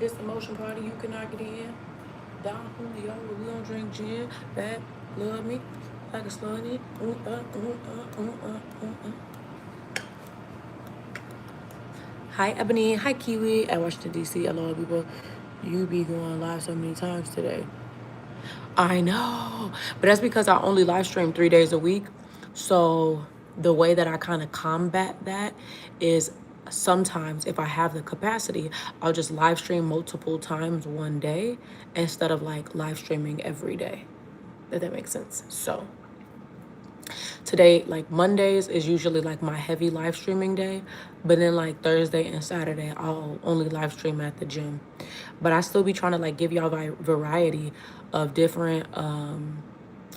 It's the motion party. You cannot get in. Down Julio, we don't drink gin. Back, love me like a slutty. Hi, Ebony. Hi, Kiwi. At Washington, D.C. Hello, people. You be going live so many times today. I know. But that's because I only live stream 3 days a week. So the way that I kind of combat that is sometimes if I have the capacity, I'll just live stream multiple times one day instead of like live streaming every day. If that makes sense. So today, like Mondays is usually like my heavy live streaming day, but then like Thursday and Saturday I'll only live stream at the gym. But I still be trying to like give y'all variety of different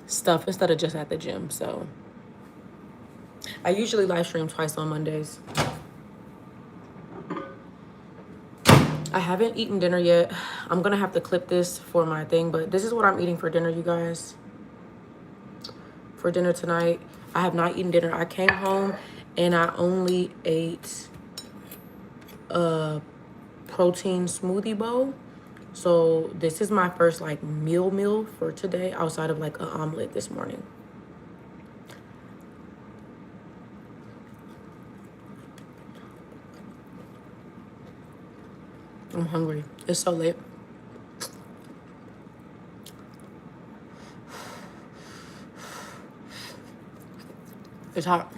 stuff instead of just at the gym. So I usually live stream twice on Mondays. I haven't eaten dinner yet. I'm gonna have to clip this for my thing, but this is what I'm eating for dinner, you guys. For dinner tonight, I have not eaten dinner. I came home and I only ate a protein smoothie bowl. So this is my first like meal for today outside of like an omelet this morning. I'm hungry. It's so late. It's hot.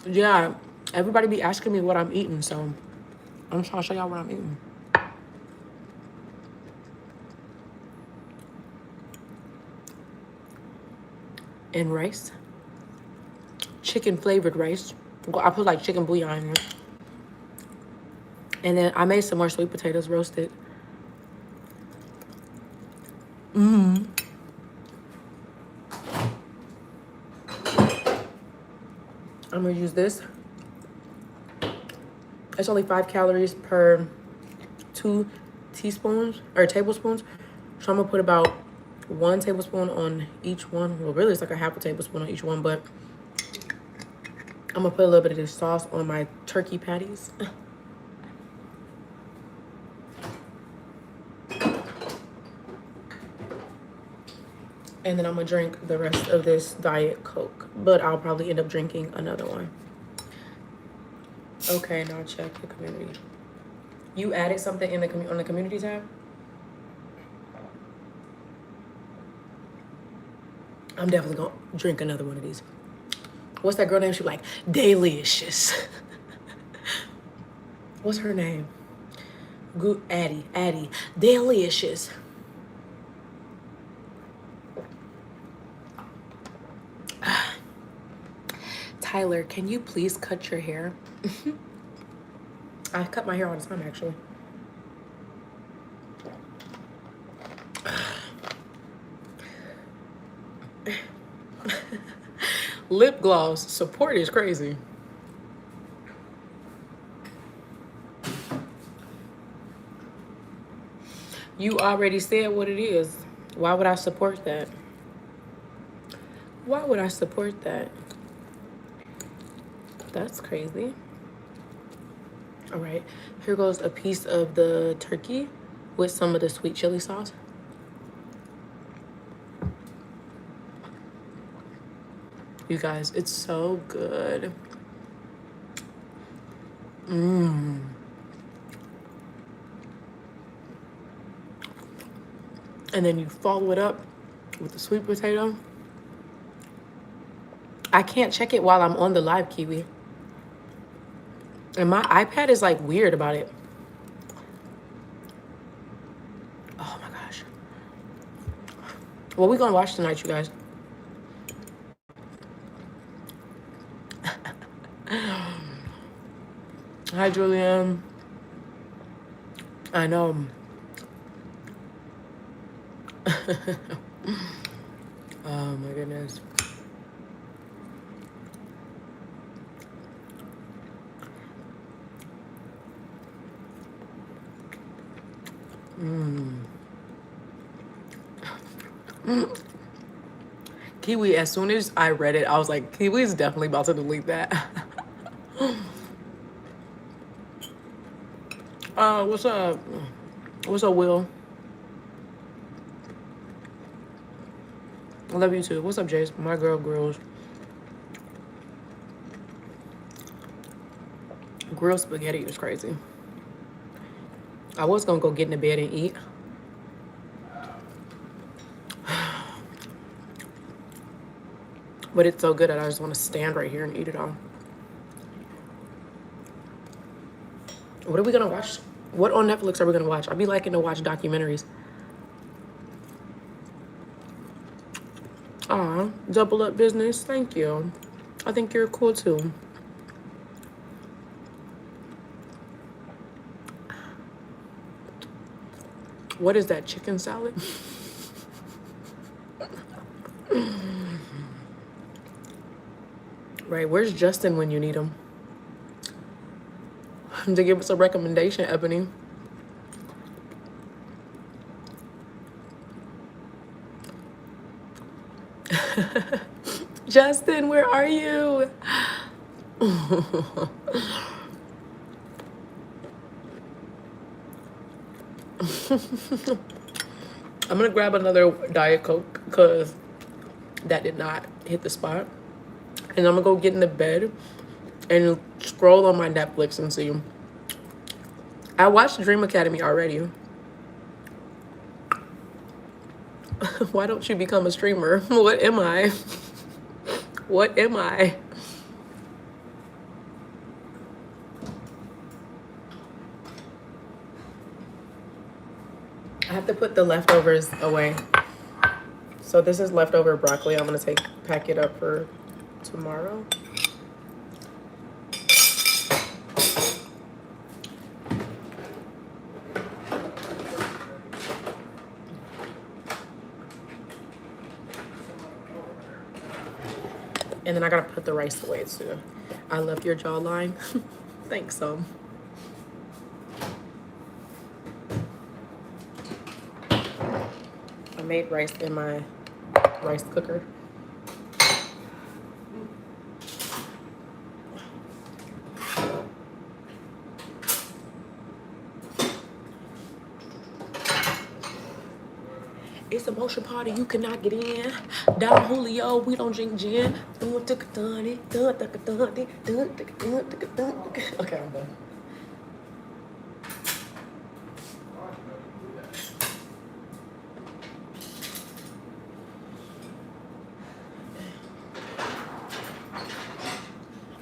Yeah, everybody be asking me what I'm eating, so I'm trying to show y'all what I'm eating. And rice. Chicken flavored rice. I put like chicken bouillon in it. And then I made some more sweet potatoes roasted. I'm gonna use this. It's only 5 calories per 2 teaspoons or tablespoons. So I'm gonna put about 1 tablespoon on each one. Well, really it's like a half a tablespoon on each one, but I'm gonna put a little bit of this sauce on my turkey patties. And then I'm gonna drink the rest of this Diet Coke, but I'll probably end up drinking another one. Okay, now check the community. You added something in on the community tab? I'm definitely gonna drink another one of these. What's that girl name? She like, Delicious. What's her name? Addie. Delicious. Tyler, can you please cut your hair? I cut my hair all the time, actually. Lip gloss support is crazy. You already said what it is. Why would I support that? Why would I support that? That's crazy. All right, here goes a piece of the turkey with some of the sweet chili sauce. You guys, it's so good. And then you follow it up with the sweet potato. I can't check it while I'm on the live, Kiwi. And my iPad is like weird about it. Oh my gosh. What we gonna watch tonight, you guys? Hi, Julianne. I know. Oh my goodness. Kiwi, as soon as I read it, I was like, Kiwi's definitely about to delete that. What's up? What's up, Will? I love you too. What's up, Jace? My girl grills. Grilled spaghetti is crazy. I was gonna go get in the bed and eat. But it's so good that I just want to stand right here and eat it all. What are we gonna watch? What on Netflix are we gonna watch? I be liking to watch documentaries. Aw, double up business. Thank you. I think you're cool too. What is that, chicken salad? Right, where's Justin when you need him? To give us a recommendation, Ebony. Justin, where are you? I'm gonna grab another Diet Coke because that did not hit the spot. And I'm gonna go get in the bed and scroll on my Netflix and see. I watched Dream Academy already. Why don't you become a streamer? What am I? What am I? I have to put the leftovers away. So this is leftover broccoli. I'm gonna pack it up for tomorrow. And then I gotta put the rice away too. I love your jawline. Thanks, so. I made rice in my rice cooker. It's a motion party, you cannot get in. Down Julio, we don't drink gin. Okay, I'm done.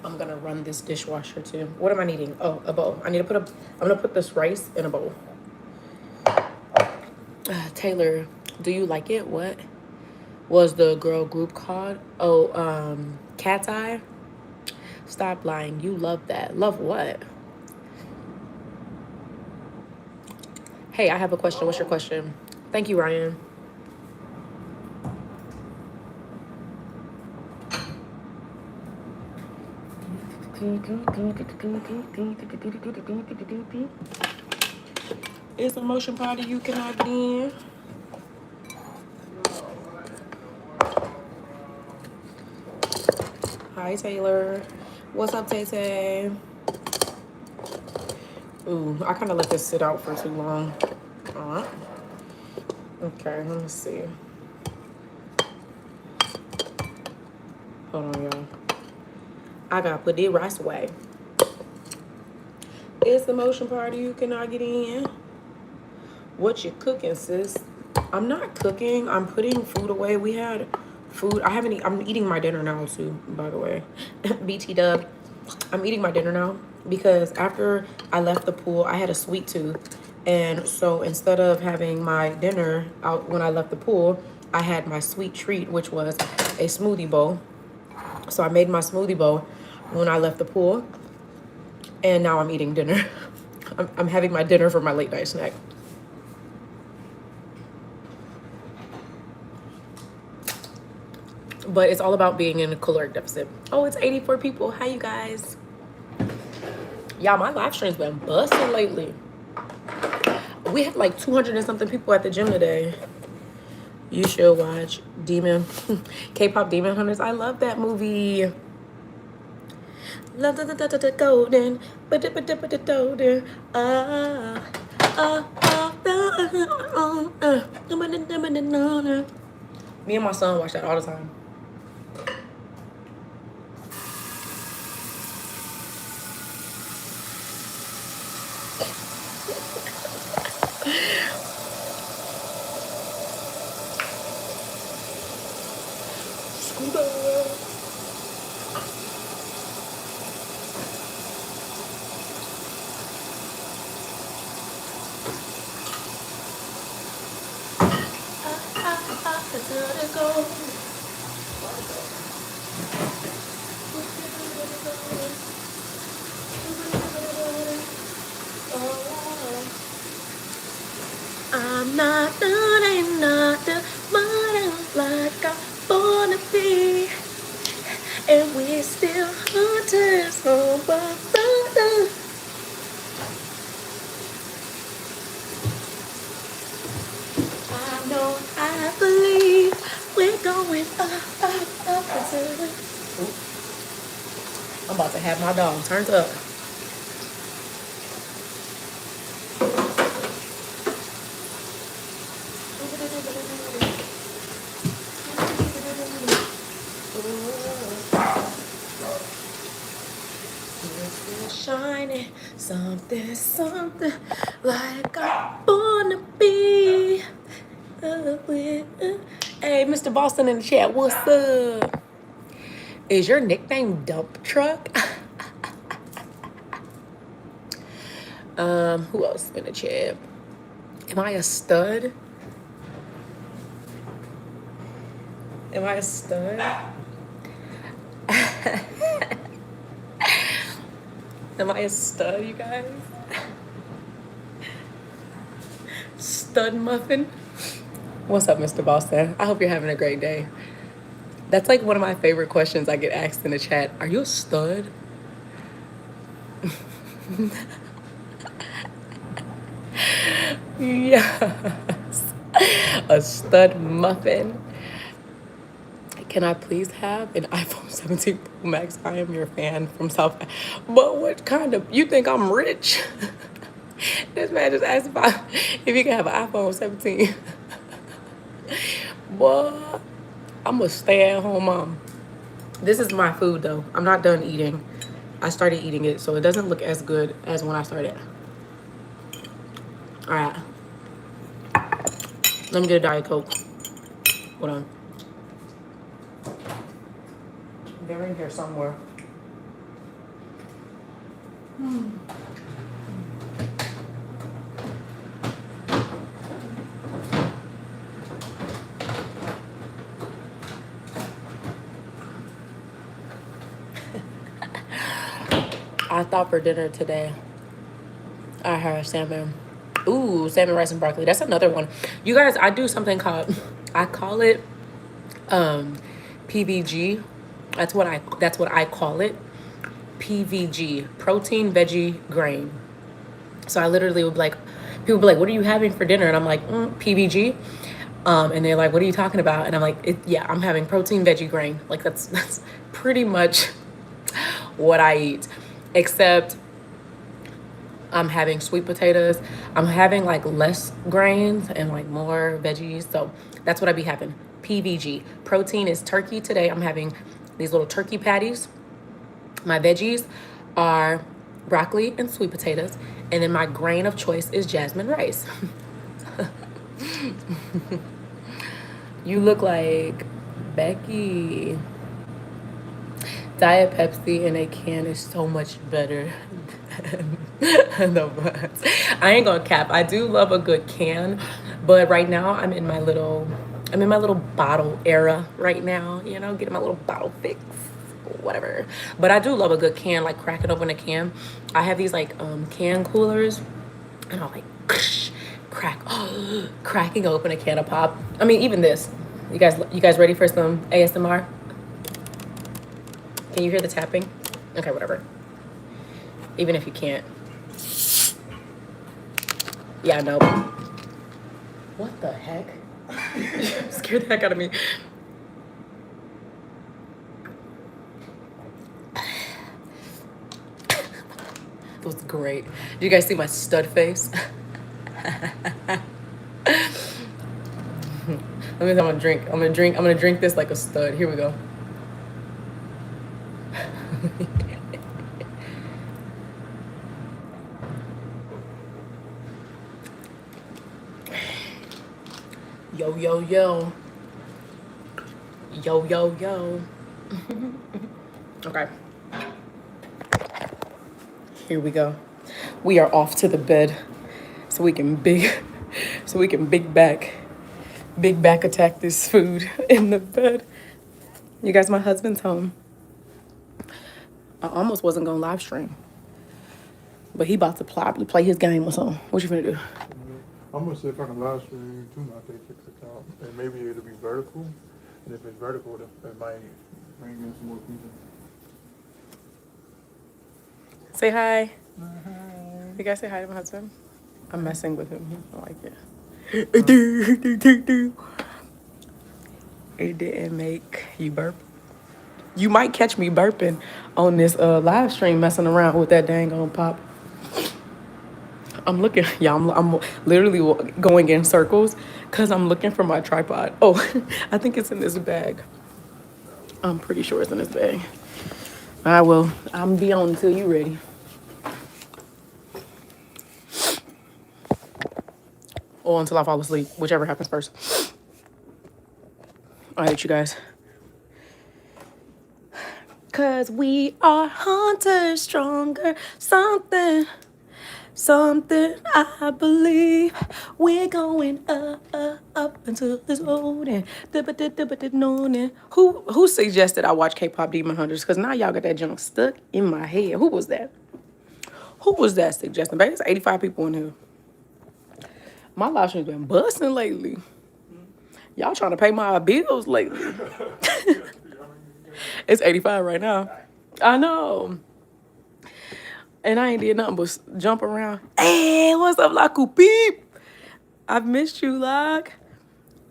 I'm gonna run this dishwasher too. What am I needing? Oh, a bowl. I'm gonna put this rice in a bowl. Taylor, do you like it? What was the girl group called? Oh, Cat's Eye. Stop lying. You love that. Love what? Hey, I have a question. What's your question? Thank you, Ryan. It's a motion party you cannot get in. Hi, Taylor. What's up, Tay-Tay? Ooh, I kind of let this sit out for too long. All right. Okay, let me see. Hold on, y'all. I gotta put the rice away. It's the motion party you cannot get in. What you cooking, sis? I'm not cooking. I'm putting food away. We had food. I'm eating my dinner now too, by the way. BT dub. I'm eating my dinner now because after I left the pool, I had a sweet tooth. And so instead of having my dinner out when I left the pool, I had my sweet treat, which was a smoothie bowl. So I made my smoothie bowl when I left the pool. And now I'm eating dinner. I'm having my dinner for my late night snack. But it's all about being in a caloric deficit. Oh, it's 84 people. Hi, you guys. Y'all, my live stream's been busting lately. We had like 200 and something people at the gym today. You should watch Demon, K-pop Demon Hunters. I love that movie. golden, golden. Me and my son watch that all the time. I'm not the modern like I wanna be, and we're still hunters on brother. I know, I believe we're going up until we. I'm about to have my dog turned up. Shining, something like I wanna be. Hey, Mr. Boston in the chat, what's up? Is your nickname Dump Truck? Who else in the chat? Am I a stud? Am I a stud? Am I a stud, you guys? Stud muffin? What's up, Mr. Boston? I hope you're having a great day. That's like one of my favorite questions I get asked in the chat. Are you a stud? Yes. A stud muffin. Can I please have an iPhone 17 Pro Max? I am your fan from South. But what kind of, you think I'm rich? This man just asked if you can have an iPhone 17. Boy, I'm a stay-at-home mom. This is my food though. I'm not done eating. I started eating it, so it doesn't look as good as when I started. All right. Let me get a Diet Coke. Hold on. They're in here somewhere. I thought for dinner today, I had salmon. Ooh, salmon, rice, and broccoli. That's another one. You guys, I do something called, I call it PVG. That's what I call it. PVG, protein, veggie, grain. So I literally would be like, people would be like, what are you having for dinner? And I'm like, PVG. And they're like, what are you talking about? And I'm like, yeah, I'm having protein, veggie, grain. Like that's pretty much what I eat, except I'm having sweet potatoes. I'm having like less grains and like more veggies. So that's what I be having. PVG. Protein is turkey today. I'm having these little turkey patties. My veggies are broccoli and sweet potatoes. And then my grain of choice is jasmine rice. You look like Becky. Diet Pepsi in a can is so much better than the buds. I ain't gonna cap. I do love a good can, but right now I'm in my little bottle era right now, you know, getting my little bottle fix, whatever. But I do love a good can, like cracking open a can. I have these like can coolers, and I'll like cracking open a can of pop. I mean, even this. You guys ready for some ASMR? Can you hear the tapping? Okay, whatever. Even if you can't. Yeah, no. What the heck? Scared the heck out of me. That was great. Did you guys see my stud face? Let me. I'm gonna drink. I'm gonna drink. I'm gonna drink this like a stud. Here we go. Yo, yo, yo. Yo, yo, yo. Okay. Here we go. We are off to the bed so we can big back attack this food in the bed. You guys, my husband's home. I almost wasn't gonna live stream, but he about to probably play his game or something. What you finna do? I'm gonna see if I can live stream to my Paychex account, and maybe it'll be vertical. And if it's vertical, it might bring in some more people. Say hi. Hi. You guys say hi to my husband? I'm messing with him. He don't like it. It didn't make you burp. You might catch me burping on this live stream, messing around with that dang on pop. I'm looking, y'all. I'm literally going in circles because I'm looking for my tripod. Oh, I think it's in this bag. I'm pretty sure it's in this bag. I will. I'm be on until you ready. Or until I fall asleep, whichever happens first. I hate you guys. Cause we are hunters, stronger, something I believe. We're going up until it's golden. Who suggested I watch K-pop Demon Hunters? Cause now y'all got that junk stuck in my head. Who was that? Who was that suggesting? Baby, there's 85 people in here. My live stream's been busting lately. Y'all trying to pay my bills lately. It's 85 right now. I know. And I ain't did nothing but jump around. Hey, what's up, Laku Peep? I've missed you, Lock.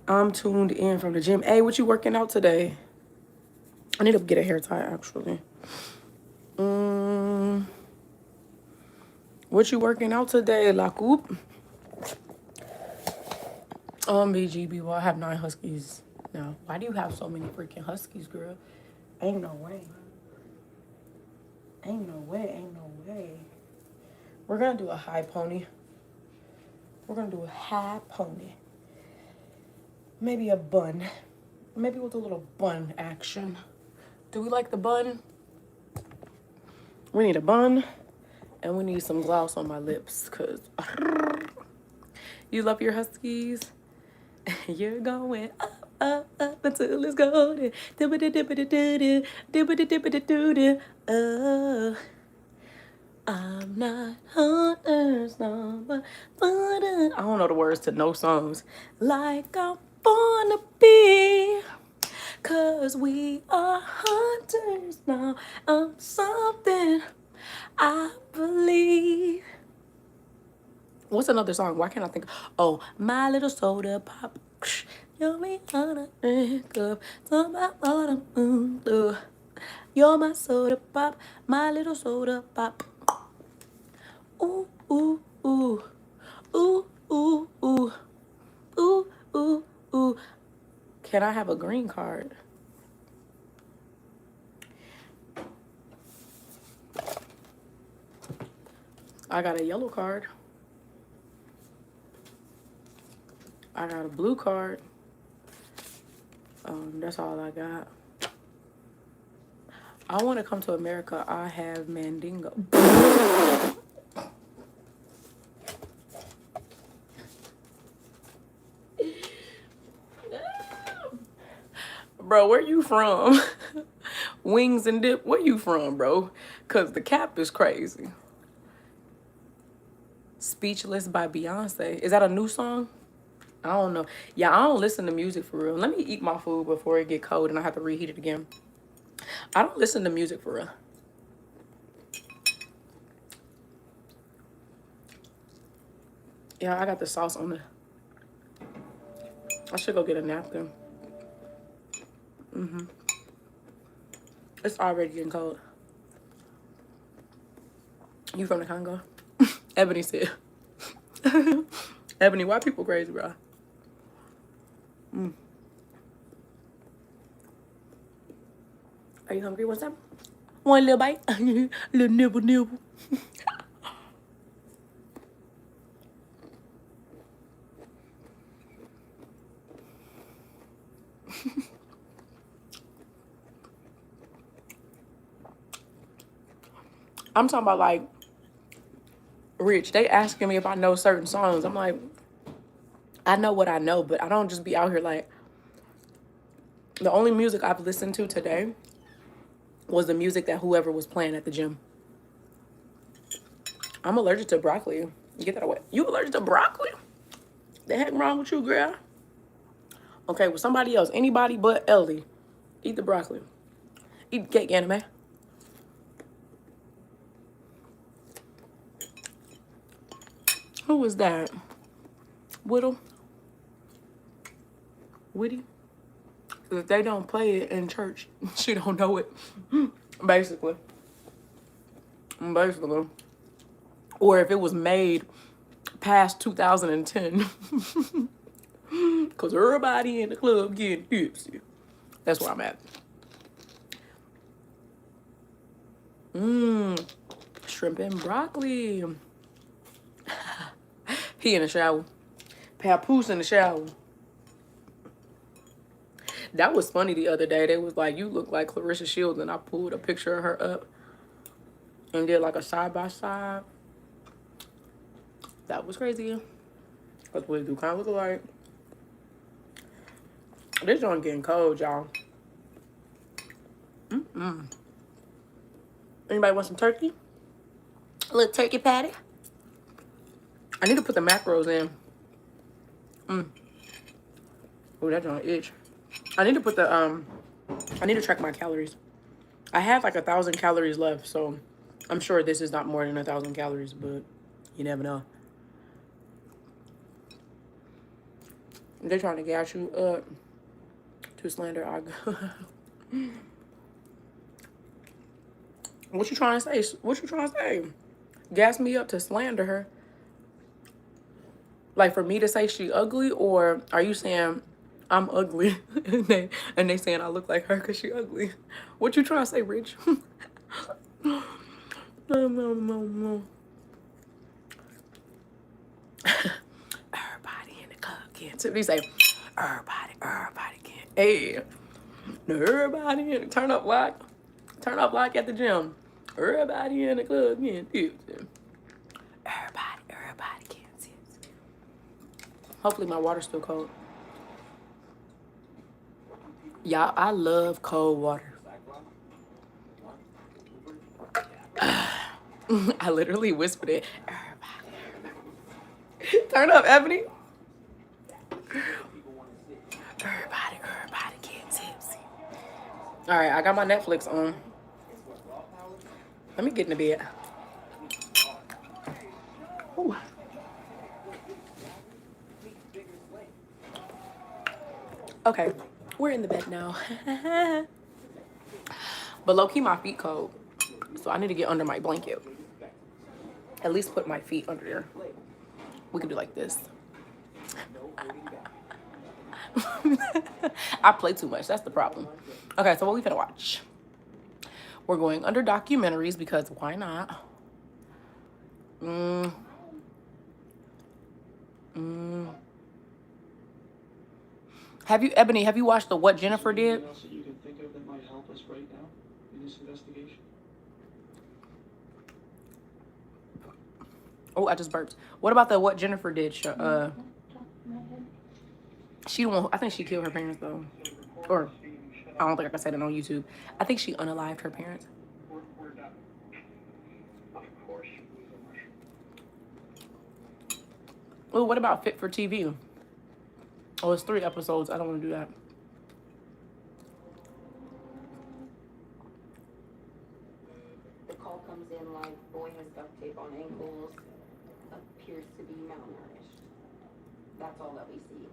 I'm tuned in from the gym. Hey, what you working out today? I need to get a hair tie, actually. What you working out today, Laku? BGB, I have 9 huskies now. Why do you have so many freaking huskies, girl? Ain't no way. Ain't no way. We're gonna do a high pony. Maybe a bun. Maybe with a little bun action. Do we like the bun? We need a bun. And we need some gloss on my lips. Cause you love your huskies. You're going up until it's golden. I'm not hunters, no, but I don't know the words to no songs. Like I'm born to be. Cause we are hunters now. I'm something I believe. What's another song? Why can't I think? Oh, my little soda pop. You're me on a drink of talk about what I'm through. You're my soda pop, my little soda pop. Ooh, ooh, ooh. Ooh, ooh, ooh. Ooh, ooh, ooh. Can I have a green card? I got a yellow card. I got a blue card. That's all I got. I want to come to America. I have Mandingo. Bro, where you from? Wings and dip. Where you from, bro? Cause the cap is crazy. Speechless by Beyonce. Is that a new song? I don't know. Yeah, I don't listen to music for real. Let me eat my food before it get cold and I have to reheat it again. I don't listen to music for real. Yeah, I got the sauce on it. I should go get a napkin. It's already getting cold. You from the Congo? Ebony said. Ebony, why people crazy, bro? Are you hungry? What's up? One little bite? Little nibble nibble. I'm talking about like Rich. They asking me if I know certain songs. I'm like, I know what I know, but I don't just be out here like. The only music I've listened to today was the music that whoever was playing at the gym. I'm allergic to broccoli. Get that away. You allergic to broccoli? The heck wrong with you, girl? Okay, with somebody else. Anybody but Ellie. Eat the broccoli. Eat the cake, anime. Who was that? Whittle? Witty? If they don't play it in church, she don't know it. Basically. Basically. Or if it was made past 2010. Because everybody in the club getting tipsy. That's where I'm at. Shrimp and broccoli. He in the shower. Papoose in the shower. That was funny the other day. They was like, you look like Clarissa Shields, and I pulled a picture of her up and did like a side by side. That was crazy. That's what it do kind of look like. This joint getting cold, y'all. Anybody want some turkey? A little turkey patty? I need to put the macros in. Oh, that joint itch. I need to put the I need to track my calories. I have like 1,000 calories left, so I'm sure this is not more than 1,000 calories, but you never know. They're trying to gas you up to slander. What you trying to say? What you trying to say? Gas me up to slander her? Like for me to say she ugly, or are you saying I'm ugly and they saying I look like her because she ugly? What you trying to say, Rich? No. Everybody in the club can't. So we say, everybody can't. Hey, everybody in the turn up like at the gym. Everybody in the club can't. Everybody can't sit. Hopefully my water's still cold. Y'all, I love cold water. I literally whispered it. Everybody. Turn up, Ebony. Everybody get tipsy. All right, I got my Netflix on. Let me get in the bed. Ooh. Okay, we're in the bed now. But low-key, my feet cold. So I need to get under my blanket. At least put my feet under there. We can do like this. I play too much. That's the problem. Okay, so what we finna watch? We're going under documentaries because why not? Have you, Ebony, have you watched the What Jennifer Did? Else that you can think of that might help us right now in this investigation? Oh, I just burped. What about the What Jennifer Did show? She won't. I think she killed her parents though, or I don't think I can say that on YouTube. I think she unalived her parents. We're done. Of course. Oh, what about Fit for TV? Oh, it's 3 episodes. I don't want to do that. The call comes in like boy has duct tape on ankles, appears to be malnourished. That's all that we see.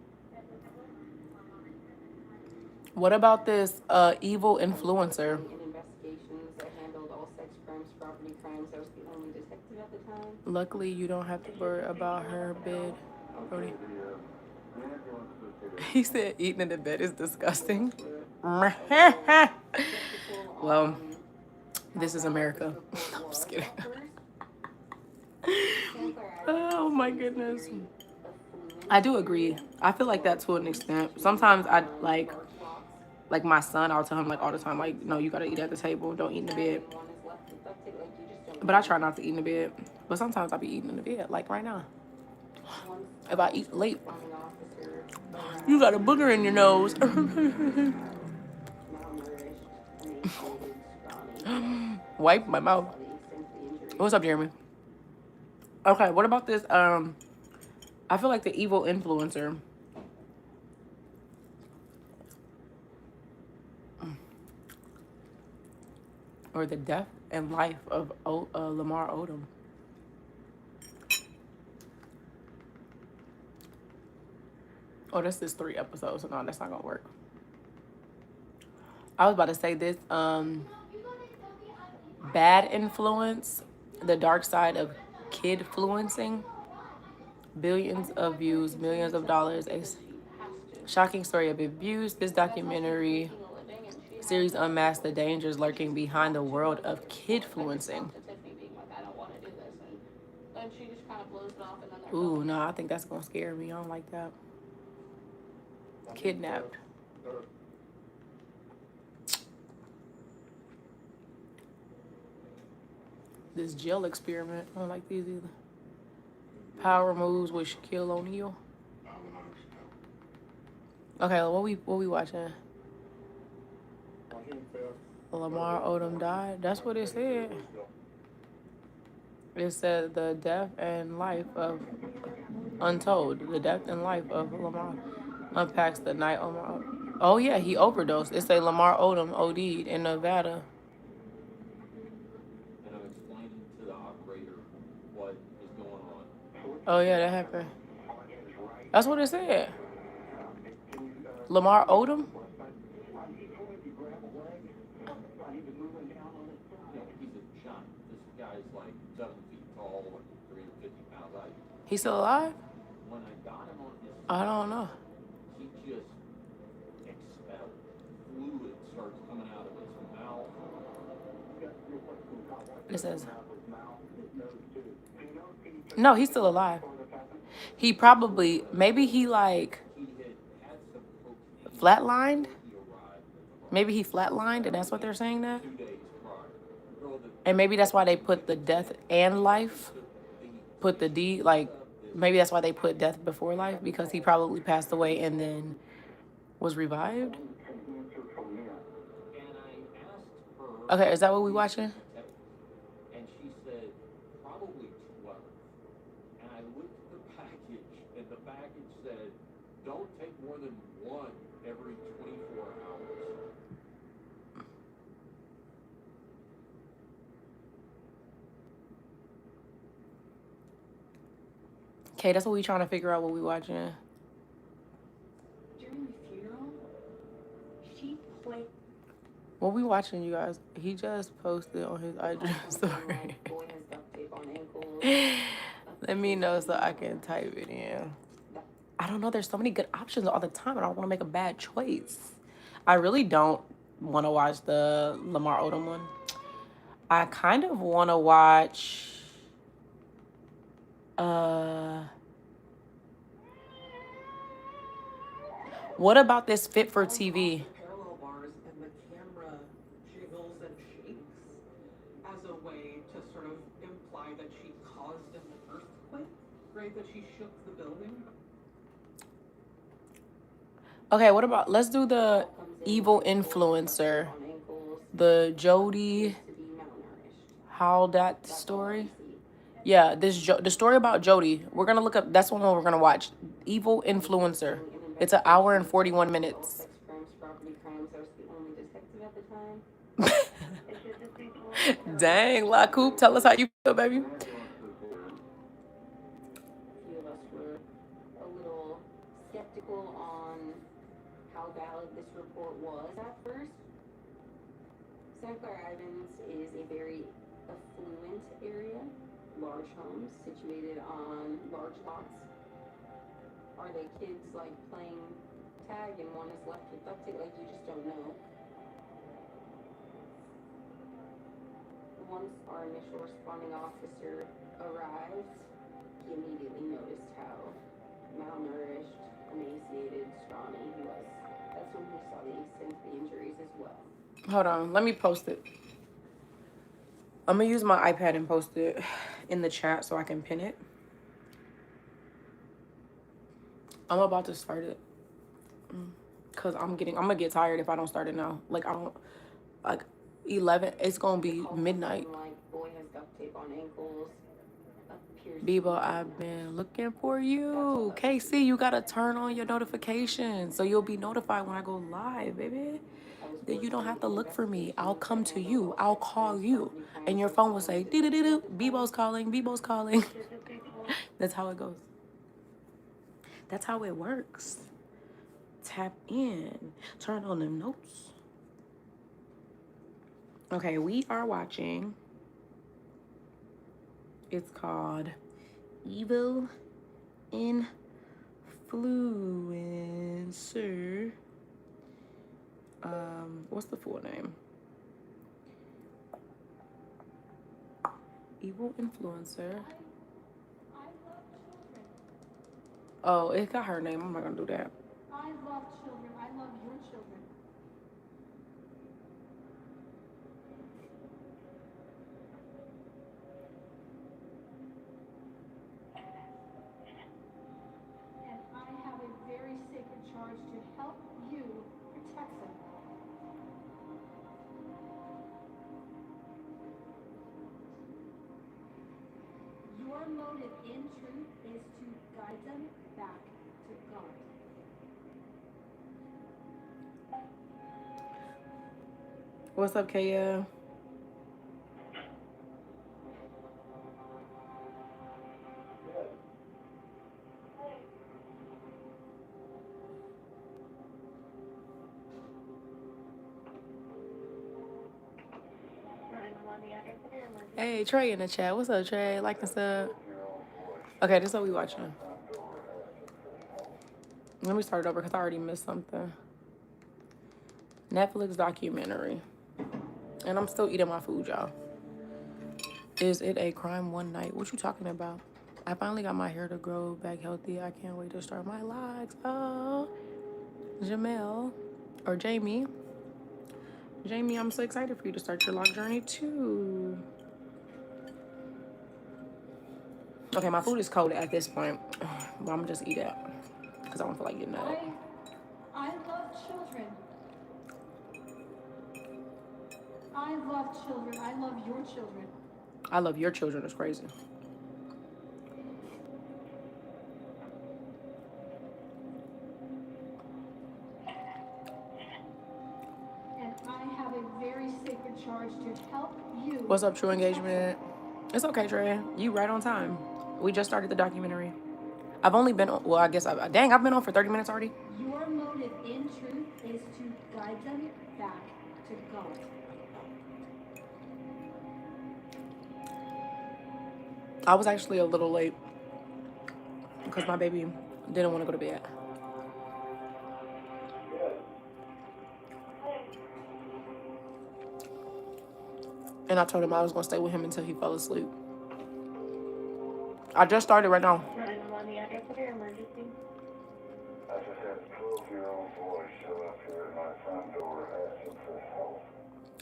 What about this evil influencer? In investigations that handled all sex crimes crimes, property crimes. I was the only detective at the time. Luckily, you don't have to worry about her bed, Brody. He said eating in the bed is disgusting. Well, this is America. I'm just kidding. Oh my goodness. I do agree. I feel like that to an extent. Sometimes I like my son, I'll tell him like all the time, like, no, you gotta eat at the table, don't eat in the bed. But I try not to eat in the bed. But sometimes I'll be eating in the bed, like right now. If I eat late, you got a booger in your nose. Wipe my mouth. What's up, Jeremy? Okay, what about this? I feel like the evil influencer. Or the death and life of Lamar Odom. Oh, this is 3 episodes, so no, that's not gonna work. I was about to say this. Bad influence, the dark side of kid-fluencing. Billions of views, millions of dollars. A shocking story of abuse. This documentary series unmasks the dangers lurking behind the world of kid-fluencing. Ooh, no, I think that's gonna scare me. I don't like that. Kidnapped. This jail experiment. I don't like these either. Power moves with Shaquille O'Neal. Okay, what we watching? Lamar Odom died. That's what it said. It said the death and life of Untold. The death and life of Lamar unpacks the night Lamar. Oh yeah, he overdosed. It say Lamar Odom OD'd in Nevada. And I'm explaining to the operator what is going on. Oh yeah, that happened. That's what it said. Lamar Odom? He's a giant. This guy's like 7 feet tall, like 350 pounds. He's still alive? When I got him on his, I don't know. he just expelled. Fluid starts coming out of his mouth. It says. No, he's still alive. He probably, maybe he like He had some cocaine. flatlined. He arrived Maybe he flatlined, and that's what they're saying that. 2 days prior. The girl that And maybe that's why they put the death and life. Put the D, like, maybe that's why they put death before life, because he probably passed away and then was revived. and I asked her. Okay, is that what we watching? And she said, probably 12. And I looked at the package, and the package said, don't take more than 1 every 24 hours. Okay, that's what we trying to figure out what we watching. During the funeral, she played. What we watching, you guys? He just posted on his IG story. Boy has duct tape on ankles. Let me know so I can type it in. I don't know. There's so many good options all the time, and I don't want to make a bad choice. I really don't want to watch the Lamar Odom one. I kind of want to watch. What about this Fit for TV? Parallel bars and the camera jiggles and shakes as a way to sort of imply that she caused an earthquake, right? That she shook the building. Okay, what about, let's do the evil influencer, the Jody, how that story. Yeah, the story about Jody. We're gonna look up. That's one we're gonna watch. Evil influencer. It's an hour and 41 minutes. Dang, La Coupe, tell us how you feel, baby. Few of us were a little skeptical on how valid this report was at first. Sinclair Ivins is a very large homes situated on large lots? Are they kids like playing tag and one is left with duct tape? Like, you just don't know. Once our initial responding officer arrived, he immediately noticed how malnourished, emaciated, scrawny he was. That's when he saw the extent of the injuries as well. Hold on, let me post it. I'm gonna use my iPad and post it in the chat so I can pin it. I'm about to start it. Cause I'm gonna get tired if I don't start it now. Like, I don't, like 11, it's gonna be midnight. Like, boy has duct tape on ankles. Bebo, I've been looking for you. KC, you gotta turn on your notifications so you'll be notified when I go live, baby. Then you don't have to look for me. I'll come to you. I'll call you. And your phone will say, doo-doo-doo-doo, Bebo's calling, Bebo's calling. That's how it goes. That's how it works. Tap in. Turn on them notes. Okay, we are watching. It's called Evil Influencer. What's the full name? Evil Influencer. Oh, it got her name. I'm not gonna do that. I love children. I love your children. And I have a very sacred charge to help you protect them. Your motive in truth is to guide them back to God. What's up, Kaya? Hey, Trey in the chat. What's up, Trey? Like and sub. Okay, this is what we watching. Let me start over because I already missed something. Netflix documentary. And I'm still eating my food, y'all. Is it a crime one night? What you talking about? I finally got my hair to grow back healthy. I can't wait to start my lives. Oh, Jamel or Jamie. Jamie, I'm so excited for you to start your log journey too. Okay, my food is cold at this point, but I'm gonna just eat it because I don't feel like getting up. I love children. I love children. I love your children. I love your children. It's crazy. And I have a very sacred charge to help you. What's up, True Engagement? It's okay, Trey. You right on time. We just started the documentary. I've only been on, well, I guess, I've been on for 30 minutes already. Your motive in truth is to guide them back to God. I was actually a little late because my baby didn't want to go to bed. And I told him I was going to stay with him until he fell asleep. I just started right now. On the address of your emergency. I just had a 12-year-old boy show up here at my front door asking for help.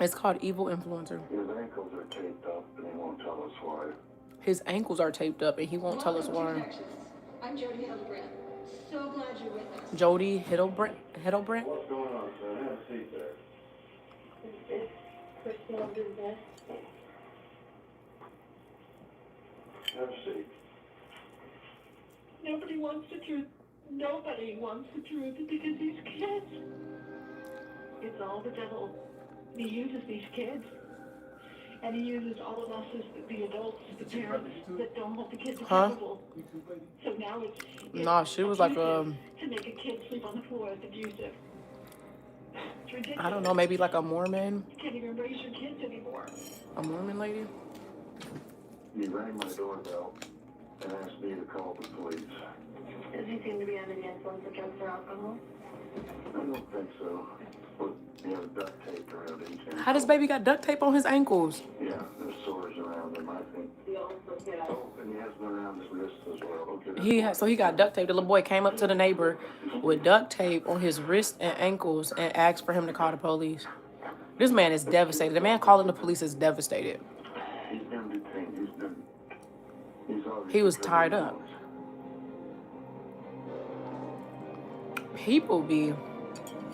It's called Evil Influencer. His ankles are taped up and he won't tell us why. His ankles are taped up and he won't tell us why. I'm Jody Hildebrand. So glad you're with us. Jody Hiddlebrand? What's going on, son? Have a seat there. Is this personal business? Have a seat. Nobody wants the truth. Nobody wants the truth because these kids. It's all the devil. He uses these kids. And he uses all of us as the adults, the parents that don't hold the kids accountable. So now it's Nah, she was like to make a kid sleep on the floor is abusive. It's ridiculous. I don't know, maybe like a Mormon. You can't even raise your kids anymore. A Mormon lady? He rang my doorbell and asked me to call the police. Does he seem to be under the influence of drugs or alcohol? I don't think so. But he had duct tape around each ankle. How does baby got duct tape on his ankles? Yeah, there's sores around him, I think. Oh, and he has one around his wrist as well. Okay, So he got duct tape. The little boy came up to the neighbor with duct tape on his wrists and ankles and asked for him to call the police. This man is devastated. The man calling the police is devastated. He's been detained. He was tied up. People be...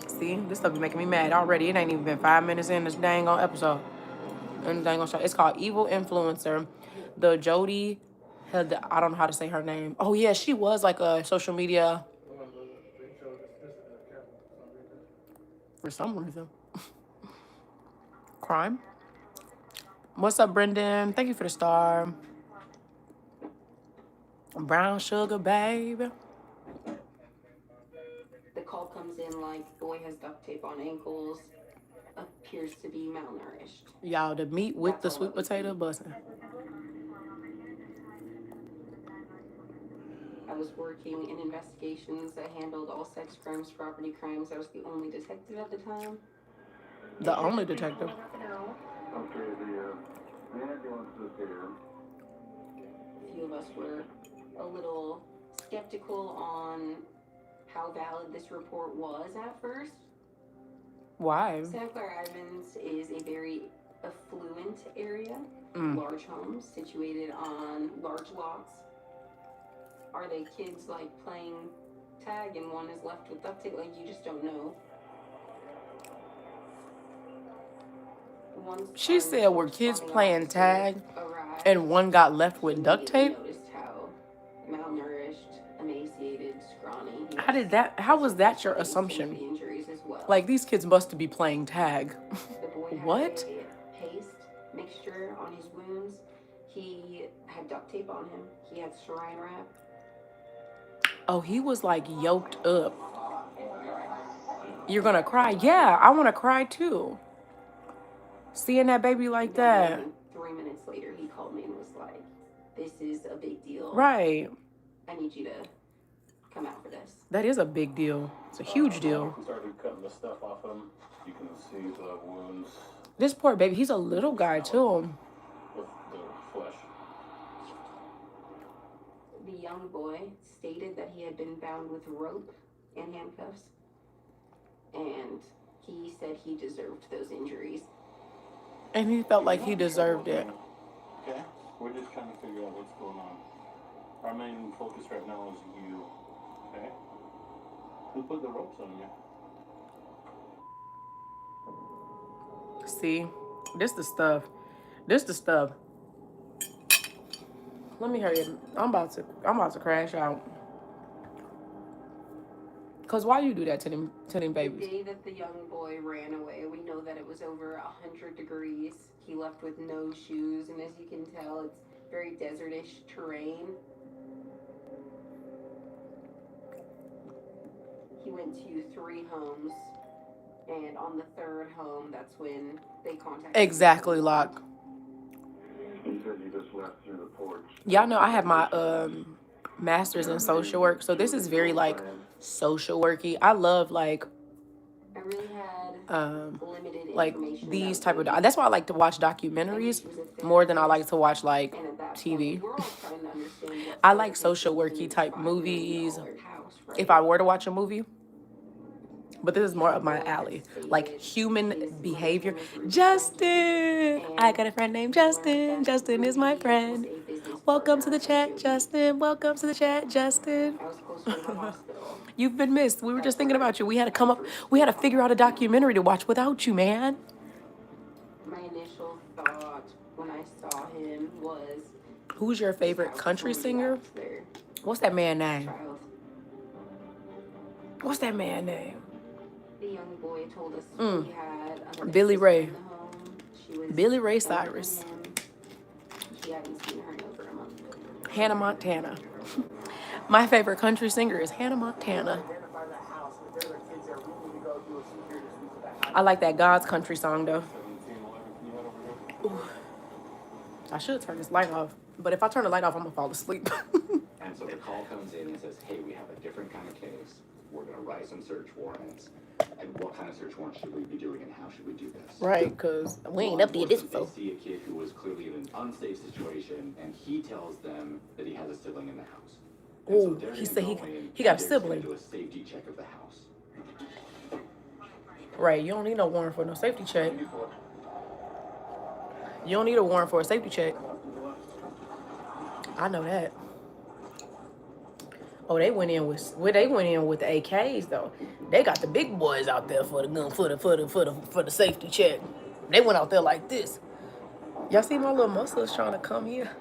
See, this stuff be making me mad already. It ain't even been 5 minutes in this dang on episode. And dang on show. It's called Evil Influencer. The Jody... I don't know how to say her name. Oh, yeah, she was like a social media... For some reason. Crime. What's up, Brendan? Thank you for the star. Brown sugar, baby. The call comes in like boy has duct tape on ankles, appears to be malnourished. Y'all, the meat with the sweet potato busting. I was working in investigations. I handled all sex crimes, property crimes. I was the only detective at the time. The only detective. Okay, the ambulance is here. A few of us were a little skeptical on how valid this report was at first. Why? Santa Clara Islands is a very affluent area. Large homes situated on large lots. Are they kids like playing tag and one is left with duct tape? Like, you just don't know. She said were kids playing tag and one got left with duct tape? Noticed how malnourished, emaciated, scrawny. How was that your assumption? Like, these kids must be playing tag. What? Paste mixture on his wounds. He had duct tape on him. He had saran wrap. Oh, he was like yoked up. You're gonna cry? Yeah, I wanna cry too. Seeing that baby like that. 3 minutes later, he called me and was like, "This is a big deal. Right. I need you to come out for this." That is a big deal. It's a huge deal. Started cutting the stuff off him. You can see the wounds. This poor baby, he's a little guy too. With the flesh. The young boy stated that he had been bound with rope and handcuffs, and he said he deserved those injuries. And he felt like he deserved it. Okay, we're just trying to figure out what's going on. Our main focus right now is you. Okay? Who put the ropes on you? See, this the stuff. This the stuff. Let me hurry up. I'm about to crash out. Cause why you do that to them babies? The day that the young boy ran away, we know that it was over 100 degrees. He left with no shoes, and as you can tell, it's very desertish terrain. He went to 3 homes, and on the 3rd home, that's when they contacted Exactly, Locke. He said you just left through the porch. Y'all know I have my master's in social work, so this is very like social worky. I love like I really had limited like information these about type of that's why I like to watch documentaries more than I like to watch like and at that TV. point, we're all trying to understand what's I the like social difference worky in type $5 million movies. house, right? If I were to watch a movie, but this is more up my alley, like human behavior. Justin, I got a friend named Justin. Justin is my friend. Welcome to the chat, Justin. Welcome to the chat, Justin. I was close to the hospital. You've been missed. We were just thinking about you. We had to figure out a documentary to watch without you, man. My initial thought when I saw him was, Who's your favorite country singer? their What's that man name? child. What's that man name? The young boy told us he had another Billy sister Ray. in the home. She was Billy Ray older than Cyrus. him. He hadn't seen her in over a month. Hannah Montana. My favorite country singer is Hannah Montana. I like that God's country song though. Ooh. I should turn this light off. But if I turn the light off, I'm gonna fall asleep. And so the call comes in and says, hey, we have a different kind of case. We're going to write some search warrants. And what kind of search warrants should we be doing and how should we do this? Right, because we ain't up to this They before. see a kid who was clearly in an unsafe situation and he tells them that he has a sibling in the house. And so Oh, they're he gonna said go in he got a and they're just gonna sibling. do a safety check of the house. Right, you don't need no warrant for no safety check. You don't need a warrant for a safety check. I know that. Oh, they went in with the AKs though. They got the big boys out there for the gun for the safety check. They went out there like this. Y'all see my little muscles trying to come here?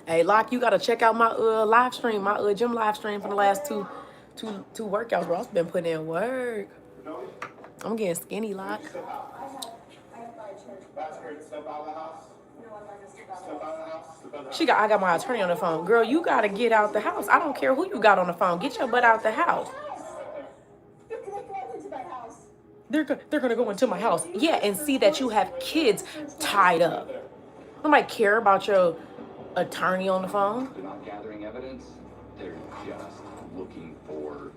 Hey, Locke, you gotta check out my live stream, my gym live stream for the last two workouts, bro. I've been putting in work. I'm getting skinny, Locke. I got my attorney on the phone. Girl, you gotta get out the house. I don't care who you got on the phone. Get your butt out the house. They're gonna go into my house. Yeah, and see that you have kids tied up. Nobody care about your attorney on the phone. They're not gathering evidence. They're just looking for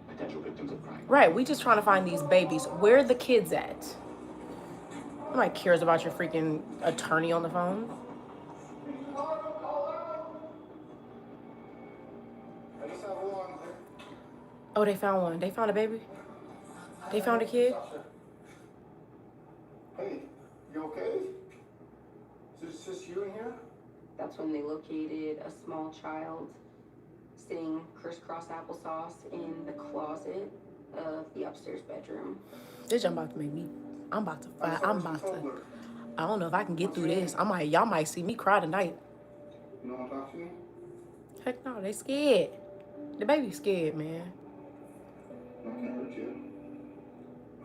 potential victims of crime. Right, we just trying to find these babies. Where are the kids at? Nobody cares about your freaking attorney on the phone. Oh, they found one. They found a baby. They found a kid. Hey, you okay? Is this just you in here? That's when they located a small child sitting crisscross applesauce in the closet of the upstairs bedroom. This jump about to make me. I don't know if I can get through this. Y'all might see me cry tonight. You don't want to talk to me? Heck no, they scared. The baby's scared, man. I can't hurt you.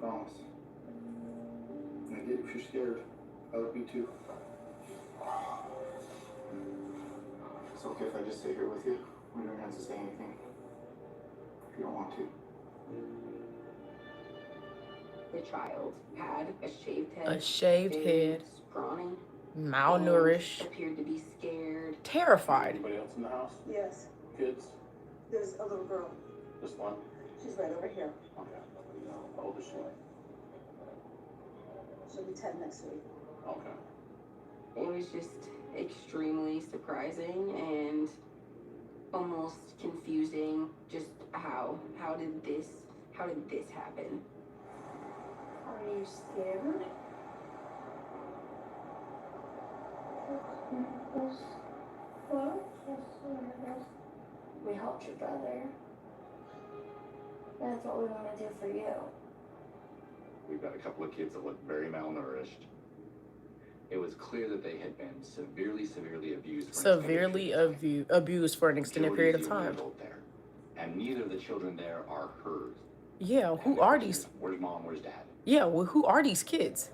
Promise. And I get if you're scared. I would be too. It's okay if I just stay here with you. We don't have to say anything. If you don't want to. The child had a shaved head. A shaved head. Scrawny. Malnourished. Appeared to be scared. Terrified. Anybody else in the house? Yes, Kids? there's a little girl. Just one? She's right over here. Okay. How old is she? She'll be 10 next week. Okay. It was just extremely surprising and almost confusing. Just how did this happen? Are you scared? What? We helped your brother. That's what we want to do for you. We've got a couple of kids that look very malnourished. It was clear that they had been severely abused. Abused for an extended period of time. There. And neither of the children there are hers. Yeah, who are these? Where's mom? Where's dad? Yeah, well, who are these kids?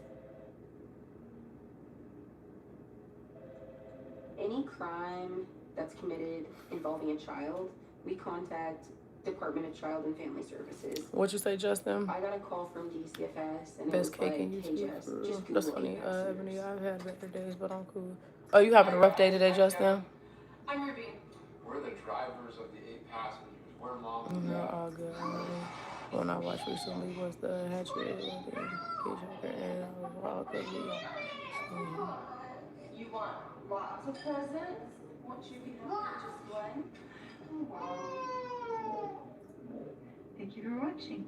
Any crime that's committed involving a child, we contact Department of Child and Family Services. What'd you say, Justin? I got a call from DCFS and Best it was cake in like, hey YouTube. Jess, just Google That's funny. APAS Ebony, centers. I've had better days, but I'm cool. Oh, you having a rough day today, Justin? I'm Ruby. We're the drivers of the 8 passengers. We're mom and No, dad. all good. One I watched recently was the Hatchet and I was all good. You want lots of presents? Won't you be happy with just one? Thank you for watching.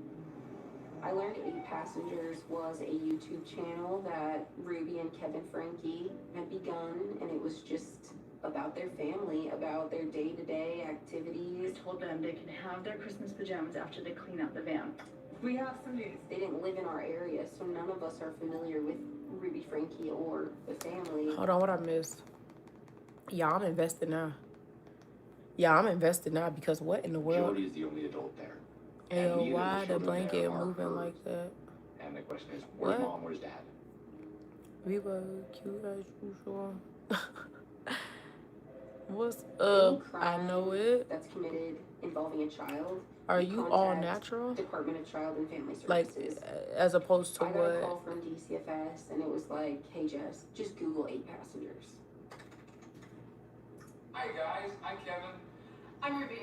I learned 8 Passengers was a YouTube channel that Ruby and Kevin Frankie had begun, and it was just about their family, about their day-to-day activities. I told them they can have their Christmas pajamas after they clean out the van. We have some news. They didn't live in our area, so none of us are familiar with Ruby Frankie or the family. Hold on, what I missed? Yeah, I'm invested now. Yeah, I'm invested now because what in the world? Jody is the only adult there. Ew, why the blanket moving like that? And the question is, where's What? mom? Where's dad? We were cute as usual. What's up? I know it. That's committed involving a child. Are You you all contact natural? Department of Child and Family Like, Services. as opposed to I got a what? call from DCFS and it was like, hey Jess, just Google 8 passengers. Hi guys, I'm Kevin. I'm Ruby.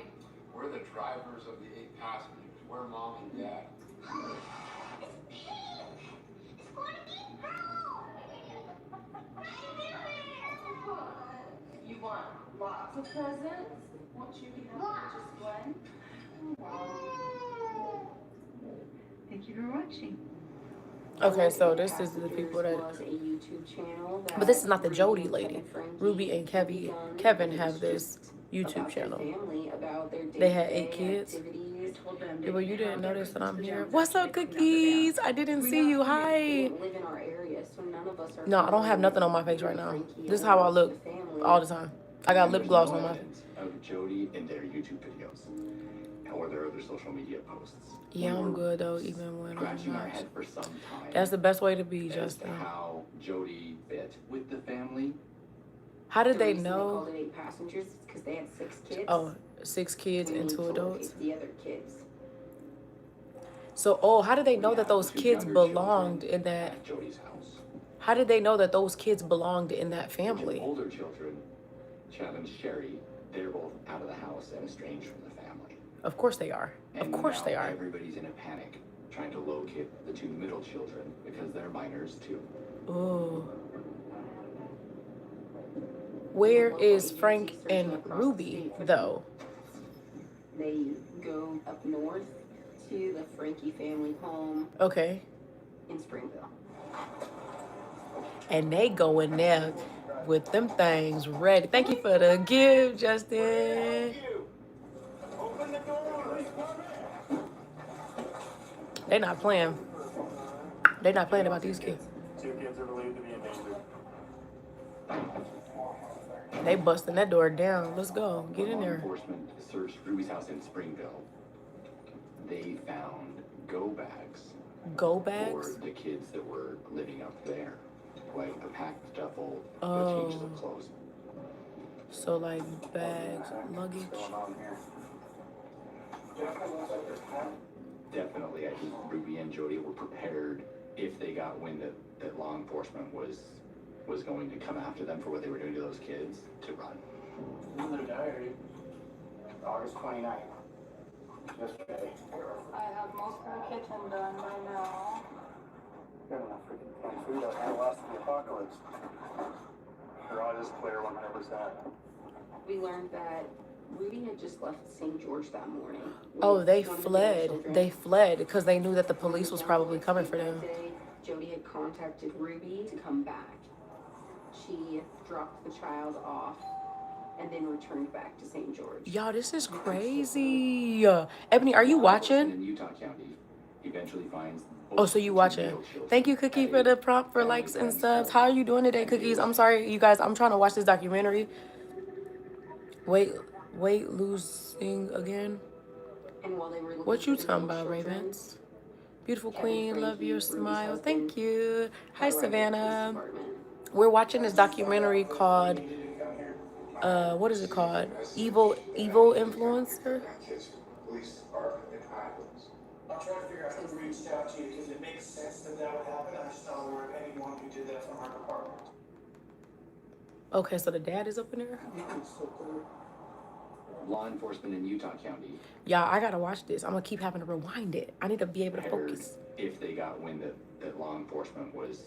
We're the drivers of the 8 passengers. We're mom and dad. You want lots of presents? Won't you be happy with just one? Thank you for watching. Okay, so this is the people that. Was a YouTube channel But this is not the Ruby Jody and lady. Frankie Ruby and begun. Kevin It have was this just YouTube about their channel. family, about their They had 8 day-to-day kids. activities. Told them Yeah, well, you didn't notice that I'm here. pajamas What's after up, they clean out the cookies? van. I didn't We see got you. you. They Hi. didn't live in our area, so none of us are No, I don't have nothing on my face right now. This is how I look all the time. I got lip gloss on my face. Of Jody in their YouTube videos or their other social media posts. Yeah, I'm good though, even when I'm Scratching our not. head for some time. That's the best way to be, as to Justin. how Jody fit with the family. How did The they reason know? called it 8 passengers is because they had 6 kids. Oh, 6 kids We and need 2 to adults. locate the other kids. So, how did they know We that have those the 2 kids younger belonged children in that? at Jody's house. How did they know that those kids belonged in that The 2 family? older children, Chad and Sherry, they're both out of the house and estranged from the family. Of course they are. Of And course now they are. everybody's in a panic, trying to locate the 2 middle children because they're minors too. Ooh. Where is Frank and Ruby though? They go up north to the Frankie family home Okay. in Springville. And they go in there with them things ready. Thank you for the gift, Justin. They not playing. They not playing about these kids. 2 kids are believed to be in danger. They busting that door down. Let's go. Get in Law there. enforcement searched Ruby's house in Springville. They found go bags Go for bags? the kids that were living up there. Like a packed duffel Oh. with changes of clothes. So like bags, luggage. Definitely, I think Ruby and Jody were prepared if they got wind that law enforcement was going to come after them for what they were doing to those kids, to run. In their diary. August 29th. Yesterday. I have most of the kitchen done by now. Got enough freaking canned food out there to last the apocalypse. They're all just clear 100%. We learned that Ruby had just left St. George that morning. Oh, they with one of the fled. children. They fled because they knew that the police was probably coming for them. Jody had contacted Ruby to come back. She dropped the child off and then returned back to St. George. Y'all, this is crazy. Ebony, are you Law enforcement watching? in Utah County eventually finds Oh, so you watching. Thank you, Cookie, for the prompt for likes and subs. How are you doing today, Cookies? I'm sorry, you guys. I'm trying to watch this documentary. Weight losing again. And while they were looking What you for the talking little about, children, Ravens? Beautiful Kevin queen, Frankie, love your Ruby's smile. husband, Thank you. Hi, arrived at the police Savannah. department. We're watching this documentary called, what is it called? Evil Influencer? Police department in Highlands. I'm trying to figure out who reached out to you because it makes sense that that would happen. I'm just not aware of anyone who did that from our department. Okay, so the dad is up in there? Law enforcement in Utah County Y'all, I gotta watch this. I'm gonna keep having to rewind it. I need to be able to prepared focus. if they got wind that law enforcement was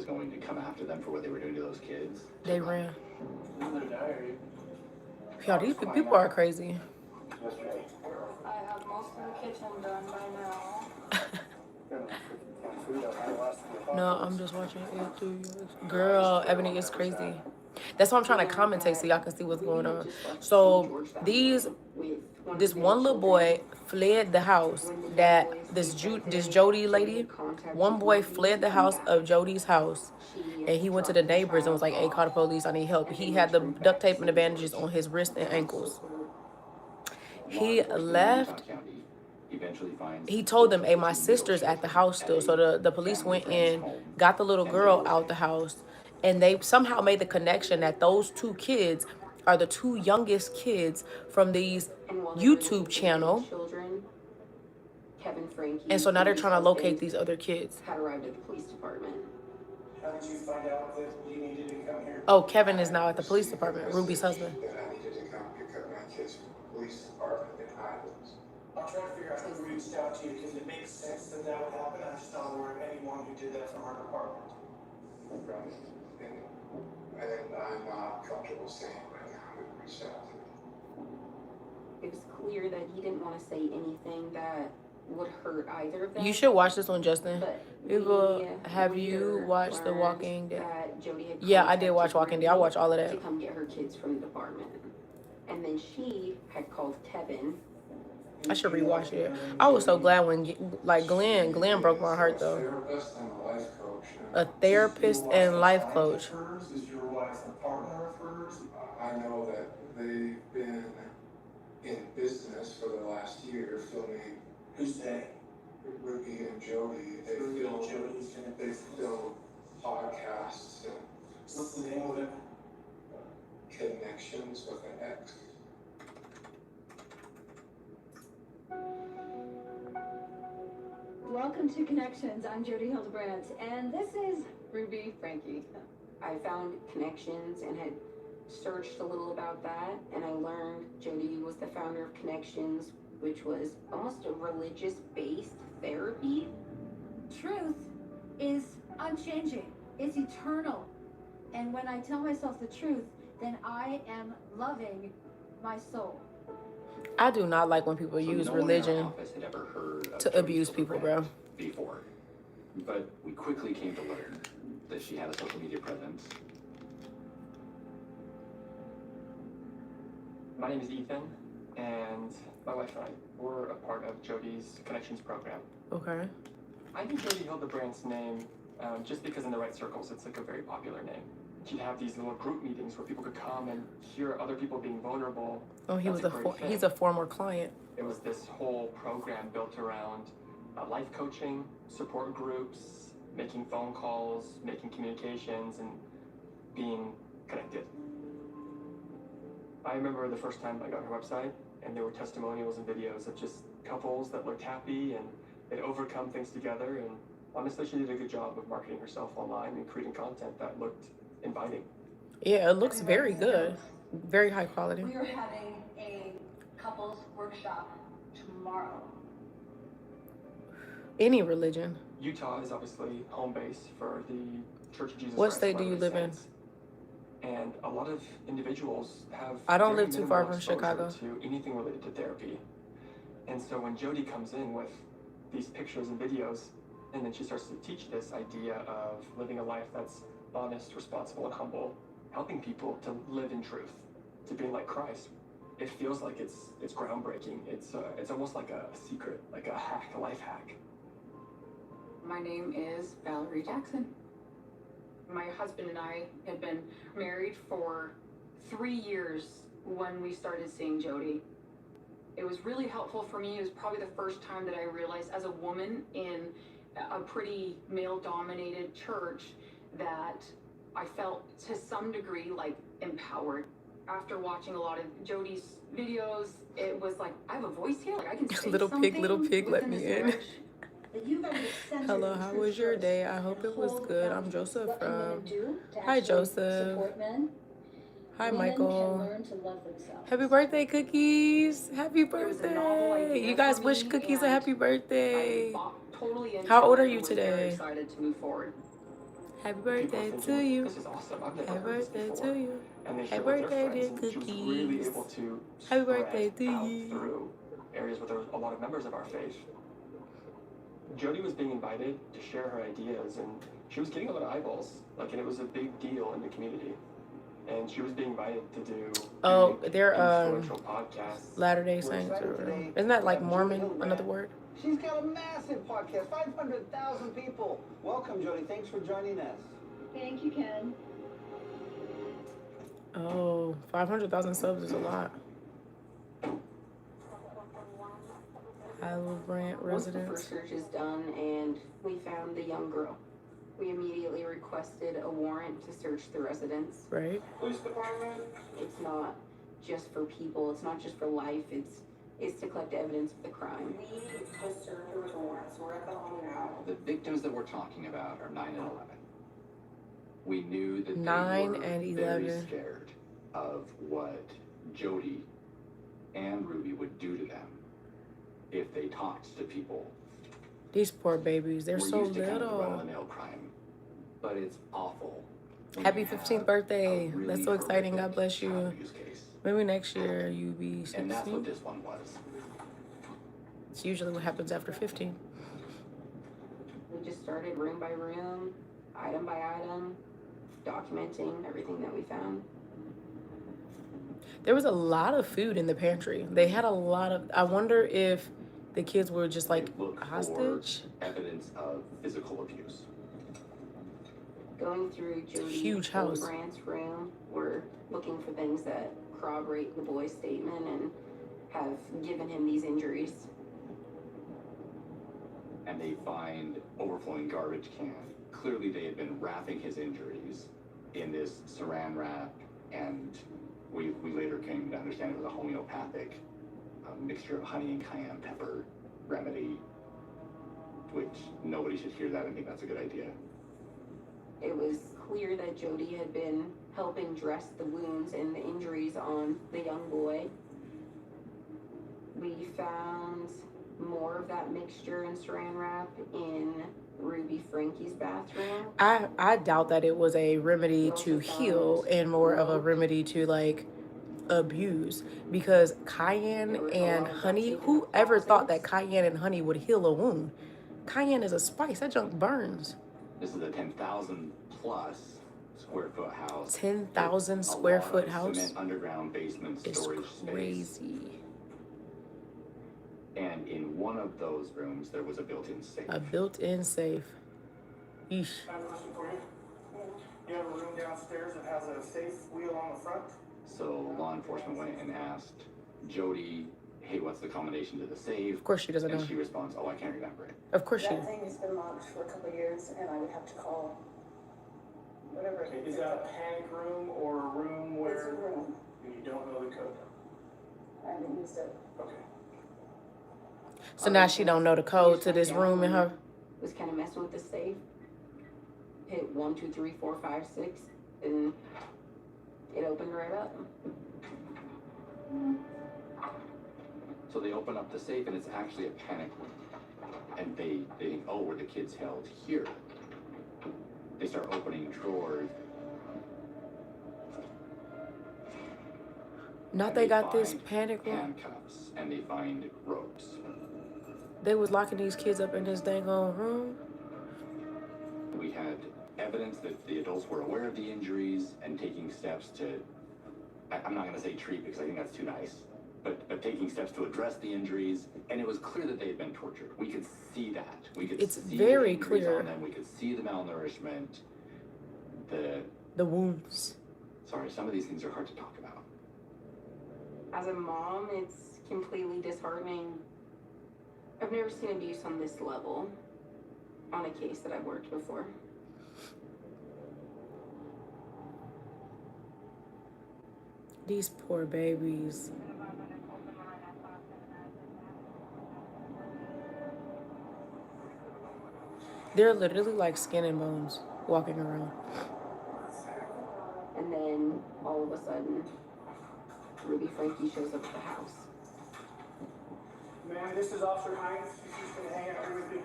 going to come after them for what they were doing to those kids. They ran. In their diary. Y'all, these people are crazy. Yesterday. I have most of the kitchen done by now. Got enough freaking canned food out there to last the apocalypse. No, I'm just watching it through yours. Girl, Ebony is crazy. That's why I'm trying to commentate so y'all can see what's going on. So this one little boy fled the house that this Jody lady, one boy fled the house of Jody's house, and he went to the neighbors and was like, hey, call the police, I need help. He had the duct tape and the bandages on his wrists and ankles. He left. He told them, hey, my sister's at the house still. So the police went in, got the little girl out the house, and they somehow made the connection that those 2 kids are the two youngest kids from these And while they were looking YouTube for channel. the children, Kevin Frankie, And so now they're Ruby's trying to locate husband, these other kids. had arrived at the police department. How did you find out that you needed to come here? Oh, Kevin is now at the police department, Ruby's husband. That I needed to come pick up my kids from the police department in Highlands. I'm trying to figure out who reached out to you because it makes sense that that would happen. I'm just not aware of anyone who did that from our department. Right. And I'm not comfortable saying right now who reached out to me. It was clear that he didn't want to say anything that would hurt either of them. You should watch this one, Justin. But People, have we you later watched The learned Walking Dead? that Jody had Yeah, I did watch contacted Walking Dead. I Ruby watched all of to that. come get her kids from the department. And then she had called Kevin. I should rewatch it. I was so glad when, like, Glenn broke my heart, though. Therapist and a life coach. A therapist and life coach. Is your wife a partner of hers? I know that they've been in business for the last year filming. Who's they? Ruby and Jody. They Ruby and film Jody's in podcasts and What's the name of it? Connections with an X. Welcome to Connections. I'm Jody Hildebrandt, and this is Ruby Frankie. I found Connections and had searched a little about that, and I learned Jody was the founder of Connections, which was almost a religious-based therapy. truth is unchanging. It's eternal. And when I tell myself the truth, then I am loving my soul. I do not like when people So use no one in our religion office had ever heard of to Jody's abuse people, bro. program before. But we quickly came to learn that she had a social media presence. My name is Ethan, and my wife and I were a part of Jody's Connections program. Okay. I knew Jody Hildebrandt's name just because in the right circles, it's like a very popular name. She'd have these little group meetings where people could come and hear other people being vulnerable. Oh, That's a great thing. he's a former client. It was this whole program built around life coaching, support groups, making phone calls, making communications, and being connected. I remember the first time I got her website, and there were testimonials and videos of just couples that looked happy and they'd overcome things together. And honestly, she did a good job of marketing herself online and creating content that looked inviting. Yeah, it looks very good. Very high quality. We are having a couples workshop tomorrow. Any religion. Utah is obviously home base for the Church of Jesus What Christ state of do you Latter-day live in? Saints. And a lot of individuals have I don't very live too far minimal from exposure Chicago. to anything related to therapy. And so when Jody comes in with these pictures and videos, and then she starts to teach this idea of living a life that's honest, responsible, and humble, helping people to live in truth, to be like Christ, it feels like it's groundbreaking. It's almost like a secret, like a hack, a life hack. My name is Valerie Jackson. My husband and I had been married for 3 years when we started seeing Jody. It was really helpful for me. It was probably the first time that I realized as a woman in a pretty male-dominated church that I felt to some degree like empowered. After watching a lot of Jody's videos, it was like, I have a voice here, like I can say Little pig, let within me this in. marriage. Hello, how was your day? I hope it was good. I'm Joseph from. Hi, Joseph. Hi, Michael. Happy birthday, Cookies. Happy birthday. You guys wish Cookies a happy birthday. Totally into How old it are and you was very today? excited to move forward. Happy birthday to you. This is awesome. I've never Happy heard this birthday before. to you. And they Happy shared with birthday, their dear friends, and she was really Cookies. able to Happy spread birthday to out you. through areas where there were a lot of members of our faith. Jody was being invited to share her ideas, and she was getting a lot of eyeballs. Like, and it was a big deal in the community. And she was being invited to do They're influential podcasts. Latter-day Saints. Isn't that like Mormon, another word? She's got a massive podcast, 500,000 people. Welcome, Jody. Thanks for joining us. Thank you, Ken. Oh, 500,000 subs is a lot. Isle of Brant Once the residents. first search is done and we found the young girl, we immediately requested a warrant to search the residence. Right. Police department. It's not just for people. It's not just for life. It's to collect evidence of the crime. We just served her with a warrant, so we're at the home now. The victims that we're talking about are 9 and 11. We knew that 9 they were and very 11. scared of what Jody and Ruby would do to them if they talked to people. These poor babies, they're We're so used to kind of the little. run-of-the-mill crime, but it's awful. when Happy you have 15th birthday. a really That's so exciting. God horrific bless you. child abuse case. Maybe next year you be And that's 16. what this one was. It's usually what happens after 15. We just started room by room, item by item, documenting everything that we found. There was a lot of food in the pantry. They had a lot of, I wonder if the kids were just like Look hostage. for evidence of physical abuse. Going through Jody's Huge and house. Grant's room, we're looking for things that corroborate the boy's statement and have given him these injuries. And they find overflowing garbage can. Clearly they had been wrapping his injuries in this saran wrap, and we later came to understand it was a homeopathic mixture of honey and cayenne pepper remedy, which nobody should hear that and think that's a good idea. It was clear that Jody had been helping dress the wounds and the injuries on the young boy. We found more of that mixture and saran wrap in Ruby Frankie's bathroom. I doubt that it was a remedy to also heal found and more of a milk. remedy to like abuse, because cayenne There was a and lot of honey, taken whoever thought that deposits. cayenne and honey would heal a wound? Cayenne is a spice. That junk burns. This is a 10,000 plus square foot house. 10,000 with a square lot foot of house Cement underground basement is storage space. crazy. And in one of those rooms, there was a built-in safe. A built-in safe. Yeesh. I have a question for you. You have a room downstairs that has a safe wheel on the front? So law enforcement went and asked Jody, hey, what's the combination to the safe? Of course she doesn't And know. she responds, oh, I can't remember it. Of course she. That thing has been locked for a couple of years, and I would have to call whatever. Is that a panic room or a room where? It's a room. And you don't know the code? I haven't used it. Okay. So now she don't know the code to this room in her. Was kind of messing with the safe. Hit 1, 2, 3, 4, 5, 6, and it opened right up. So they open up the safe, and it's actually a panic room. And they think, oh, were the kids held here? They start opening drawers. Not and they got this find panic room. handcuffs, and they find ropes. They was locking these kids up in this dang old room. We had evidence that the adults were aware of the injuries and taking steps to, I'm not going to say treat because I think that's too nice, but taking steps to address the injuries. And it was clear that they had been tortured. We could see that. We could It's see very the injuries clear. on them. We could see the malnourishment, The wounds. sorry, some of these things are hard to talk about. As a mom, it's completely disheartening. I've never seen abuse on this level on a case that I've worked before. These poor babies. They're literally like skin and bones walking around. And then all of a sudden, Ruby Frankie shows up at the house. Ma'am, this is Officer Hines. She's gonna hang out here with you.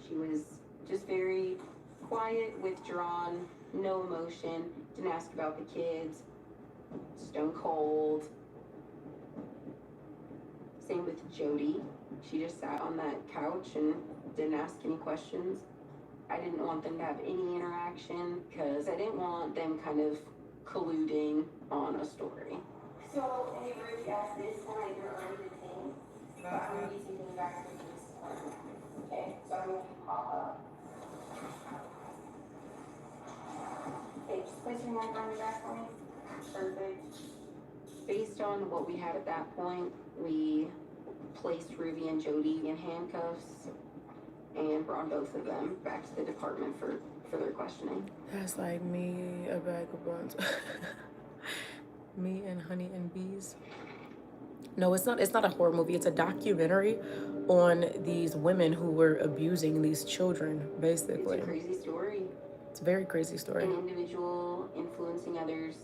She was just very quiet, withdrawn, no emotion, didn't ask about the kids, stone cold. Same with Jody. She just sat on that couch and didn't ask any questions. I didn't want them to have any interaction because I didn't want them kind of colluding on a story. So, hey, Ruby, asked this tonight, you're already detained, but I'm going to be taking you back to the police department. Okay, so I'm going to pop up. Okay, just place your hand on your back for me. Perfect. Based on what we had at that point, we placed Ruby and Jody in handcuffs and brought both of them back to the department for further questioning. That's like me, a bag of buns. Me and Honey and Bees. No, it's not. It's not a horror movie. It's a documentary on these women who were abusing these children, basically. It's a crazy story. It's a very crazy story. An individual influencing others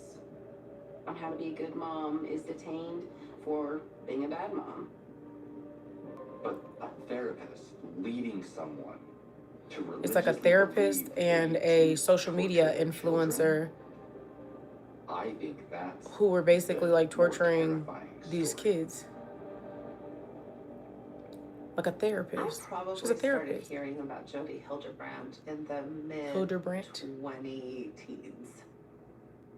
on how to be a good mom is detained for being a bad mom. But a therapist leading someone to It's like a therapist and a social media influencer I think that's who were basically like torturing these kids. Like a therapist. I probably She's a started therapist. hearing about Jodi Hildebrand in the Hildebrand? mid-2010s.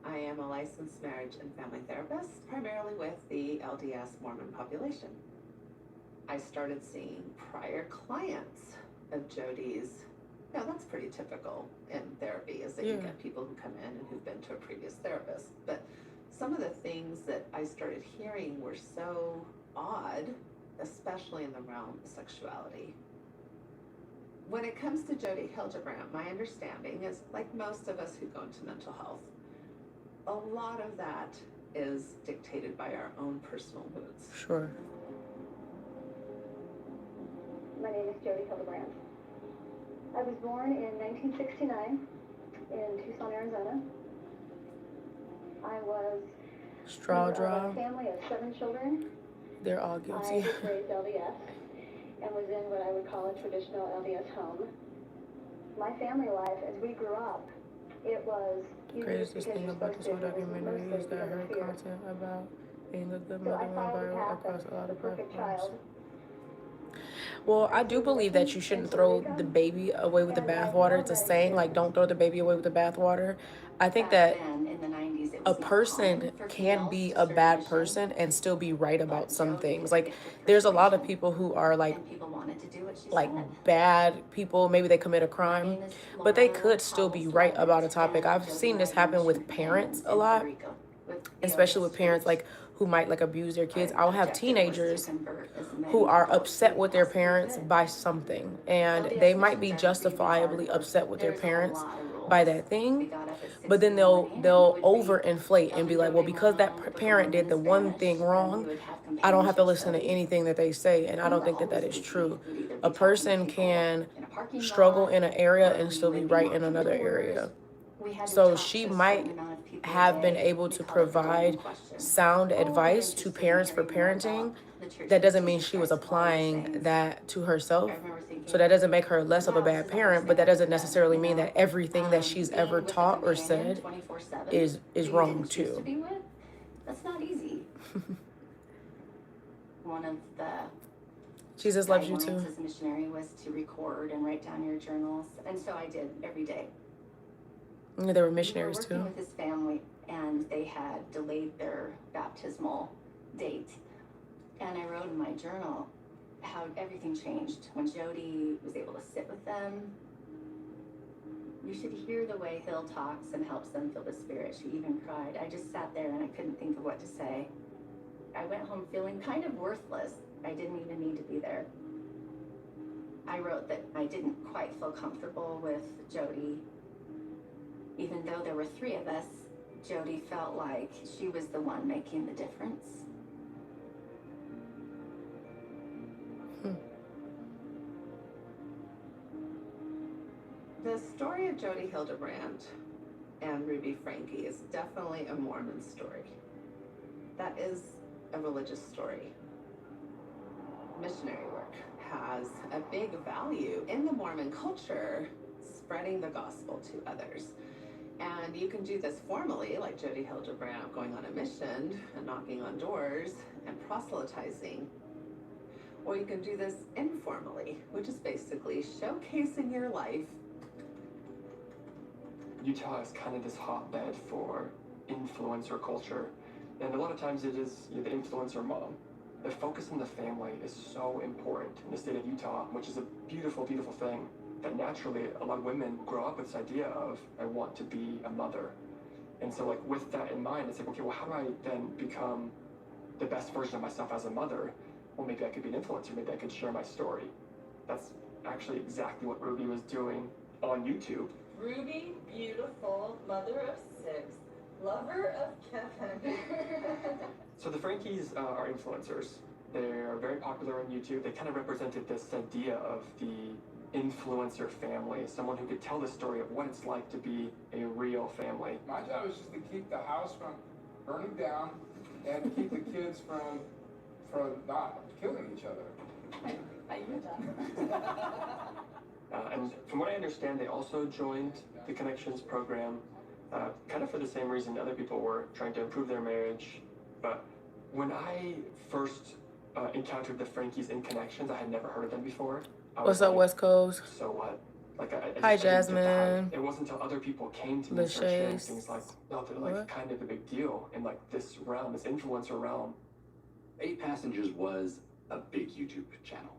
I am a licensed marriage and family therapist, primarily with the LDS Mormon population. I started seeing prior clients of Jodi's. Now, that's pretty typical in therapy, is that you get people who come in and who've been to a previous therapist. But some of the things that I started hearing were so odd, especially in the realm of sexuality. When it comes to Jodi Hildebrand, my understanding is, like most of us who go into mental health, a lot of that is dictated by our own personal moods. Sure. My name is Jodi Hildebrand. I was born in 1969 in Tucson, Arizona. I was Straw a draw. family of 7 children. They're all I guilty. was raised LDS and was in what I would call a traditional LDS home. My family life, as we grew up, it was Craziest thing about this whole documentary is that her content about being a good mother went viral across a lot of platforms. Well, I do believe that you shouldn't throw the baby away with the bathwater. It's a saying, like, don't throw the baby away with the bathwater. I think that a person can be a bad person and still be right about some things. Like, there's a lot of people who are like bad people. Maybe they commit a crime, but they could still be right about a topic. I've seen this happen with parents a lot, especially with parents like who might like abuse their kids. I'll have teenagers who are upset with their parents by something, and they might be justifiably upset with their parents by that thing, but then they'll overinflate and be like, well, because that parent did the one thing wrong, I don't have to listen to anything that they say. And I don't think that that is true. A person can struggle in an area and still be right in another area. So she might have been able to provide sound advice to parents for parenting. That doesn't mean she was applying that to herself. So that doesn't make her less of a bad parent, but that doesn't necessarily mean that everything that she's ever taught or said is wrong too. That's not easy. One of the Jesus loves you too. guidelines as a missionary was to record and write down your journals, and so I did every day. Yeah, they were missionaries we were working too. with his family, and they had delayed their baptismal date. And I wrote in my journal how everything changed when Jodi was able to sit with them. You should hear the way Hill talks and helps them feel the Spirit. She even cried. I just sat there and I couldn't think of what to say. I went home feeling kind of worthless. I didn't even need to be there. I wrote that I didn't quite feel comfortable with Jodi. Even though there were 3 of us, Jodi felt like she was the one making the difference. The story of Jodi Hildebrand and Ruby Franke is definitely a Mormon story. That is a religious story. Missionary work has a big value in the Mormon culture, spreading the gospel to others. And you can do this formally, like Jodi Hildebrand going on a mission and knocking on doors and proselytizing. Or you can do this informally, which is basically showcasing your life. Utah is kind of this hotbed for influencer culture, and a lot of times it is the influencer mom. The focus on the family is so important in the state of Utah, which is a beautiful, beautiful thing, that naturally a lot of women grow up with this idea of, I want to be a mother. And so like with that in mind, it's like, okay, well, how do I then become the best version of myself as a mother? Well, maybe I could be an influencer, maybe I could share my story. That's actually exactly what Ruby was doing on YouTube. Ruby, beautiful, mother of 6, lover of Kevin. So the Frankies are influencers. They're very popular on YouTube. They kind of represented this idea of the influencer family, someone who could tell the story of what it's like to be a real family. My job is just to keep the house from burning down and to keep the kids from not killing each other. And from what I understand, they also joined the Connections program, kind of for the same reason other people were, trying to improve their marriage. But when I first encountered the Frankies in Connections, I had never heard of them before. What's up, West Coast? So what? Like I Hi, just didn't get the hype. Jasmine. It wasn't until other people came to me and started sharing Lachey. things like, no, they're like What? kind of a big deal in like this realm, this influencer realm. 8 Passengers was a big YouTube channel.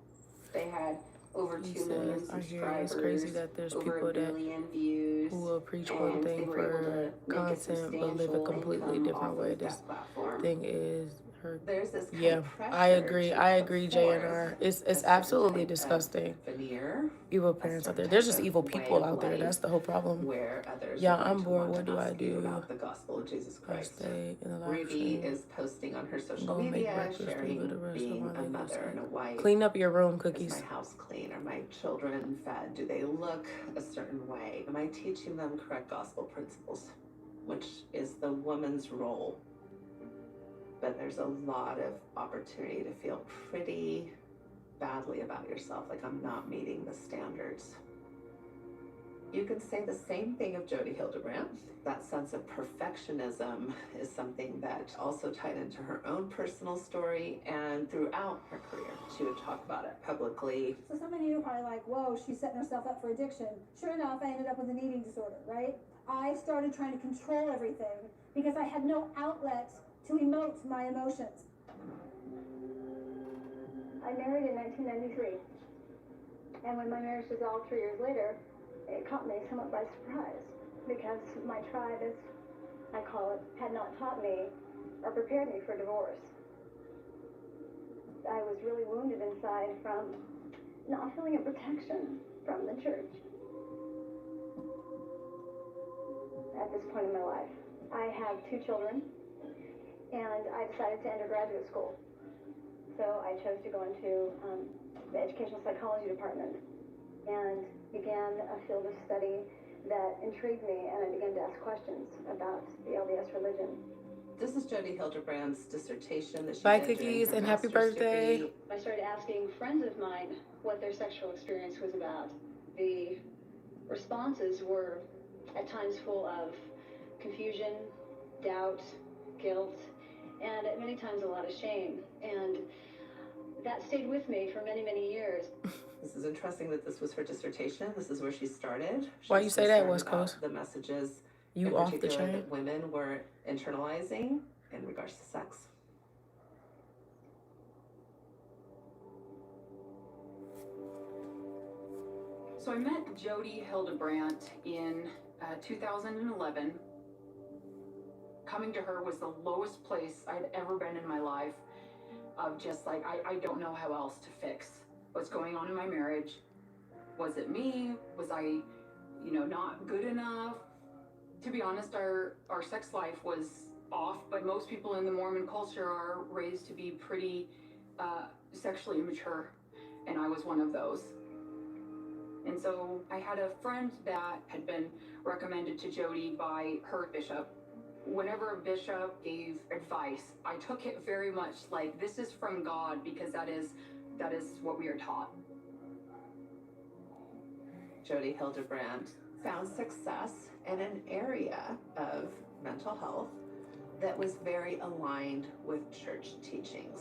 They had over He 2 million says, I hear subscribers, it's crazy that there's over people 1 that billion views, who will preach one and thing they were able for to make a content but live a substantial completely income different off way. of This that platform. thing is her. There's this kind Yeah, of pressure I agree. to I agree, put forth JNR. It's a certain absolutely type of disgusting. veneer, Evil a parents out certain there. There's type just of evil way people of out there. life That's the whole problem. where others Yeah, are going I'm to bored. want What to do I ask you do? about the gospel of Jesus I Christ. stay in the live Ruby stream. is posting on her social Go make media, breakfast, leave sharing it the rest of being my a ladies. mother and a wife. Clean up your room, Is cookies. my house clean? Are my children fed? Do they look a certain way? Am I teaching them correct gospel principles? Which is the woman's role. But there's a lot of opportunity to feel pretty badly about yourself, like I'm not meeting the standards. You can say the same thing of Jodi Hildebrandt. That sense of perfectionism is something that also tied into her own personal story and throughout her career. She would talk about it publicly. So some of you are probably like, whoa, she's setting herself up for addiction. Sure enough, I ended up with an eating disorder, right? I started trying to control everything because I had no outlet to emote my emotions. I married in 1993. And when my marriage dissolved 3 years later, it caught me somewhat by surprise because my tribe, as I call it, had not taught me or prepared me for divorce. I was really wounded inside from not feeling a protection from the church. At this point in my life, I have 2 children, and I decided to enter graduate school. So I chose to go into the educational psychology department and began a field of study that intrigued me, and I began to ask questions about the LDS religion. This is Jodi Hildebrandt's dissertation that she Bye, did during cookies, her and happy master's birthday. degree. I started asking friends of mine what their sexual experience was about. The responses were at times full of confusion, doubt, guilt, and at many times a lot of shame. And that stayed with me for many, many years. This is interesting that this was her dissertation. This is where she started. Why She's you say that, concerned West about Coast? the messages You in off the particular chain? that women were internalizing in regards to sex. So I met Jodi Hildebrandt in 2011. Coming to her was the lowest place I'd ever been in my life, of just like, I don't know how else to fix what's going on in my marriage. Was it me? Was I, not good enough? To be honest, our sex life was off, but most people in the Mormon culture are raised to be pretty sexually immature, and I was one of those. And so I had a friend that had been recommended to Jodi by her bishop. Whenever a bishop gave advice, I took it very much like, this is from God, because that is what we are taught. Jodi Hildebrandt found success in an area of mental health that was very aligned with church teachings.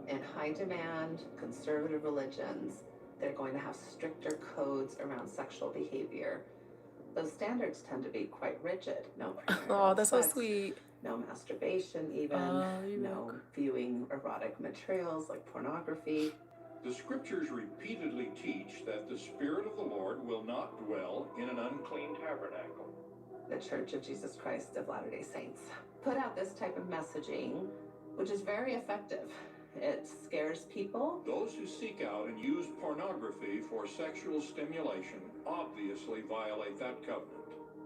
In high demand, conservative religions, they're going to have stricter codes around sexual behavior. Those standards tend to be quite rigid. No Oh, that's so sex, sweet. no masturbation even, no viewing erotic materials like pornography. The scriptures repeatedly teach that the Spirit of the Lord will not dwell in an unclean tabernacle. The Church of Jesus Christ of Latter-day Saints put out this type of messaging, which is very effective It scares people. Those who seek out and use pornography for sexual stimulation obviously violate that covenant.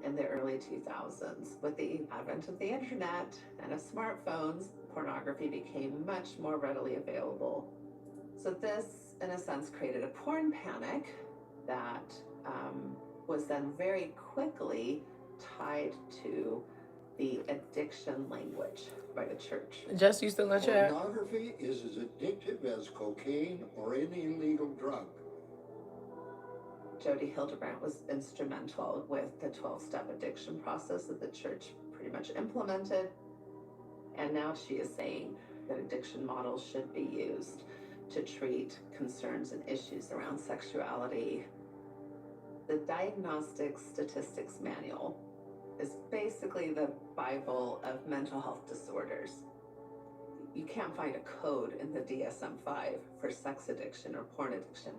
In the early 2000s, with the advent of the internet and of smartphones, pornography became much more readily available. So this, in a sense, created a porn panic that was then very quickly tied to the addiction language by the church. Just you still in chat? Pornography is as addictive as cocaine or any illegal drug. Jodi Hildebrandt was instrumental with the 12-step addiction process that the church pretty much implemented. And now she is saying that addiction models should be used to treat concerns and issues around sexuality. The Diagnostic Statistics Manual is basically the Bible of mental health disorders. You can't find a code in the DSM-5 for sex addiction or porn addiction.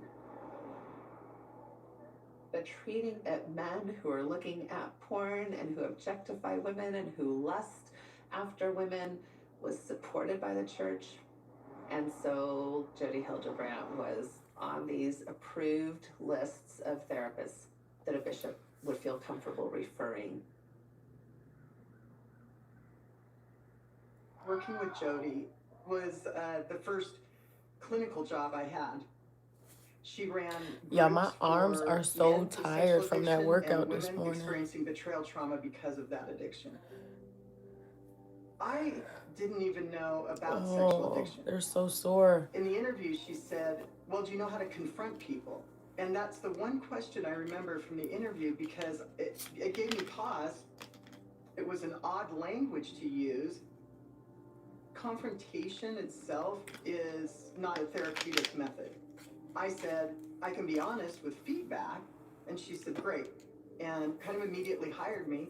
But treating men who are looking at porn and who objectify women and who lust after women was supported by the church. And so Jodi Hildebrandt was on these approved lists of therapists that a bishop would feel comfortable referring. Working with Jodi was the first clinical job I had. She ran Yeah, my groups arms for are so men with tired sexual from that addiction workout and this women morning. experiencing betrayal trauma because of that addiction. I didn't even know about sexual Oh, addiction. they're so sore. In the interview, she said, well, do you know how to confront people? And that's the one question I remember from the interview because it gave me pause. It was an odd language to use. Confrontation itself is not a therapeutic method. I said, I can be honest with feedback. And she said, great. And kind of immediately hired me.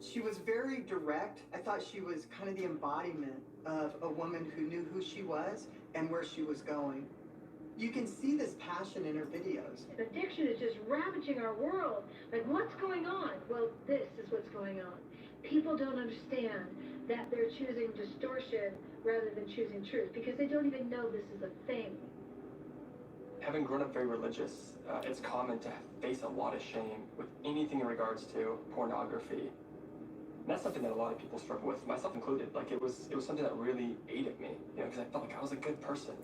She was very direct. I thought she was kind of the embodiment of a woman who knew who she was and where she was going. You can see this passion in her videos. Addiction is just ravaging our world. Like, what's going on? Well, this is what's going on. People don't understand that they're choosing distortion rather than choosing truth because they don't even know this is a thing. Having grown up very religious, it's common to face a lot of shame with anything in regards to pornography. And that's something that a lot of people struggle with, myself included. Like, it was something that really ate at me, because I felt like I was a good person.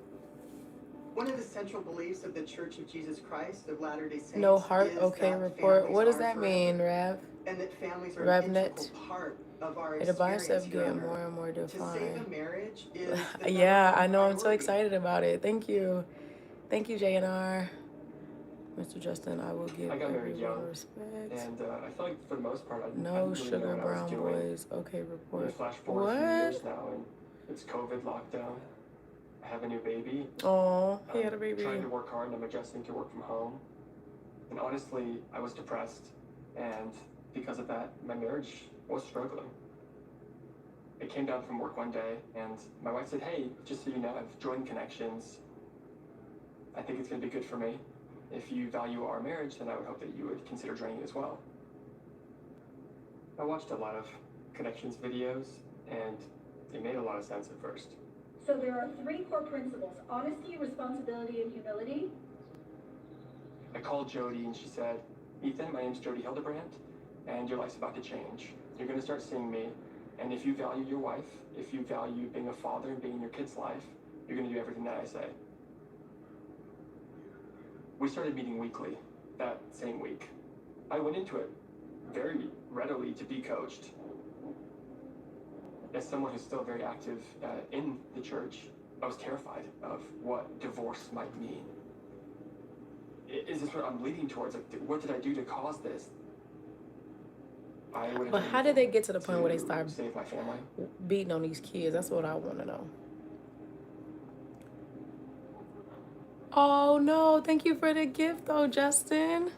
One of the central beliefs of the Church of Jesus Christ of Latter-day Saints No heart is okay that report. families What does are that forever, mean, Rev? and that families are Rev an net? integral part of our The experience bicep here getting on more Earth. and more To save defined. a marriage is the Yeah, number I one know. I'm so priority. excited about it. Thank you. Thank you, JNR. Mr. Justin, I will give I got married everyone young, respect. and I feel like for the most part, I No didn't really know sugar what I was brown doing. boys. Okay, You report. flash forward a few years What? now, and it's COVID lockdown. I have a new baby. Oh, he had a I'm baby. trying to work hard, and I'm adjusting to work from home. And honestly, I was depressed, and because of that, my marriage was struggling. I came down from work one day, and my wife said, hey, just so you know, I've joined Connections. I think it's going to be good for me. If you value our marriage, then I would hope that you would consider joining it as well. I watched a lot of Connections videos, and it made a lot of sense at first. So there are 3 core principles: honesty, responsibility, and humility. I called Jodi, and she said, Ethan, my name's Jodi Hildebrandt, and your life's about to change. You're going to start seeing me, and if you value your wife, if you value being a father and being in your kid's life, you're going to do everything that I say. We started meeting weekly that same week. I went into it very readily to be coached. As someone who's still very active in the church, I was terrified of what divorce might mean. Is this what I'm leading towards? Like, what did I do to cause this? I would have But how did they get to the point where they start save my family. beating on these kids? That's what I want to know. Oh, no. Thank you for the gift, though, Justin.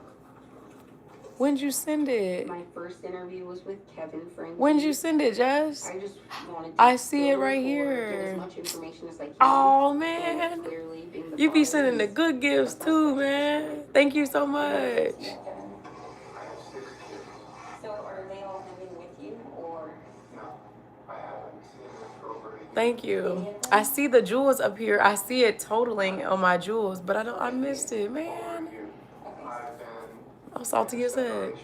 When'd you send it? My first interview was with Kevin Frankie. When'd you send it, Jess? I just wanted to I see it go right forward, get here. as much information as I can. Oh, and man. clearly being the You be father sending the is good gifts, too, man. Thank you so much. So are they all living with you, or? No, I haven't seen it for over 8 Thank you. I see the jewels up here. I see it totaling on my jewels, but I missed it, man. I've been I'm salty as heck.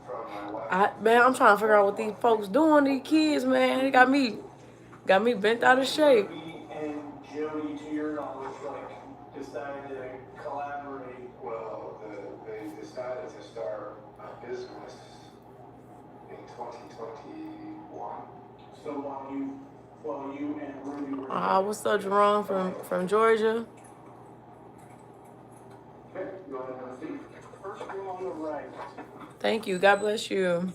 from my wife. I'm trying to figure out what these folks doing to these kids, man. It got me bent out of shape. Ruby and Jody, to your knowledge, like, decided to collaborate? Well, they decided to start a business in 2021. So while you and Ruby were What's up, Jerome from Georgia? okay, go ahead and have a seat. First room on the right. Thank you. God bless you.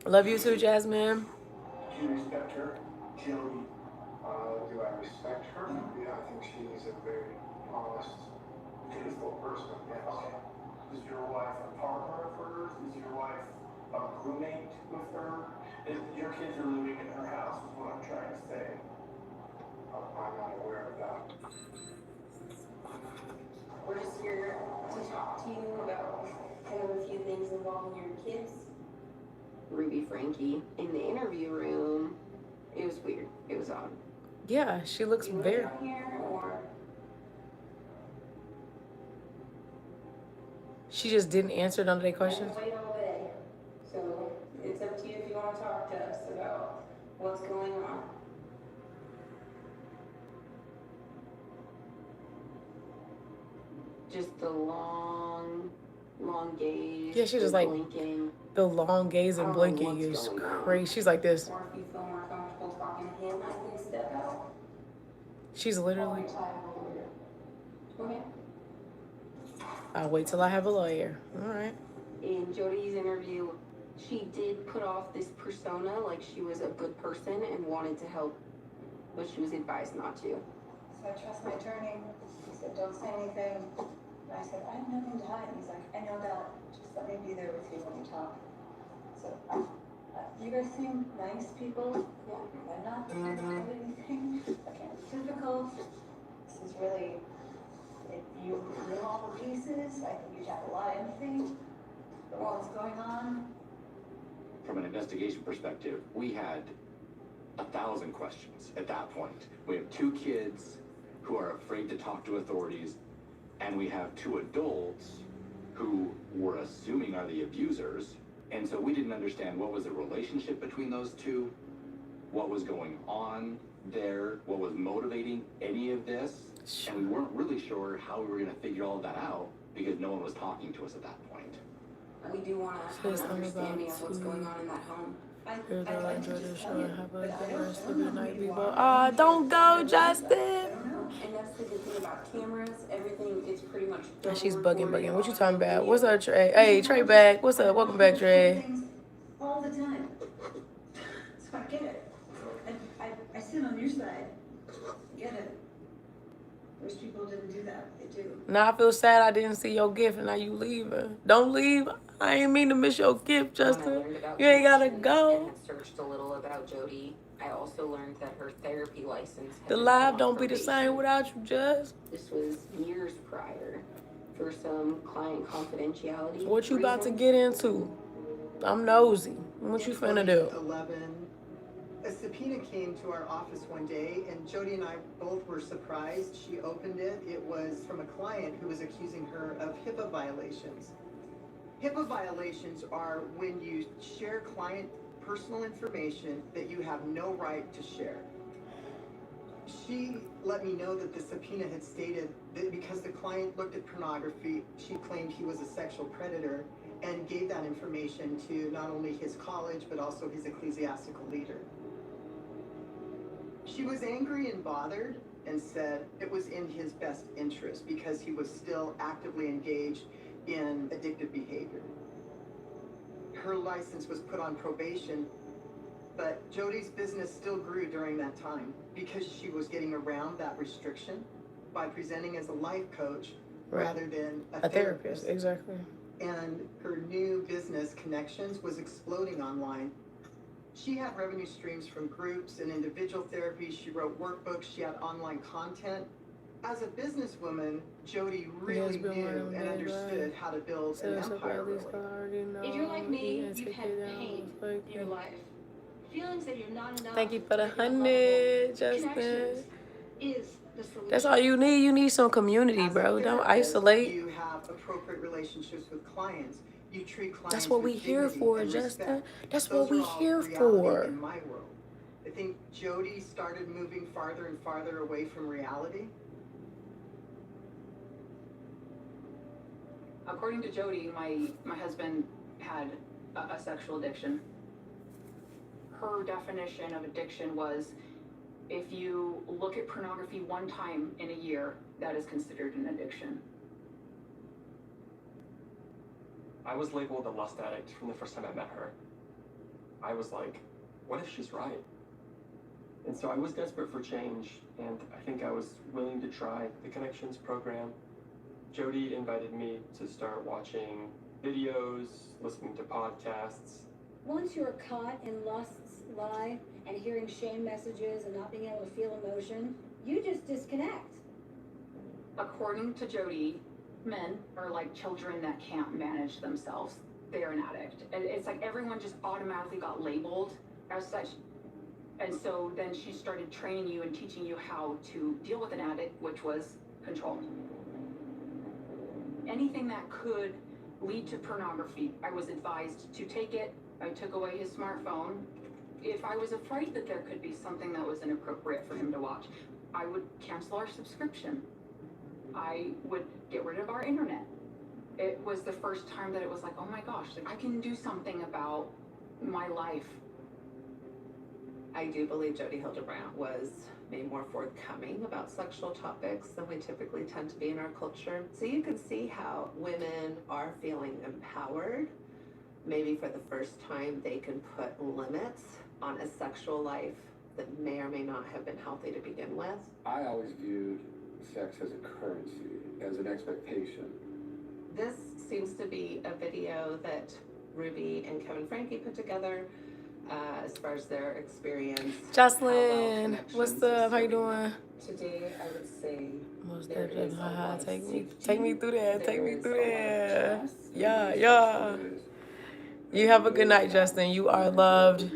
Love you too, Jasmine. Do you respect her? Jody. Do I respect her? Yeah, I think she's a very honest, truthful person. Yes. Okay. Is your wife a partner of hers? Is your wife a roommate with her? Your kids are living in her house, is what I'm trying to say. I'm not aware of that. We're just here to talk to you about kind of a few things involving your kids. Ruby Frankie in the interview room, it was weird. It was odd. Yeah, she looks very. Here, or She just didn't answer none of their questions. wait all day. So it's up to you if you want to talk to us about what's going on. Just the long gaze. Yeah, she's just like blinking. the long gaze and blinking is crazy. She's like this. Or if you feel more comfortable talking to him, I can step out. She's literally. Okay. I'll wait till I have a lawyer. All right. In Jody's interview, she did put off this persona like she was a good person and wanted to help, but she was advised not to. So I trust my attorney. He said, don't say anything. And I said, I have nothing to hide. And he's like, I know that. Just let me be there with you when you talk. So you guys seem nice people. Yeah. I'm not doing anything. Okay, it's difficult. This is really, if you know all the pieces, I think you should have a lot of empathy for what's going on. From an investigation perspective, we had 1,000 questions at that point. We have 2 kids who are afraid to talk to authorities, and we have 2 adults who we're assuming are the abusers. And so we didn't understand what was the relationship between those 2, what was going on there, what was motivating any of this. And we weren't really sure how we were going to figure all that out because no one was talking to us at that point. We do want to have an understanding of what's going on in that home. Here's the enjoy the show and have a good rest of the night, people. Don't go, Justin. And that's the good thing about cameras. Everything is pretty much. And she's bugging. What you talking about? What's up, Trey? Hey, Trey back. What's up? Welcome back, Trey. All the time. So I get it. I sit on your side. Get it. Most people didn't do that. They do. Now I feel sad I didn't see your gift and now you leaving. Don't leave. I ain't mean to miss your gift, Justin. You ain't gotta go. And had searched a little about Jody. I also learned that her therapy license. The live don't be the same without you, Just. This was years prior for some client confidentiality. What you about to get into? I'm nosy. What you finna do? 11. A subpoena came to our office one day, and Jody and I both were surprised. She opened it. It was from a client who was accusing her of HIPAA violations. HIPAA violations are when you share client personal information that you have no right to share. She let me know that the subpoena had stated that because the client looked at pornography, she claimed he was a sexual predator and gave that information to not only his college, but also his ecclesiastical leader. She was angry and bothered and said it was in his best interest because he was still actively engaged in addictive behavior. Her license was put on probation, but Jody's business still grew during that time because she was getting around that restriction by presenting as a life coach rather than a therapist. Exactly. And her new business connections was exploding online. She had revenue streams from groups and individual therapy. She wrote workbooks. She had online content. As a businesswoman, Jody really knew and understood how to build an empire, really. If you're like me, you've had pain in your life. Feelings that you're not enough. Thank you for the that you're 100, Connections Justin. is the solution. That's all you need. You need some community, bro. Don't isolate. You have appropriate relationships with clients. You treat clients That's what we with here dignity for, and Justin. respect. That's Those what we are all here reality for. in my world. I think Jody started moving farther and farther away from reality. According to Jody, my husband had a sexual addiction. Her definition of addiction was if you look at pornography one time in a year, that is considered an addiction. I was labeled a lust addict from the first time I met her. I was like, what if she's right? And so I was desperate for change, and I think I was willing to try the Connections program. Jody invited me to start watching videos, listening to podcasts. Once you're caught in lust's lie and hearing shame messages and not being able to feel emotion, you just disconnect. According to Jody, men are like children that can't manage themselves. They're an addict. And it's like everyone just automatically got labeled as such. And so then she started training you and teaching you how to deal with an addict, which was control. Anything that could lead to pornography, I was advised to take it. I took away his smartphone. If I was afraid that there could be something that was inappropriate for him to watch, I would cancel our subscription. I would get rid of our internet. It was the first time that it was like, oh my gosh, like I can do something about my life. I do believe Jody Hildebrandt was maybe more forthcoming about sexual topics than we typically tend to be in our culture. So you can see how women are feeling empowered. Maybe for the first time they can put limits on a sexual life that may or may not have been healthy to begin with. I always viewed sex as a currency, as an expectation. This seems to be a video that Ruby and Kevin Franke put together as far as their experience. Jocelyn, what's up? How you doing? Today, I would say Most there is a lot of take me safety. through there. Take me There is through a lot of there. trust. Yeah. You have a good night, Justin. You are loved.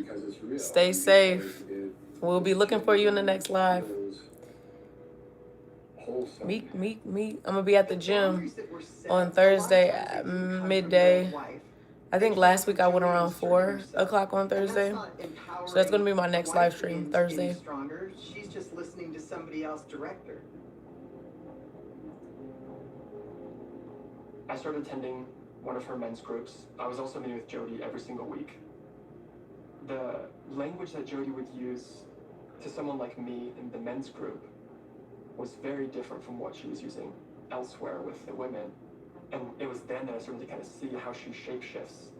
Stay safe. We'll be looking for you in the next live. Meek. I'm gonna be at the gym on Thursday at midday. I think last week I went around 4 o'clock on Thursday. So that's gonna be my next live stream, Thursday. Stronger. She's just listening to somebody else direct her. I started attending one of her men's groups. I was also meeting with Jody every single week. The language that Jody would use to someone like me in the men's group was very different from what she was using elsewhere with the women. And it was then that I started to kind of see how she shapeshifts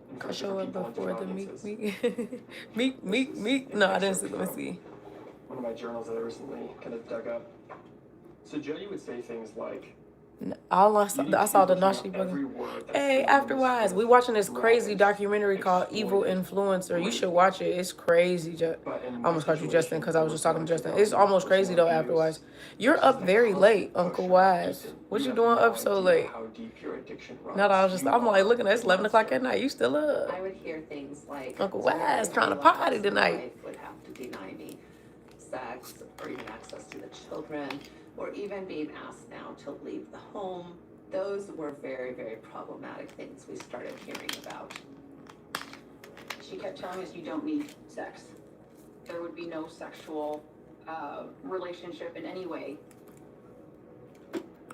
in front I of show different up people and before different the audiences. meek. No, I didn't see. Let me see. One of my journals that I recently kind of dug up. So Jody would say things like, All I saw the Nashi brother. Hey, afterwards, we watching this crazy documentary called Evil Influencer. You should watch it. It's crazy. I almost called you Justin because I was just talking to Justin. It's almost crazy though. Afterwards, you're up very late, Uncle Wise. What you doing up so late? No, I'm like looking at it's 11 o'clock at night. You still up? I would hear things like Uncle Wise trying to party tonight. My wife would have to deny me sex or even access to the children, or even being asked now to leave the home. Those were very, very problematic things we started hearing about. She kept telling us you don't need sex. There would be no sexual relationship in any way.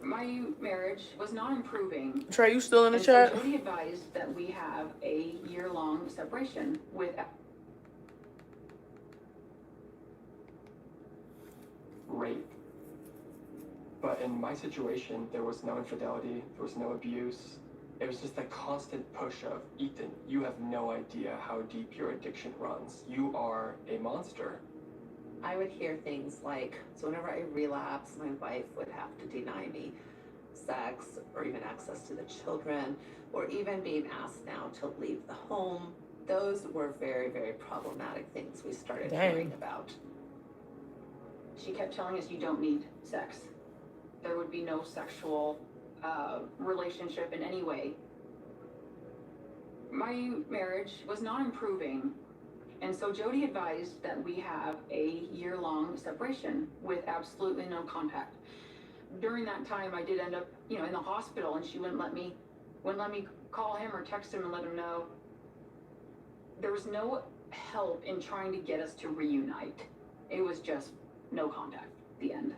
My marriage was not improving. Trey, you still in the and chat? So Jody advised that we have a year-long separation with rape. But in my situation, there was no infidelity, there was no abuse. It was just that constant push of, Ethan, you have no idea how deep your addiction runs. You are a monster. I would hear things like, so whenever I relapse, my wife would have to deny me sex or even access to the children, or even being asked now to leave the home. Those were very, very problematic things we started hearing about. She kept telling us you don't need sex. there would be no sexual relationship in any way. My marriage was not improving, and so Jody advised that we have a year-long separation with absolutely no contact. During that time, I did end up, in the hospital, and she wouldn't let me call him or text him and let him know. There was no help in trying to get us to reunite. It was just no contact. The end.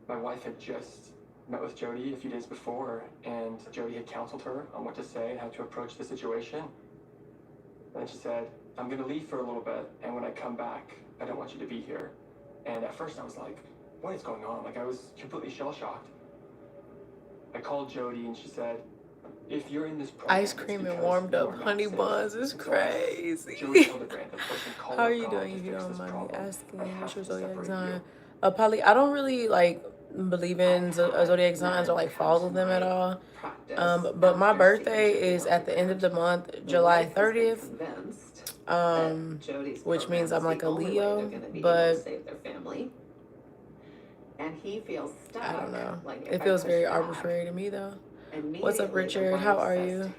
My wife had just met with Jody a few days before, and Jody had counseled her on what to say and how to approach the situation. And then she said, I'm going to leave for a little bit, and when I come back, I don't want you to be here. And at first I was like, what is going on? Like, I was completely shell-shocked. I called Jody, and she said, if you're in this program, Ice cream and warmed up honey buns is crazy. How are you doing, if you don't mind me asking? What's your zodiac sign? Polly, I don't really like believe in zodiac signs or like follow them at all. But my birthday is at the end of the month, July 30th. Which means I'm like a Leo, but and he feels stuck. I don't know. Like it feels very arbitrary to me though. What's up, Richard? How are you?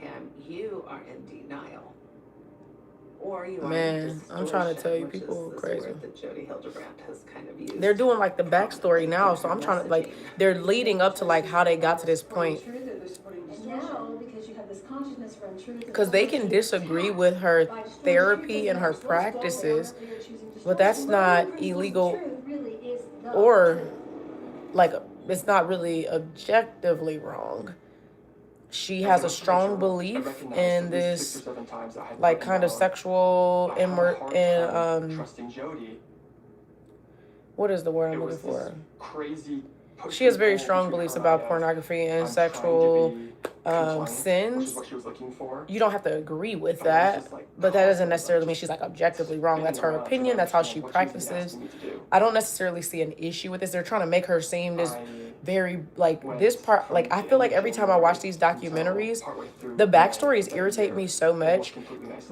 You are in denial. Or you Man, I'm trying to tell you, people are crazy. That Jody Hildebrandt has kind of used. They're doing like the backstory now, so I'm trying to like, they're leading up to like how they got to this point. Now, because you have this consciousness around truth, because they can disagree with her therapy and her practices, but that's not illegal or like it's not really objectively wrong. She has a strong belief in this like kind of sexual what is the word I'm looking for? She has very strong beliefs about pornography and sexual sins. You don't have to agree with that, but that doesn't necessarily mean she's like objectively wrong. That's her opinion. That's how she practices. I don't necessarily see an issue with this. They're trying to make her seem this very like this part. Like I feel like every time I watch these documentaries, the backstories irritate me so much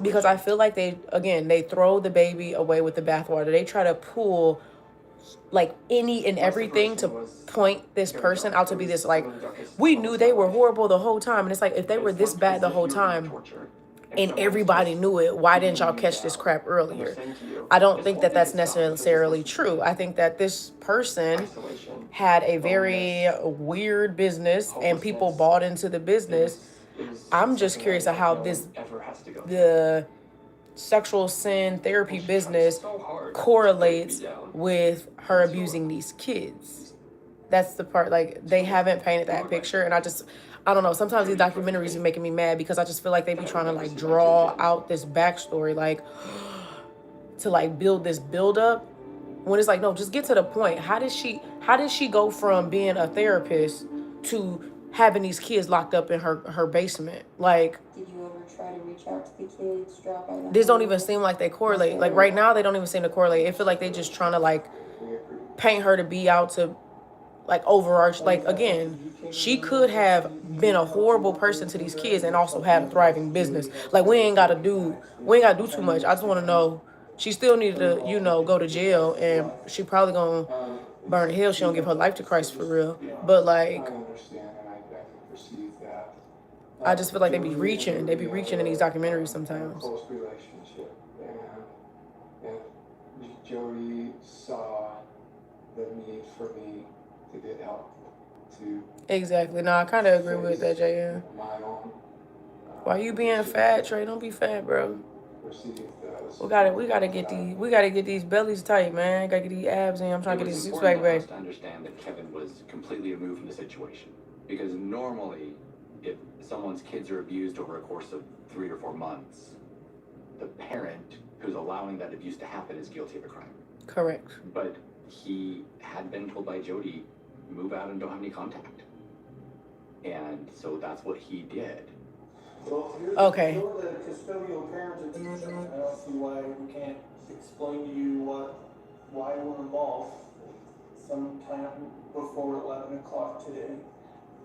because I feel like they throw the baby away with the bathwater. They try to pull like any and everything to point this person out to be this like we knew they were horrible the whole time, and it's like if they were this bad the whole time and everybody knew it, why didn't y'all catch this crap earlier? I don't think that that's necessarily true. I think that this person had a very weird business and people bought into the business. I'm just curious of how the sexual sin therapy business correlates with her abusing these kids. That's the part, like, they haven't painted that picture, and I don't know, sometimes these documentaries are making me mad because I just feel like they be trying to like draw out this backstory, like to like build this build up when it's like, no, just get to the point. How did she go from being a therapist to having these kids locked up in her basement? Like, did you ever try to reach out to the kids, drop by the this don't even seem like they correlate. Like right now, they don't even seem to correlate. I feel like they just trying to like paint her to be out to like overarch. Like again, she could have been a horrible person to these kids and also had a thriving business. Like we ain't gotta do too much. I just want to know she still needed to, go to jail, and she probably gonna burn in hell. She don't give her life to Christ for real. But like, I understand and I can perceive that. I just feel like they be reaching in these documentaries sometimes. Close relationship, and Jody saw the need for me to get help. Exactly. No, I kind of agree with that, JM. Why you being fat, Trey? Don't be fat, bro. We gotta get these bellies tight, man. Gotta get these abs in. I'm trying to get these six pack back. To understand that Kevin was completely removed from the situation, because normally, if someone's kids are abused over a course of 3 or 4 months, the parent who's allowing that abuse to happen is guilty of a crime. Correct. But he had been told by Jody, move out and don't have any contact. And so that's what he did. Well, okay. You're the custodial parent of teachers. I don't see why we can't explain to you why we're involved. Sometime before 11 o'clock today,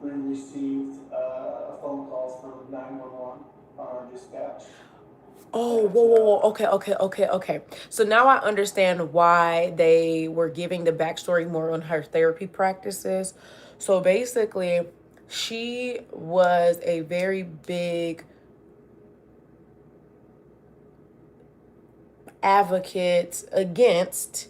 we received a phone call from 911 on our dispatch. Oh, whoa. Okay. So now I understand why they were giving the backstory more on her therapy practices. So basically, she was a very big advocate against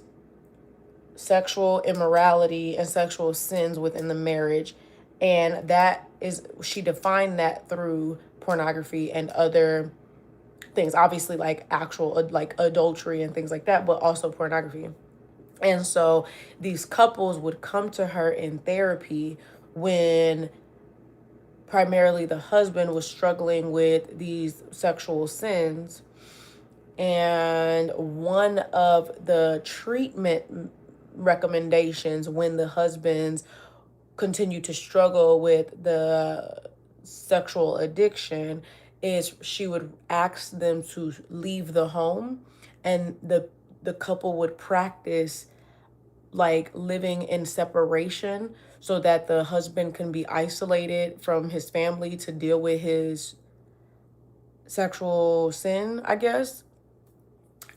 sexual immorality and sexual sins within the marriage. And that is, she defined that through pornography and other things, obviously like actual like adultery and things like that, but also pornography. And so these couples would come to her in therapy when primarily the husband was struggling with these sexual sins. And one of the treatment recommendations when the husbands continue to struggle with the sexual addiction is she would ask them to leave the home, and the couple would practice like living in separation so that the husband can be isolated from his family to deal with his sexual sin, I guess.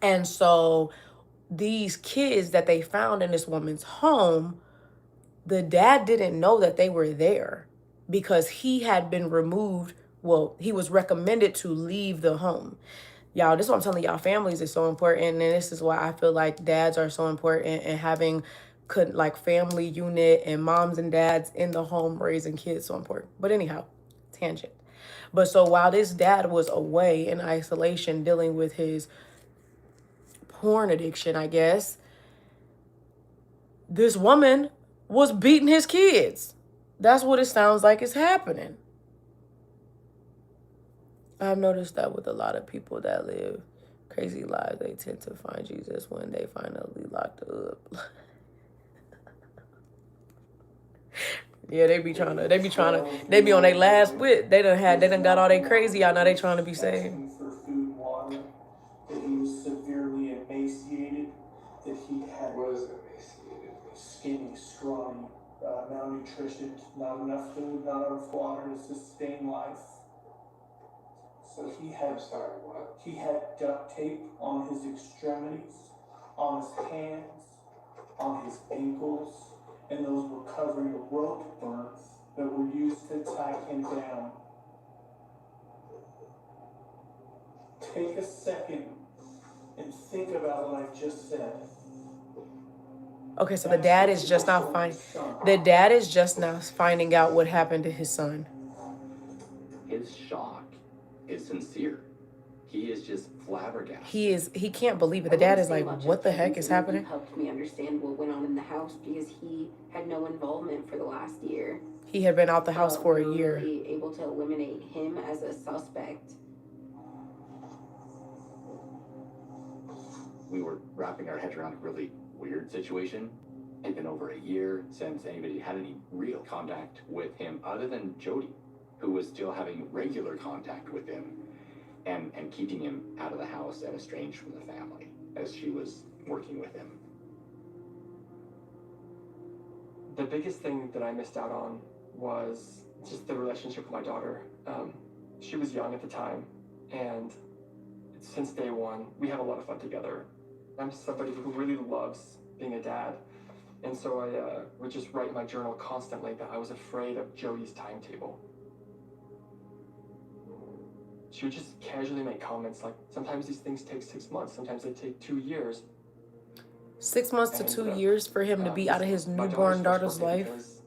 And so these kids that they found in this woman's home, the dad didn't know that they were there because he had been removed. Well, he was recommended to leave the home. Y'all, this is what I'm telling y'all, families is so important. And this is why I feel like dads are so important, and having like family unit and moms and dads in the home raising kids so important. But anyhow, tangent. But so while this dad was away in isolation dealing with his porn addiction, I guess, this woman was beating his kids. That's what it sounds like is happening. I've noticed that with a lot of people that live crazy lives, they tend to find Jesus when they finally locked up. Yeah, they be on their last wit. They done got all they crazy out. Now they trying to be saved. For food and water, that he was severely emaciated, that he had Was emaciated. skinny, scrawny, malnutrition, not enough food, not enough water to sustain life. So he had, I'm sorry, what? He had duct tape on his extremities, on his hands, on his ankles, and those were covering rope burns that were used to tie him down. Take a second and think about what I just said. Okay, so the dad is just now finding out what happened to his son. His shock is sincere. He is just flabbergasted. He can't believe it. The dad is like, what the heck is happening? Helped me understand what went on in the house because he had no involvement for the last year. He had been out the house for a year. We were able to eliminate him as a suspect. We were wrapping our heads around a really weird situation. It had been over a year since anybody had any real contact with him other than Jody, who was still having regular contact with him and keeping him out of the house and estranged from the family as she was working with him. The biggest thing that I missed out on was just the relationship with my daughter. She was young at the time, and since day one, we have a lot of fun together. I'm somebody who really loves being a dad, and so I would just write in my journal constantly that I was afraid of Jody's timetable. She would just casually make comments like, sometimes these things take 6 months, sometimes they take 2 years. 6 months to 2 years for him to be out of his newborn daughter's life. Because,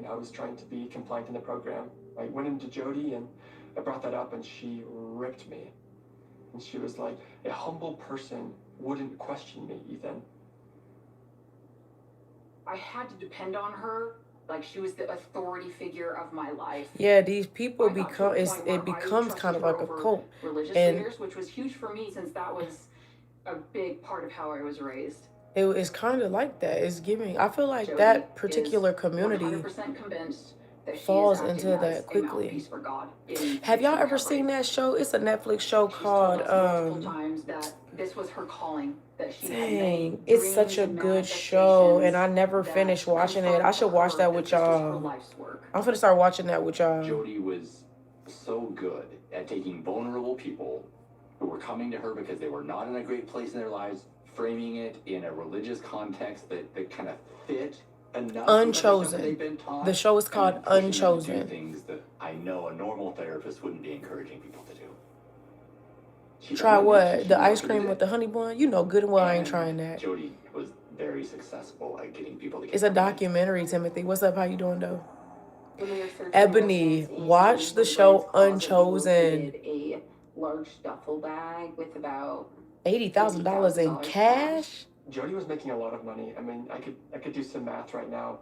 I was trying to be compliant in the program. I went into Jody and I brought that up and she ripped me. And she was like, a humble person wouldn't question me, Ethan. I had to depend on her. Like, she was the authority figure of my life. Yeah, these people becomes kind of like a cult. Religious leaders, which was huge for me since that was a big part of how I was raised. It's kind of like that. It's giving. I feel like that particular community 100% convinced that falls into that quickly. For God Have y'all ever seen that show? It's a Netflix show called multiple times that this was her calling. That she dang, it's such a good show, and I never finished watching it. I should watch that with y'all. I'm gonna start watching that with y'all. Jody was so good at taking vulnerable people who were coming to her because they were not in a great place in their lives, framing it in a religious context that kind of fit enough with stuff that they've been taught. The show is called and then pushing them to Unchosen. do things that I know a normal therapist wouldn't be encouraging people to do. She Try found it, what? she The knew ice to cream do with it. the honey bun? You know good and well I ain't And trying that. Jody was very successful at getting people to get It's a their money. documentary, Timothy. What's up? How you doing, though? When we were searching Ebony, residence in watch the Jody's show boyfriend's closet, we Unchosen. located a large duffel bag with about $80,000 in cash? Jody was making a lot of money. I mean, I could do some math right now.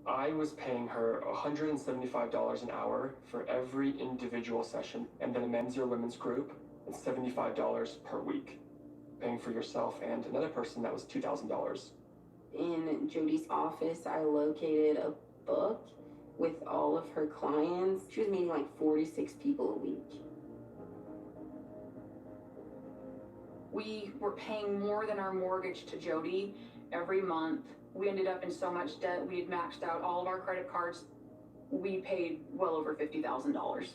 I was paying her $175 an hour for every individual session, and then a men's or women's group, it's $75 per week. Paying for yourself and another person, that was $2,000. In Jody's office, I located a book with all of her clients. She was meeting like 46 people a week. We were paying more than our mortgage to Jody every month. We ended up in so much debt. We had maxed out all of our credit cards. We paid well over $50,000.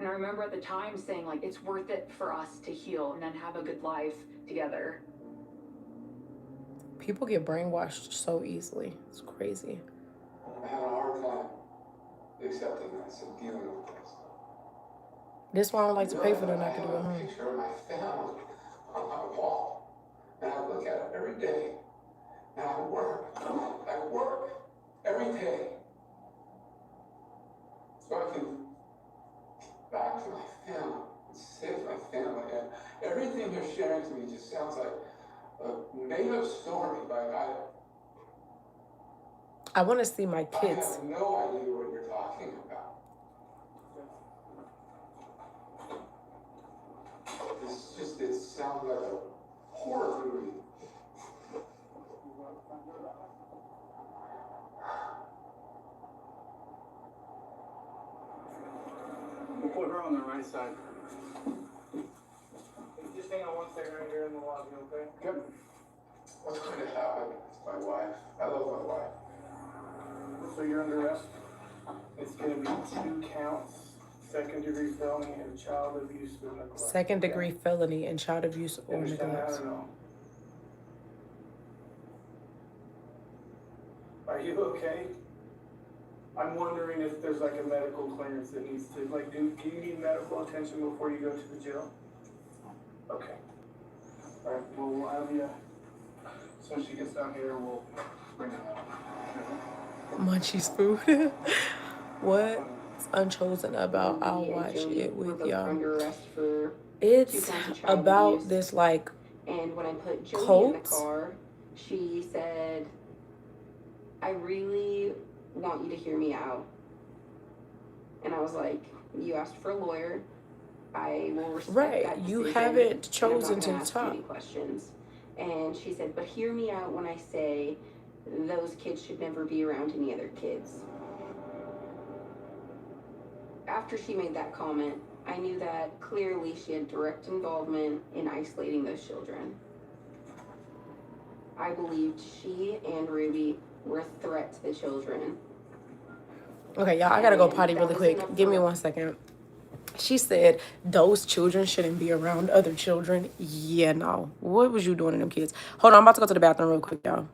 And I remember at the time saying, like, it's worth it for us to heal and then have a good life together. People get brainwashed so easily. It's crazy. I had a hard time accepting this and dealing with this. This why I don't like to pay for the night to do I at have a home. picture of my family on my wall, and I look at it every day, and I work every day, so I can get back to my family and save my family. And everything you're sharing to me just sounds like a made-up story by a guy. I want to see my I kids. have no idea what you're talking about. It sounds like a horror movie. We'll put her on the right side. Just hang on one second right here in the lobby, okay? Good. What's going to happen? It's my wife. I love my wife. So you're under arrest. It's going to be 2 counts, second-degree felony and child abuse or neglect. Second-degree felony and child abuse or Understand that neglect. or no? Are you okay? I'm wondering if there's like a medical clearance that needs to, like, do you need medical attention before you go to the jail? Okay. All right, well, we'll have you, so she gets down here, we'll bring her out. Munchies food. What's Unchosen about? I'll watch it with y'all. Under arrest for It's 2 counts of child about abuse. this like And when I put Jody in the cult. car, she said, I really want you to hear me out. And I was like, you asked for a lawyer. I will respect Right. that You decision, haven't and chosen I'm not to gonna ask you talk. any questions. And she said, but hear me out when I say those kids should never be around any other kids. After she made that comment, I knew that clearly she had direct involvement in isolating those children. I believed she and Ruby were a threat to the children. Okay, y'all, I gotta go And potty that really was quick. enough Give me for- 1 second. She said those children shouldn't be around other children. Yeah, no. What was you doing to them kids? Hold on, I'm about to go to the bathroom real quick, y'all.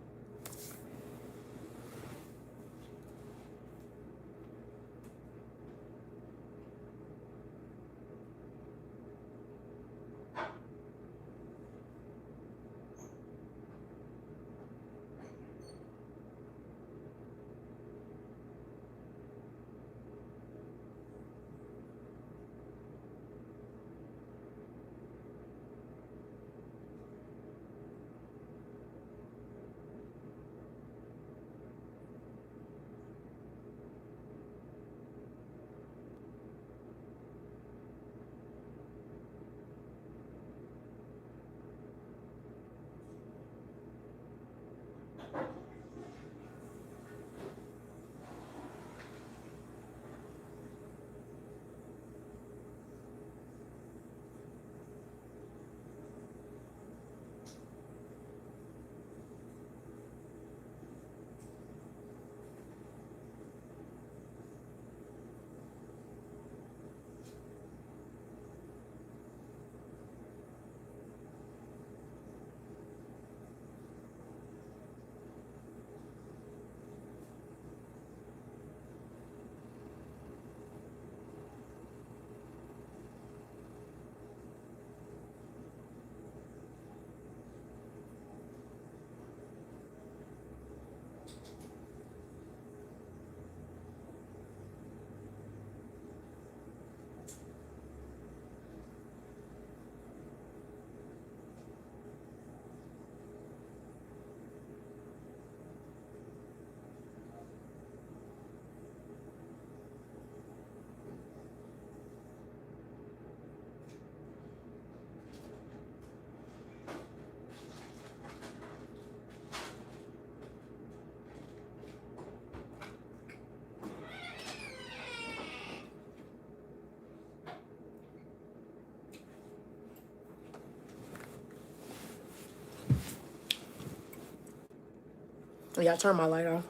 Yeah, I turned my light off.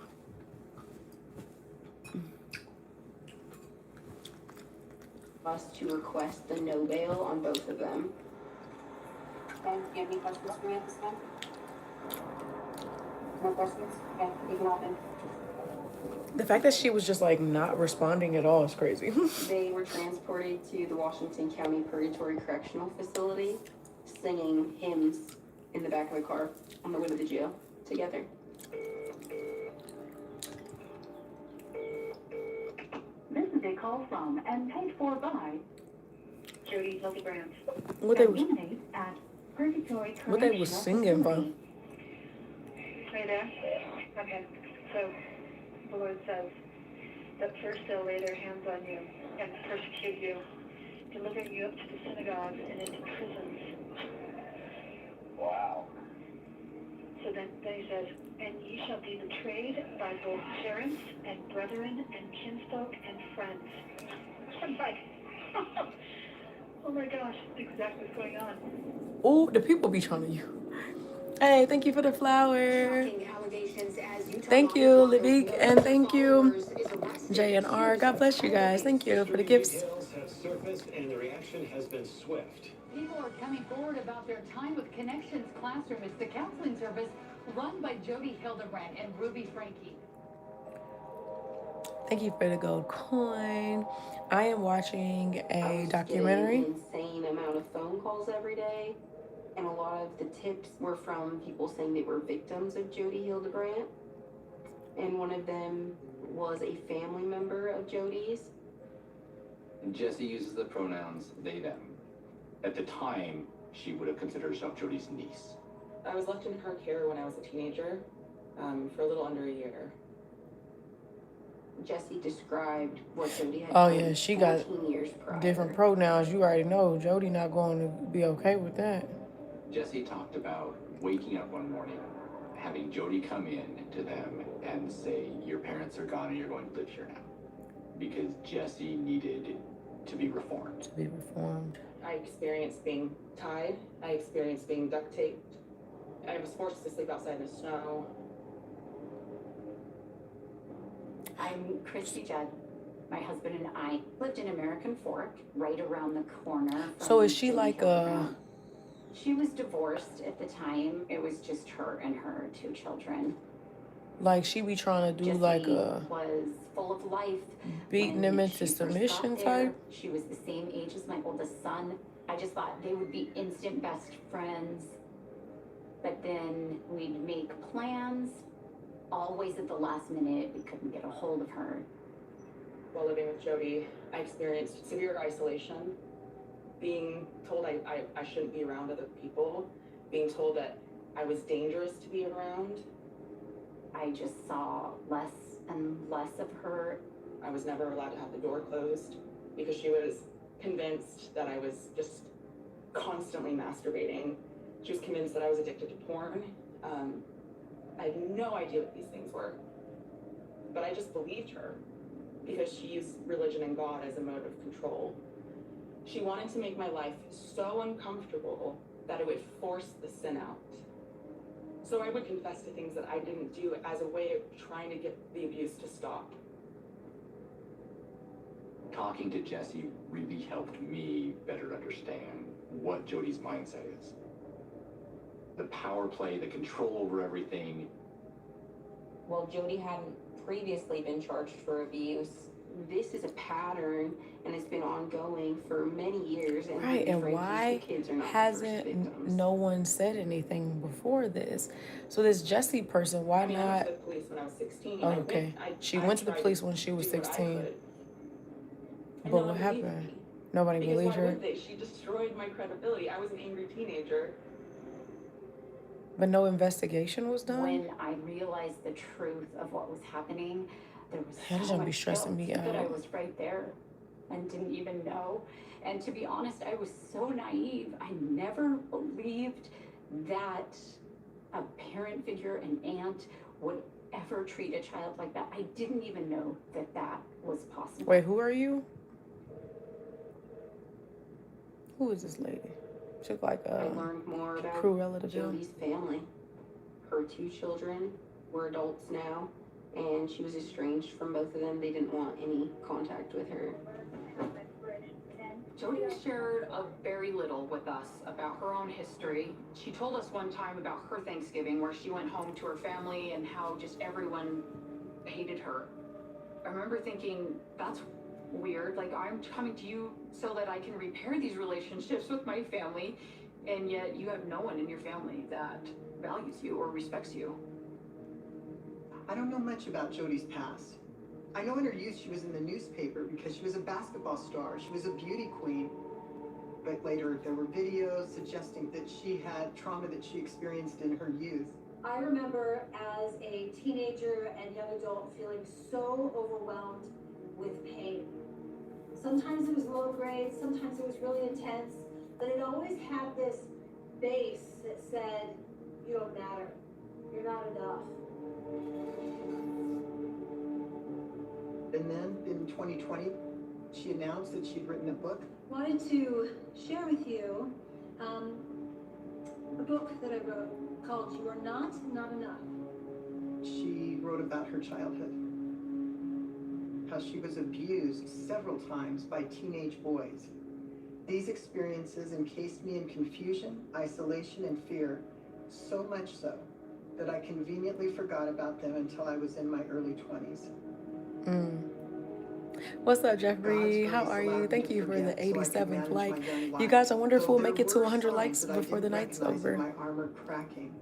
Us to request the no bail on both of them. Okay, do you have any questions for me at this time? No questions? Okay, you can hop in. The fact that she was just like not responding at all is crazy. They were transported to the Washington County Purgatory Correctional Facility, singing hymns in the back of the car on the way to the jail together. This is a call from and paid for by Jody Hildebrand. What they at Purgatory what they was singing from? Are you there? Okay. So the Lord says that first they'll lay their hands on you and persecute you, delivering you up to the synagogues and into prisons. Wow. So then he says, and ye shall be betrayed by both parents and brethren and kinsfolk and friends. I'm like, oh my gosh, that's exactly what's going on. Oh, the people be trying to you. Hey, thank you for the flower. Thank you, Livik, and thank you, J&R. God bless you guys. Thank you for the gifts. Details have surfaced, and the reaction has been swift. People are coming forward about their time with Connections Classroom. It's the counseling service run by Jody Hildebrand and Ruby Frankie. Thank you for the gold coin. I am watching a documentary. An insane amount of phone calls every day, and a lot of the tips were from people saying they were victims of Jody Hildebrand. And one of them was a family member of Jody's. Jessie uses the pronouns they, them. At the time, she would have considered herself Jody's niece. I was left in her care when I was a teenager, for a little under a year. Jessie described what Jody had Oh done yeah, she got 14 years prior. different pronouns. You already know Jody not going to be okay with that. Jessie talked about waking up one morning, having Jody come in to them and say, your parents are gone and you're going to live here now. Because Jessie needed to be reformed. To be reformed. I experienced being tied. I experienced being duct taped. I was forced to sleep outside in the snow. I'm Christy Judd. My husband and I lived in American Fork, right around the corner. So is she like a... She was divorced at the time. It was just her and her 2 children. Like she be trying to do Jessie like a... was full of life. Beating them into submission type? She was the same age as my oldest son. I just thought they would be instant best friends. But then we'd make plans. Always at the last minute, we couldn't get a hold of her. While living with Jody, I experienced severe isolation. Being told I shouldn't be around other people. Being told that I was dangerous to be around. I just saw less and less of her. I was never allowed to have the door closed because she was convinced that I was just constantly masturbating. She was convinced that I was addicted to porn. I had no idea what these things were. But I just believed her because she used religion and God as a mode of control. She wanted to make my life so uncomfortable that it would force the sin out. So I would confess to things that I didn't do as a way of trying to get the abuse to stop. Talking to Jessie really helped me better understand what Jody's mindset is. The power play, the control over everything. Well, Jody hadn't previously been charged for abuse. This is a pattern, and it's been ongoing for many years. And Right, and why hasn't no one said anything before this? So this Jessie person, why not? I went to the police when I was 16. Oh, okay. She went to the police when she was 16. But what happened? Nobody believed her? She destroyed my credibility. I was an angry teenager. But no investigation was done? When I realized the truth of what was happening, there was That is so gonna be much stressing me guilt that I out. was right there and didn't even know. And to be honest, I was so naive. I never believed that a parent figure, an aunt, would ever treat a child like that. I didn't even know that that was possible. Wait, who are you? Who is this lady? She look like I a learned more about crew relative. Jody's family, her 2 children, were adults now, and she was estranged from both of them. They didn't want any contact with her. Jody shared a very little with us about her own history. She told us one time about her Thanksgiving where she went home to her family and how just everyone hated her. I remember thinking, that's weird. Like, I'm coming to you so that I can repair these relationships with my family, and yet you have no one in your family that values you or respects you. I don't know much about Jody's past. I know in her youth she was in the newspaper because she was a basketball star. She was a beauty queen. But later there were videos suggesting that she had trauma that she experienced in her youth. I remember as a teenager and young adult feeling so overwhelmed with pain. Sometimes it was low grade, sometimes it was really intense, but it always had this base that said, you don't matter, you're not enough. And then in 2020, she announced that she'd written a book. Wanted to share with you a book that I wrote called You Are Not Enough. She wrote about her childhood, how she was abused several times by teenage boys. These experiences encased me in confusion, isolation, and fear, so much so that I conveniently forgot about them until I was in my early 20s. What's up, Jeffrey? How are you? Thank you for the 87th like. You guys, I wonder if we'll make it to 100 likes before the night's over. My armor cracking.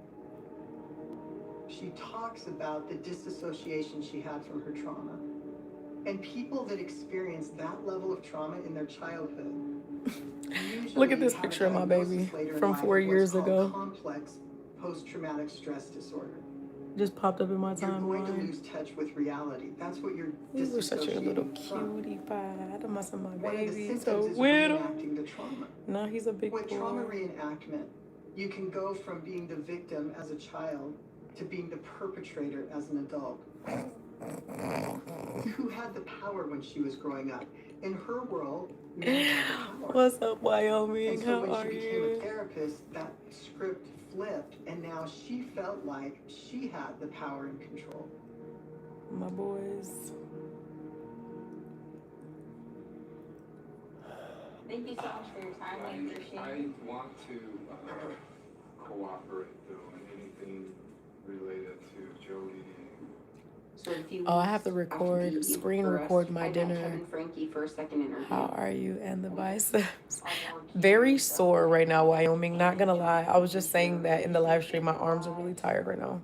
She talks about the disassociation she had from her trauma. And people that experience that level of trauma in their childhood Look at this picture of my baby from 4 years ago. Complex post-traumatic stress disorder. Just popped up in my You're going to timeline. lose touch with reality. That's what you're You were such a little disassociating from. cutie pie. I'm messing my One of the baby. symptoms So is little. reenacting the trauma. Now he's a big With trauma boy. reenactment, you can go from being the victim as a child to being the perpetrator as an adult. Who had the power when she was growing up? In her world, men had the power. What's up, Wyoming? And so How when are she became a you? therapist, that script flipped, and now she felt like she had the power and control. My boys. Thank you so much for your time. I appreciate it. I want to cooperate though in anything related to Jody. So if you Oh, I have to record, screen record my I met dinner. Kevin Frankie for a second interview. How are you? And the biceps. Very sore right now, Wyoming. Not gonna lie. I was just saying that in the live stream. My arms are really tired right now.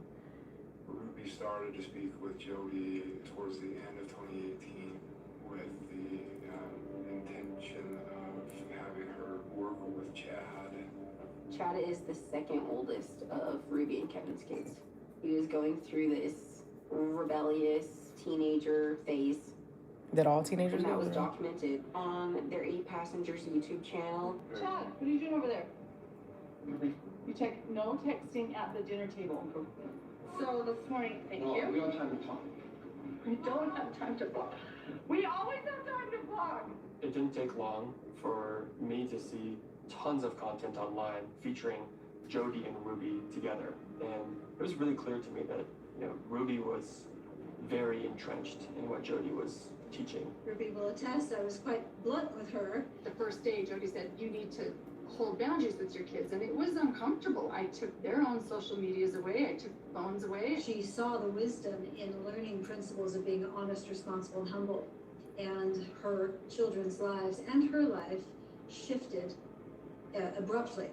Ruby started to speak with Jody towards the end of 2018 with the intention of having her work with Chad. Chad is the second oldest of Ruby and Kevin's kids. He was going through this rebellious teenager phase. That all teenagers And that was do? documented on their 8 Passengers YouTube channel. Chad, what are you doing over there? You check no texting at the dinner table. So this morning, thank you. We don't have time to talk. We don't have time to vlog. We always have time to vlog. It didn't take long for me to see tons of content online featuring Jody and Ruby together. And it was really clear to me that, Ruby was very entrenched in what Jody was teaching. Ruby will attest, I was quite blunt with her. The first day, Jody said, you need to hold boundaries with your kids. And it was uncomfortable. I took their own social medias away. I took phones away. She saw the wisdom in learning principles of being honest, responsible, and humble. And her children's lives and her life shifted abruptly.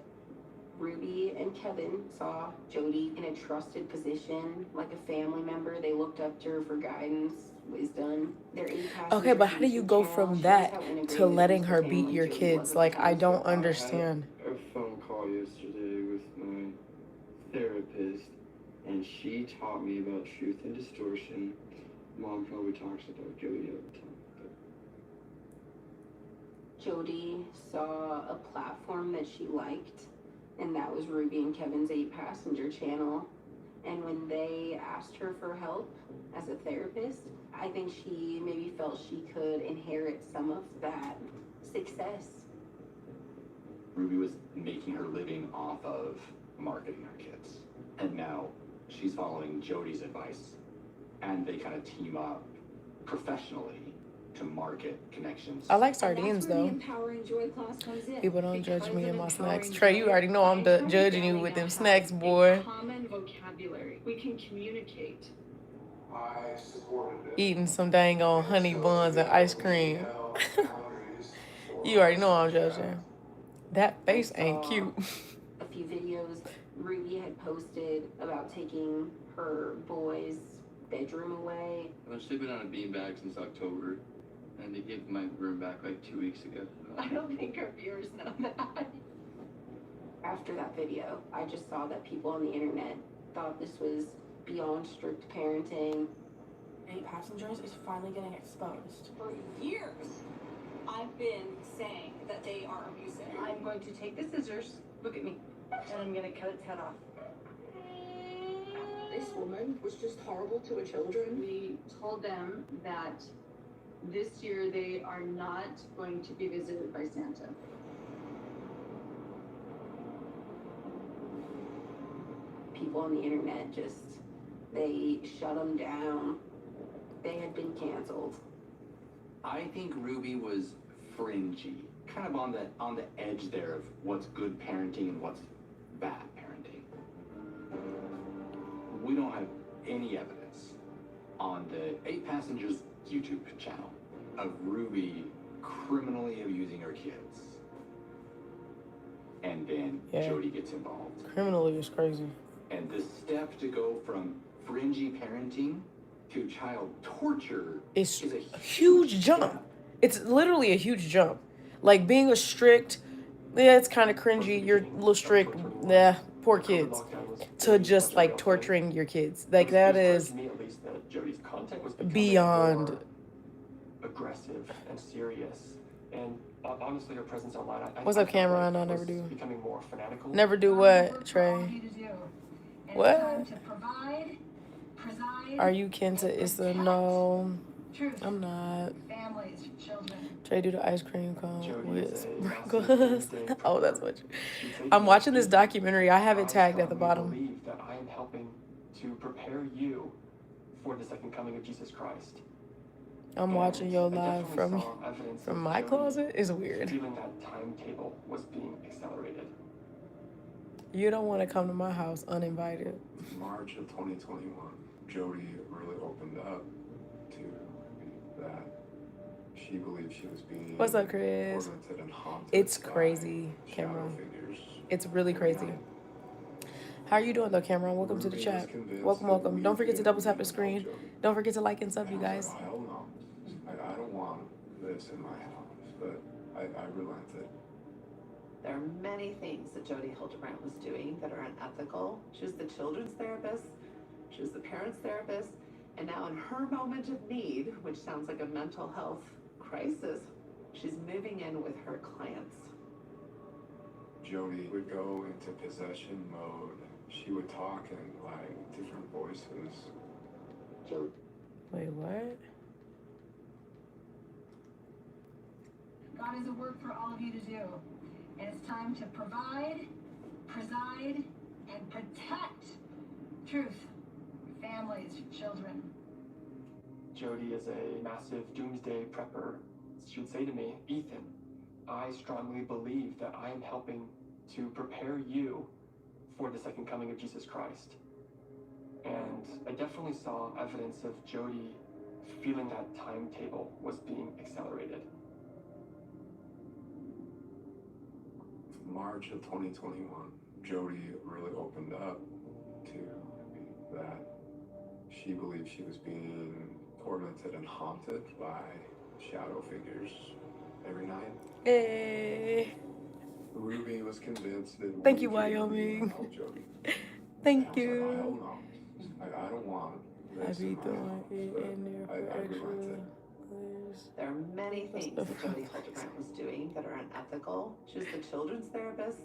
Ruby and Kevin saw Jody in a trusted position, like a family member. They looked up to her for guidance, wisdom. Their 8 Passengers Okay, but how do you go YouTube from channel that shows how integrated to letting this her family beat your Jody kids? was Like, as a I don't counselor. understand. I had a phone call yesterday with my therapist, and she taught me about truth and distortion. Mom probably talks about Jody all the time. Jody saw a platform that she liked, and that was Ruby and Kevin's 8 Passenger channel. And when they asked her for help as a therapist, I think she maybe felt she could inherit some of that success. Ruby was making her living off of marketing her kids. And now she's following Jody's advice, and they kind of team up professionally to market connections. I like sardines though. Empowering Joy class comes in. People don't judge me and my snacks. Empowering Trey, you Joy, already know I'm judging you with them snacks, boy. Common vocabulary. We can communicate. I supported it. Eating some dang on honey buns and ice cream. You already know I'm judging. That face ain't cute. A few videos Ruby had posted about taking her boy's bedroom away. I've been sleeping on a beanbag since October, and they gave my room back like 2 weeks ago. I don't think our viewers know that. After that video, I just saw that people on the internet thought this was beyond strict parenting. 8 passengers is finally getting exposed. For years, I've been saying that they are abusive. I'm going to take the scissors, look at me, and I'm going to cut its head off. This woman was just horrible to her children. We told them that this year they are not going to be visited by Santa. People on the internet they shut them down. They had been canceled. I think Ruby was fringy, kind of on the edge there of what's good parenting and what's bad parenting. We don't have any evidence on the 8 Passengers YouTube channel of Ruby criminally abusing her kids. And then Jody gets involved. Criminally is crazy. And the step to go from fringy parenting to child torture is a huge jump. It's literally a huge jump. Like being a strict, yeah, it's kind of cringy. You're a little strict, yeah, poor kids. To just like torturing your kids. Like that is beyond aggressive and serious. And honestly, her presence online. What's up, Cameron? I never do. Becoming more fanatical. Never do what, Trey? What? Are you kin to Issa? No, I'm not. Families, children. Trey, do the ice cream cone with sprinkles. Oh, that's what I'm watching this documentary. I have it tagged at the bottom. Believe that I am helping to prepare you for the second coming of Jesus Christ. I'm watching your live from my closet. It's weird. Feeling that timetable was being accelerated. You don't want to come to my house uninvited. March of 2021, Jody really opened up to that. She believed she was being What's up, Chris? It's crazy, Cameron. It's really crazy. How are you doing though, Cameron? Welcome to the chat. Welcome, welcome. Don't forget to double tap the screen. Don't forget to like and sub, you guys. Hell no. I don't want this in my house, but I relented. There are many things that Jody Hildebrandt was doing that are unethical. She was the children's therapist, she was the parents' therapist, and now in her moment of need, which sounds like a mental health crisis, she's moving in with her clients. Jody would go into possession mode. She would talk in like different voices. Wait, what? God has a work for all of you to do. And it's time to provide, preside, and protect truth, families, children. Jody is a massive doomsday prepper. She would say to me, Ethan, I strongly believe that I am helping to prepare you for the second coming of Jesus Christ. And I definitely saw evidence of Jody feeling that timetable was being accelerated. March of 2021, Jody really opened up to that. She believed she was being tormented and haunted by shadow figures every night. Hey. Ruby was convinced that Thank you, Wyoming. Thank you. Hell no. I don't want this in my house, but I relented. There are many things that Jody Hildebrandt was doing that are unethical. She was the children's therapist,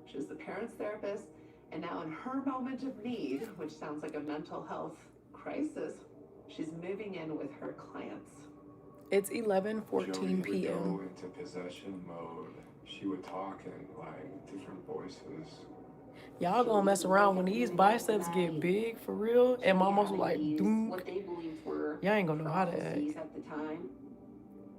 she was the parents' therapist, and now in her moment of need, which sounds like a mental health crisis, she's moving in with her clients. It's 11:14 Jody would p.m. go into possession mode. She would talk in like different voices. Y'all gonna mess around when these biceps get big for real. And my muscle like, doom. What they believed were Y'all ain't gonna know how to prophecies act. at the time.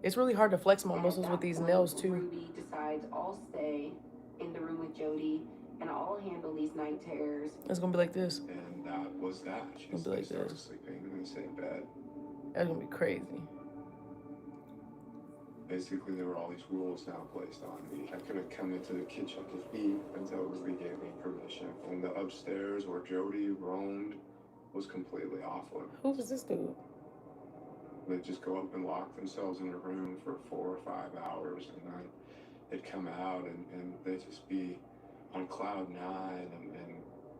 It's really hard to flex my And muscles at with that these point, nails too. Ruby decides I'll stay in the room with Jody and I'll handle these night terrors. It's gonna be like this. And that was that. It's gonna be like started this. sleeping in the same bed. That's gonna be crazy. Basically, there were all these rules now placed on me. I couldn't come into the kitchen to eat until Ruby gave me permission. And the upstairs where Jody roamed was completely off limits. Who was this dude? They'd just go up and lock themselves in a room for 4 or 5 hours, and then they'd come out and they'd just be on cloud nine,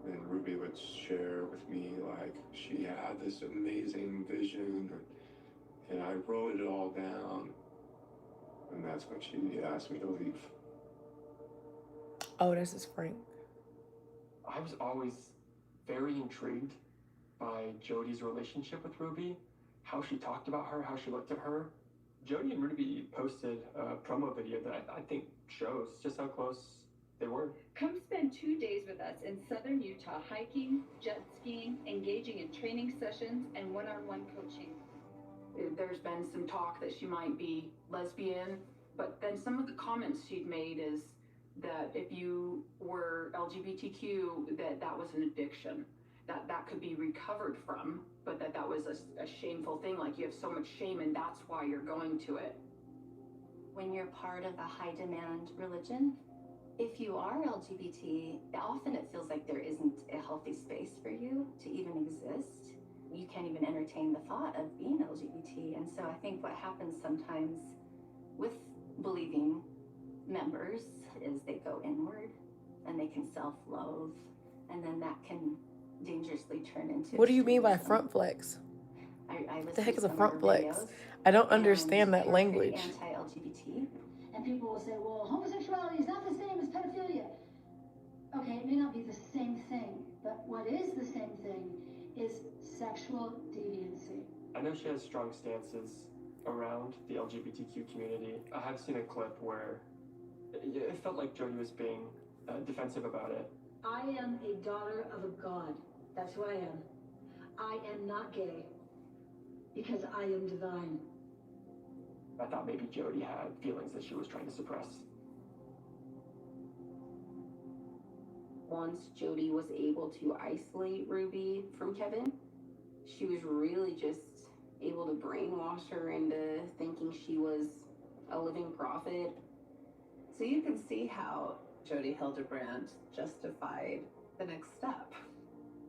and Ruby would share with me like she had this amazing vision, and I wrote it all down, and that's when she asked me to leave. Oh, this is Frank. I was always very intrigued by Jody's relationship with Ruby, how she talked about her, how she looked at her. Jody and Ruby posted a promo video that I think shows just how close they were. Come spend 2 days with us in southern Utah hiking, jet skiing, engaging in training sessions, and one-on-one coaching. There's been some talk that she might be lesbian, but then some of the comments she'd made is that if you were LGBTQ, that was an addiction, that could be recovered from, but that was a shameful thing, like you have so much shame and that's why you're going to it. When you're part of a high demand religion, if you are LGBT, often it feels like there isn't a healthy space for you to even exist. You can't even entertain the thought of being LGBT. And so I think what happens sometimes with believing members is they go inward and they can self-loathe, and then that can dangerously turn into What do you mean by extremism. front flex? What the heck is a some of front her flex? videos, I don't and understand that they were pretty language. Anti-LGBT. And people will say, well, homosexuality is not the same as pedophilia. Okay, it may not be the same thing, but what is the same thing is sexual deviancy. I know she has strong stances around the LGBTQ community. I have seen a clip where it felt like Jody was being defensive about it. I am a daughter of a god. That's who I am. I am not gay because I am divine. I thought maybe Jody had feelings that she was trying to suppress. Once Jody was able to isolate Ruby from Kevin, she was really just able to brainwash her into thinking she was a living prophet. So you can see how Jody Hildebrand justified the next step.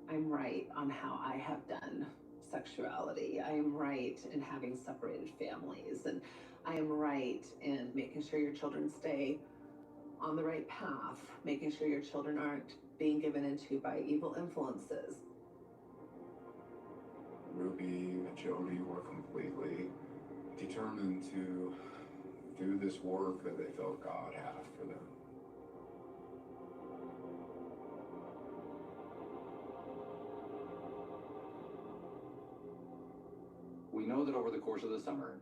I'm right on how I have done sexuality. I am right in having separated families, and I am right in making sure your children stay on the right path, making sure your children aren't being given into by evil influences. Ruby and Jody were completely determined to do this work that they felt God had for them. We know that over the course of the summer,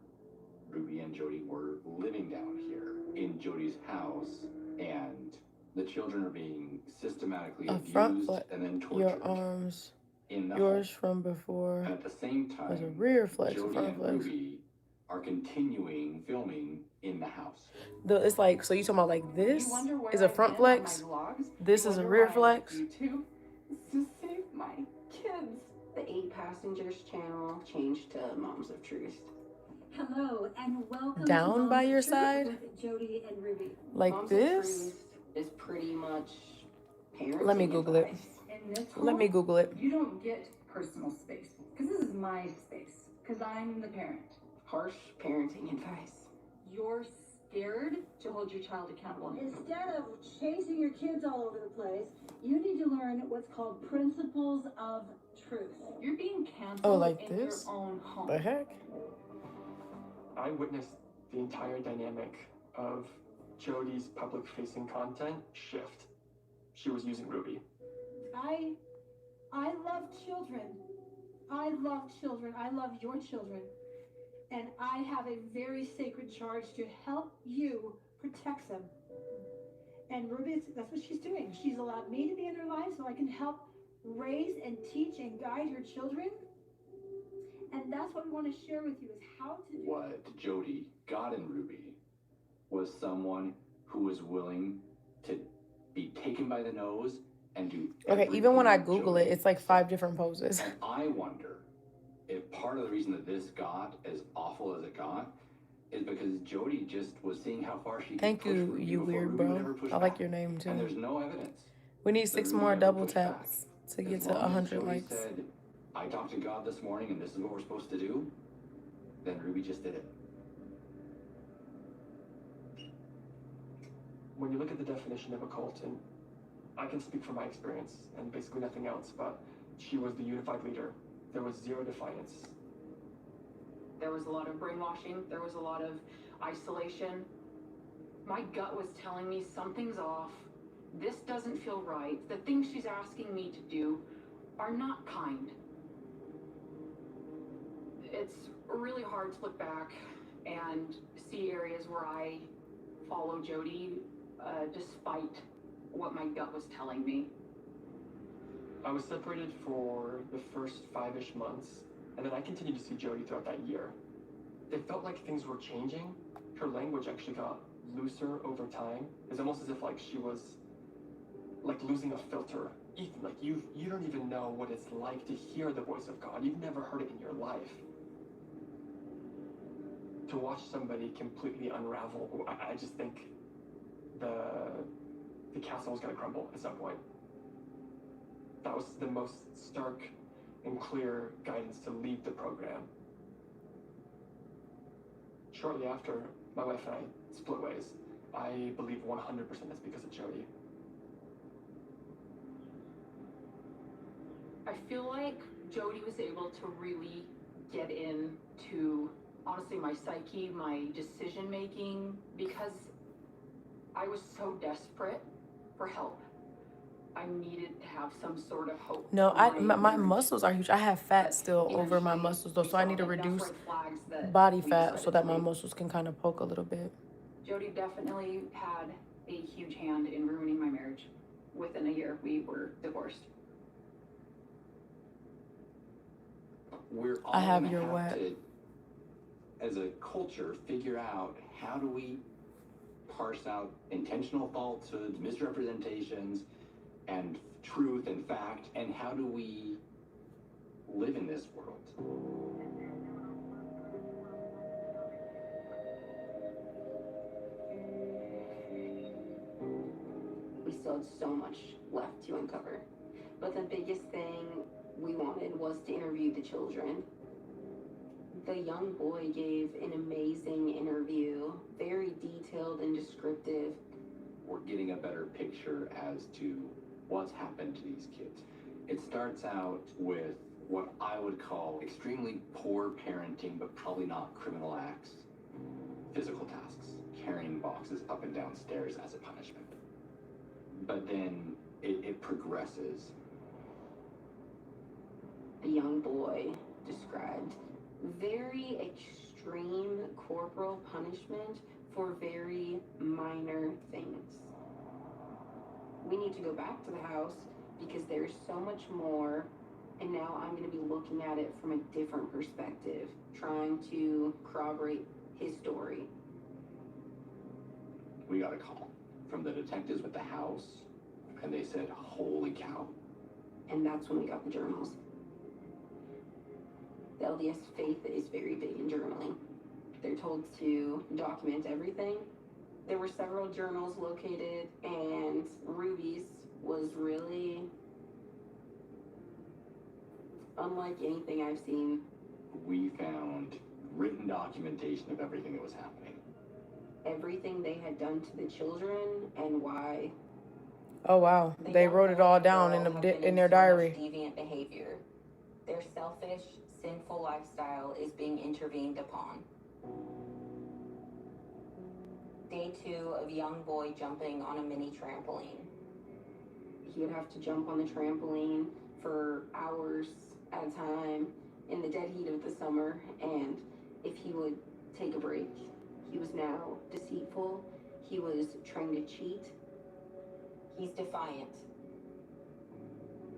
Ruby and Jody were living down here in Jody's house, and the children are being systematically A front abused flex. and then tortured. Your arms. In the Yours home. from before. And at the same time, was a rear flex, Jody front and flex. Ruby are continuing filming in the house. It's like, so you talking about like this is a front flex? This is a rear flex? YouTube to save my kids. The 8 Passengers channel changed to Moms of Truth. Hello and welcome Down to by Moms your of Truth side? with Jody and Ruby. Like Moms this? of Truth is pretty much parenting Let me Google it. In this Let me home, Google it. You don't get personal space, because this is my space, because I'm the parent. Harsh parenting advice. You're scared to hold your child accountable. Instead of chasing your kids all over the place, you need to learn what's called principles of truth. You're being canceled Oh, like in this? your own home. The heck? I witnessed the entire dynamic of Jody's public-facing content shift. She was using Ruby. I love children. I love children. I love your children. And I have a very sacred charge to help you protect them. And Ruby, that's what she's doing. She's allowed me to be in her life so I can help raise and teach and guide her children. And that's what we want to share with you, is how to do What Jody got in Ruby was someone who was willing to be taken by the nose and do Okay, even when I everything Google it, Jody it's like 5 different poses. And I wonder if part of the reason that this got as awful as it got is because Jody just was seeing how far she could Thank push you, Ruby you before weird Ruby would bro. ever push I like back. your name And there's too. no evidence. We need that 6 Ruby more ever double pushed back. taps to get As to long as 100 Jody likes. said, I talked to God this morning and this is what we're supposed to do, then Ruby just did it. When you look at the definition of a cult, and I can speak from my experience and basically nothing else, but she was the unified leader. There was zero defiance. There was a lot of brainwashing. There was a lot of isolation. My gut was telling me something's off. This doesn't feel right. The things she's asking me to do are not kind. It's really hard to look back and see areas where I follow Jody despite what my gut was telling me. I was separated for the first 5-ish months, and then I continued to see Jody throughout that year. It felt like things were changing. Her language actually got looser over time. It's almost as if like she was like losing a filter. Ethan, like you don't even know what it's like to hear the voice of God. You've never heard it in your life. To watch somebody completely unravel, I just think the castle was going to crumble at some point. That was the most stark and clear guidance to leave the program. Shortly after, my wife and I split ways. I believe 100% that's because of Jody. I feel like Jody was able to really get into, honestly, my psyche, my decision making, because I was so desperate for help. I needed to have some sort of hope. No, for my marriage. muscles are huge. I have fat still over my muscles though, so I need to reduce body fat so that my muscles can kind of poke a little bit. Jody definitely had a huge hand in ruining my marriage. Within a year, we were divorced. We're all I have gonna your wet. to, as a culture, figure out how do we parse out intentional falsehoods, misrepresentations, and truth and fact, and how do we live in this world? We still had so much left to uncover. But the biggest thing we wanted was to interview the children. The young boy gave an amazing interview, very detailed and descriptive. We're getting a better picture as to what's happened to these kids. It starts out with what I would call extremely poor parenting, but probably not criminal acts. Physical tasks, carrying boxes up and down stairs as a punishment. But then it progresses. The young boy described very extreme corporal punishment for very minor things. We need to go back to the house because there's so much more, and now I'm going to be looking at it from a different perspective, trying to corroborate his story. We got a call from the detectives at the house, and they said, holy cow. And that's when we got the journals. The LDS faith is very big in journaling. They're told to document everything. There were several journals located, and Ruby's was really unlike anything I've seen. We found written documentation of everything that was happening. Everything they had done to the children and why. Oh wow, they wrote it all down in their diary. Deviant behavior. Their selfish, sinful lifestyle is being intervened upon. Day 2 of young boy jumping on a mini trampoline. He would have to jump on the trampoline for hours at a time in the dead heat of the summer, and if he would take a break, he was now deceitful. He was trying to cheat. He's defiant.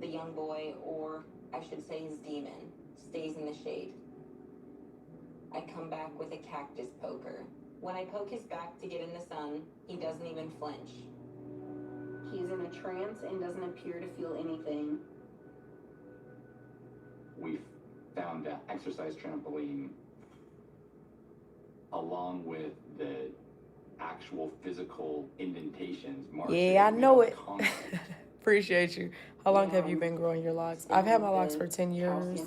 The young boy, or I should say his demon, stays in the shade. I come back with a cactus poker. When I poke his back to get in the sun, he doesn't even flinch. He's in a trance and doesn't appear to feel anything. We found that exercise trampoline along with the actual physical indentations. Yeah, I know it. Appreciate you. How long have you been growing your locks? I've had my locks for 10 years.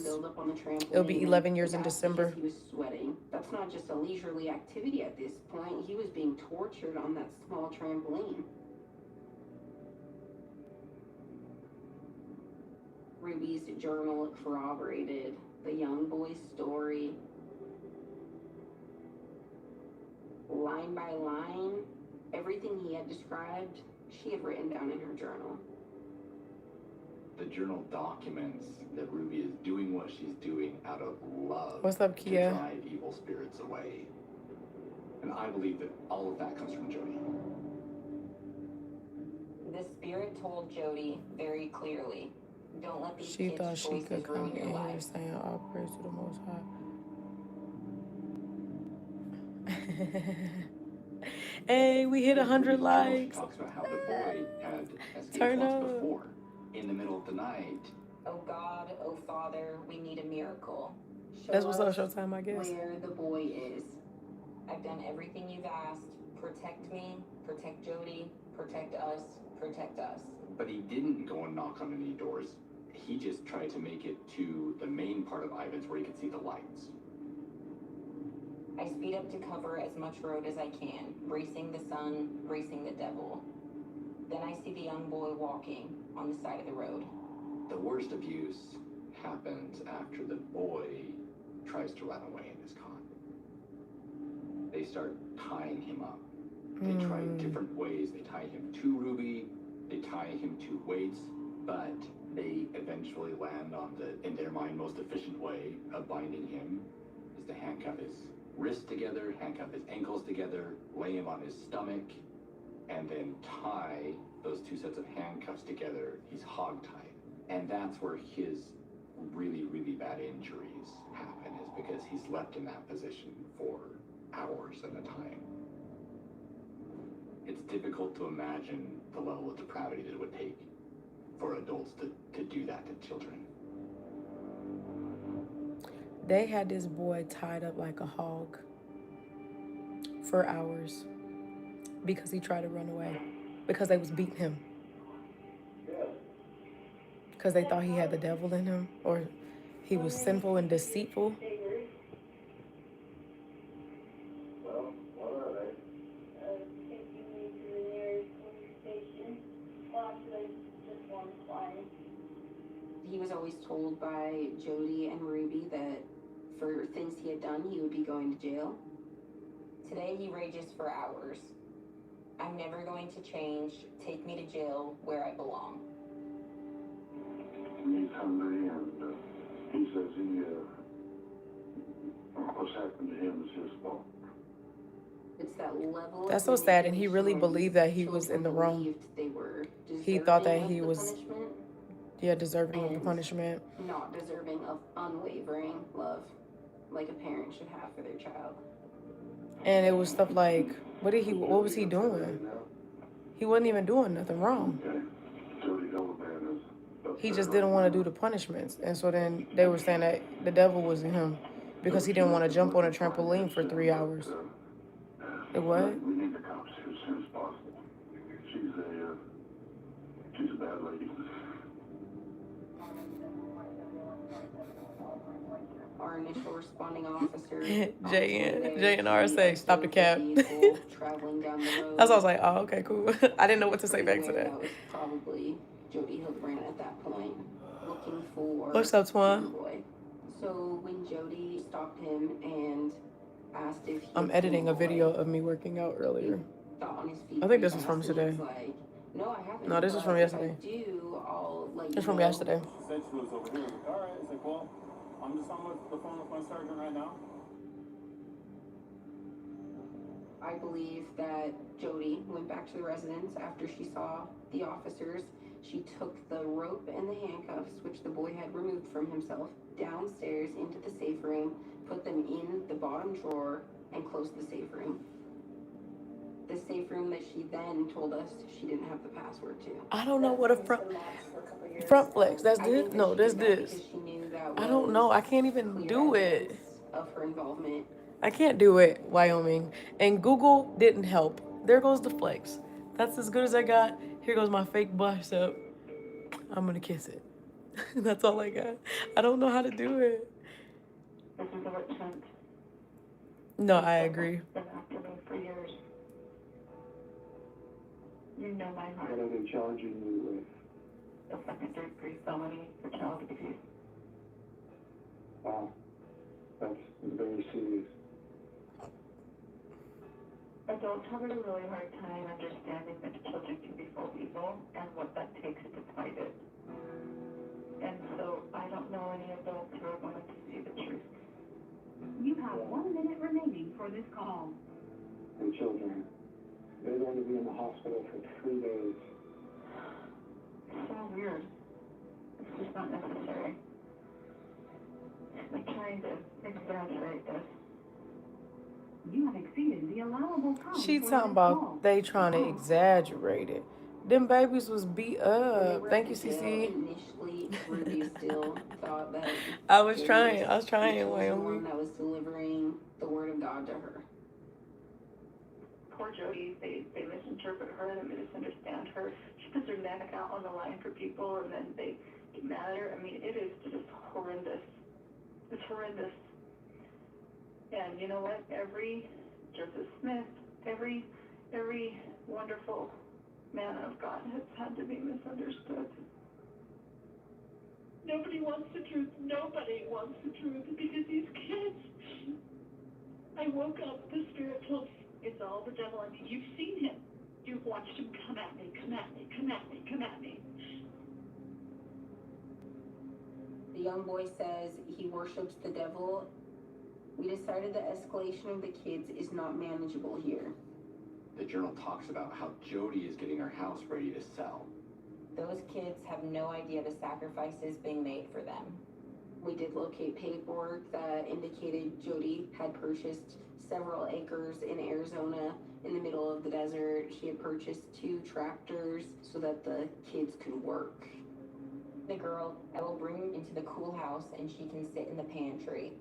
It'll be 11 years in December. He was sweating. That's not just a leisurely activity at this point. He was being tortured on that small trampoline. Ruby's journal corroborated the young boy's story. Line by line, everything he had described, she had written down in her journal. The journal documents that Ruby is doing what she's doing out of love. What's up, Kia? To drive evil spirits away. And I believe that all of that comes from Jody. The spirit told Jody very clearly, don't let these She kids' thought she choices could come ruin your in here life. saying, all praise to the Most High. Hey, we hit 100 likes. Talks about how the boy had escaped Turn once up. before in the middle of the night. Oh God, oh Father, we need a miracle. Show That's what's up, us Showtime, I guess. where the boy is. I've done everything you've asked. Protect me, protect Jody, protect us, protect us. But he didn't go and knock on any doors. He just tried to make it to the main part of Ivan's where he could see the lights. I speed up to cover as much road as I can, racing the sun, racing the devil. Then I see the young boy walking on the side of the road. The worst abuse happens after the boy tries to run away in his car. They start tying him up. They try different ways. They tie him to Ruby, they tie him to weights, but they eventually land on the, in their mind, most efficient way of binding him is to handcuff his wrists together, handcuff his ankles together, lay him on his stomach, and then tie those two sets of handcuffs together. He's hogtied. And that's where his really, really bad injuries happen, is because he's left in that position for hours at a time. It's difficult to imagine the level of depravity that it would take for adults to do that to children. They had this boy tied up like a hog for hours because he tried to run away, because they was beating him, because they thought he had the devil in him, or he was sinful and deceitful. He was always told by Jody and Ruby that for things he had done, he would be going to jail. Today he rages for hours. I'm never going to change. Take me to jail where I belong. He meets somebody and he says what's happened to him is his fault. It's that level of That's so sad, and he really believed that he was in the wrong. they were He thought that deserving he of the was, punishment yeah, deserving of the punishment. not deserving of unwavering love like a parent should have for their child. And it was stuff like, what was he doing? He wasn't even doing nothing wrong. He just didn't want to do the punishments. And so then they were saying that the devil was in him because he didn't want to jump on a trampoline for 3 hours. It what? We need the cops here as soon as possible. She's a bad lady. Our initial responding officer, JNR say, stop the cab. traveling down the road. That's why I was like, oh, okay, cool. I didn't know what to say back to that. That was probably Jody Hildebrand at that point, looking for What's up, Twan? boy. So when Jody stopped him and asked if he I'm editing a video of me working out earlier. I think this was from today. Like, no, I haven't. No, this was from yesterday. If I do, I'll let you It's from know. yesterday. Said she was over here. All right. It's like, well, I'm just on the phone with my sergeant right now. I believe that Jody went back to the residence after she saw the officers. She took the rope and the handcuffs, which the boy had removed from himself, downstairs into the safe room, put them in the bottom drawer, and closed the safe room. The safe room that she then told us she didn't have the password to. I don't know what a front flex. That's this? No, that's this. I don't know. I can't even do it. Of her involvement. I can't do it, Wyoming. And Google didn't help. There goes the flex. That's as good as I got. Here goes my fake bicep. I'm gonna kiss it. That's all I got. I don't know how to do it. This is a witch hunt. No, I agree. Been after me for years. You know my heart. What are they charging you with? A second-degree felony for child abuse. Wow. That's very serious. Adults have a really hard time understanding that children can be full of evil and what that takes to fight it. And so I don't know any adults who are willing to see the truth. You have 1 minute remaining for this call. And children, they're going to be in the hospital for 3 days. It's so weird. It's just not necessary. They're trying to exaggerate this. You have exceeded the allowable time. She talking about they trying to exaggerate it. Them babies was beat up. Thank you, CC. Initially, Ruby still thought that I was trying, the chosen Wyoming. one that was delivering the word of God to her. Poor Jody, they misinterpret her, they misunderstand her. She puts her neck out on the line for people and then they get mad at her. I mean, it is just horrendous. It's horrendous. And you know what? Every Joseph Smith, every wonderful man of God has had to be misunderstood. Nobody wants the truth. Nobody wants the truth because these kids. I woke up, the spirit told me, it's all the devil. I mean, you've seen him. You've watched him come at me, come at me, come at me, come at me. The young boy says he worships the devil. We decided the escalation of the kids is not manageable here. The journal talks about how Jody is getting her house ready to sell. Those kids have no idea the sacrifices being made for them. We did locate paperwork that indicated Jody had purchased several acres in Arizona in the middle of the desert. She had purchased 2 tractors so that the kids could work. The girl, I will bring into the cool house and she can sit in the pantry.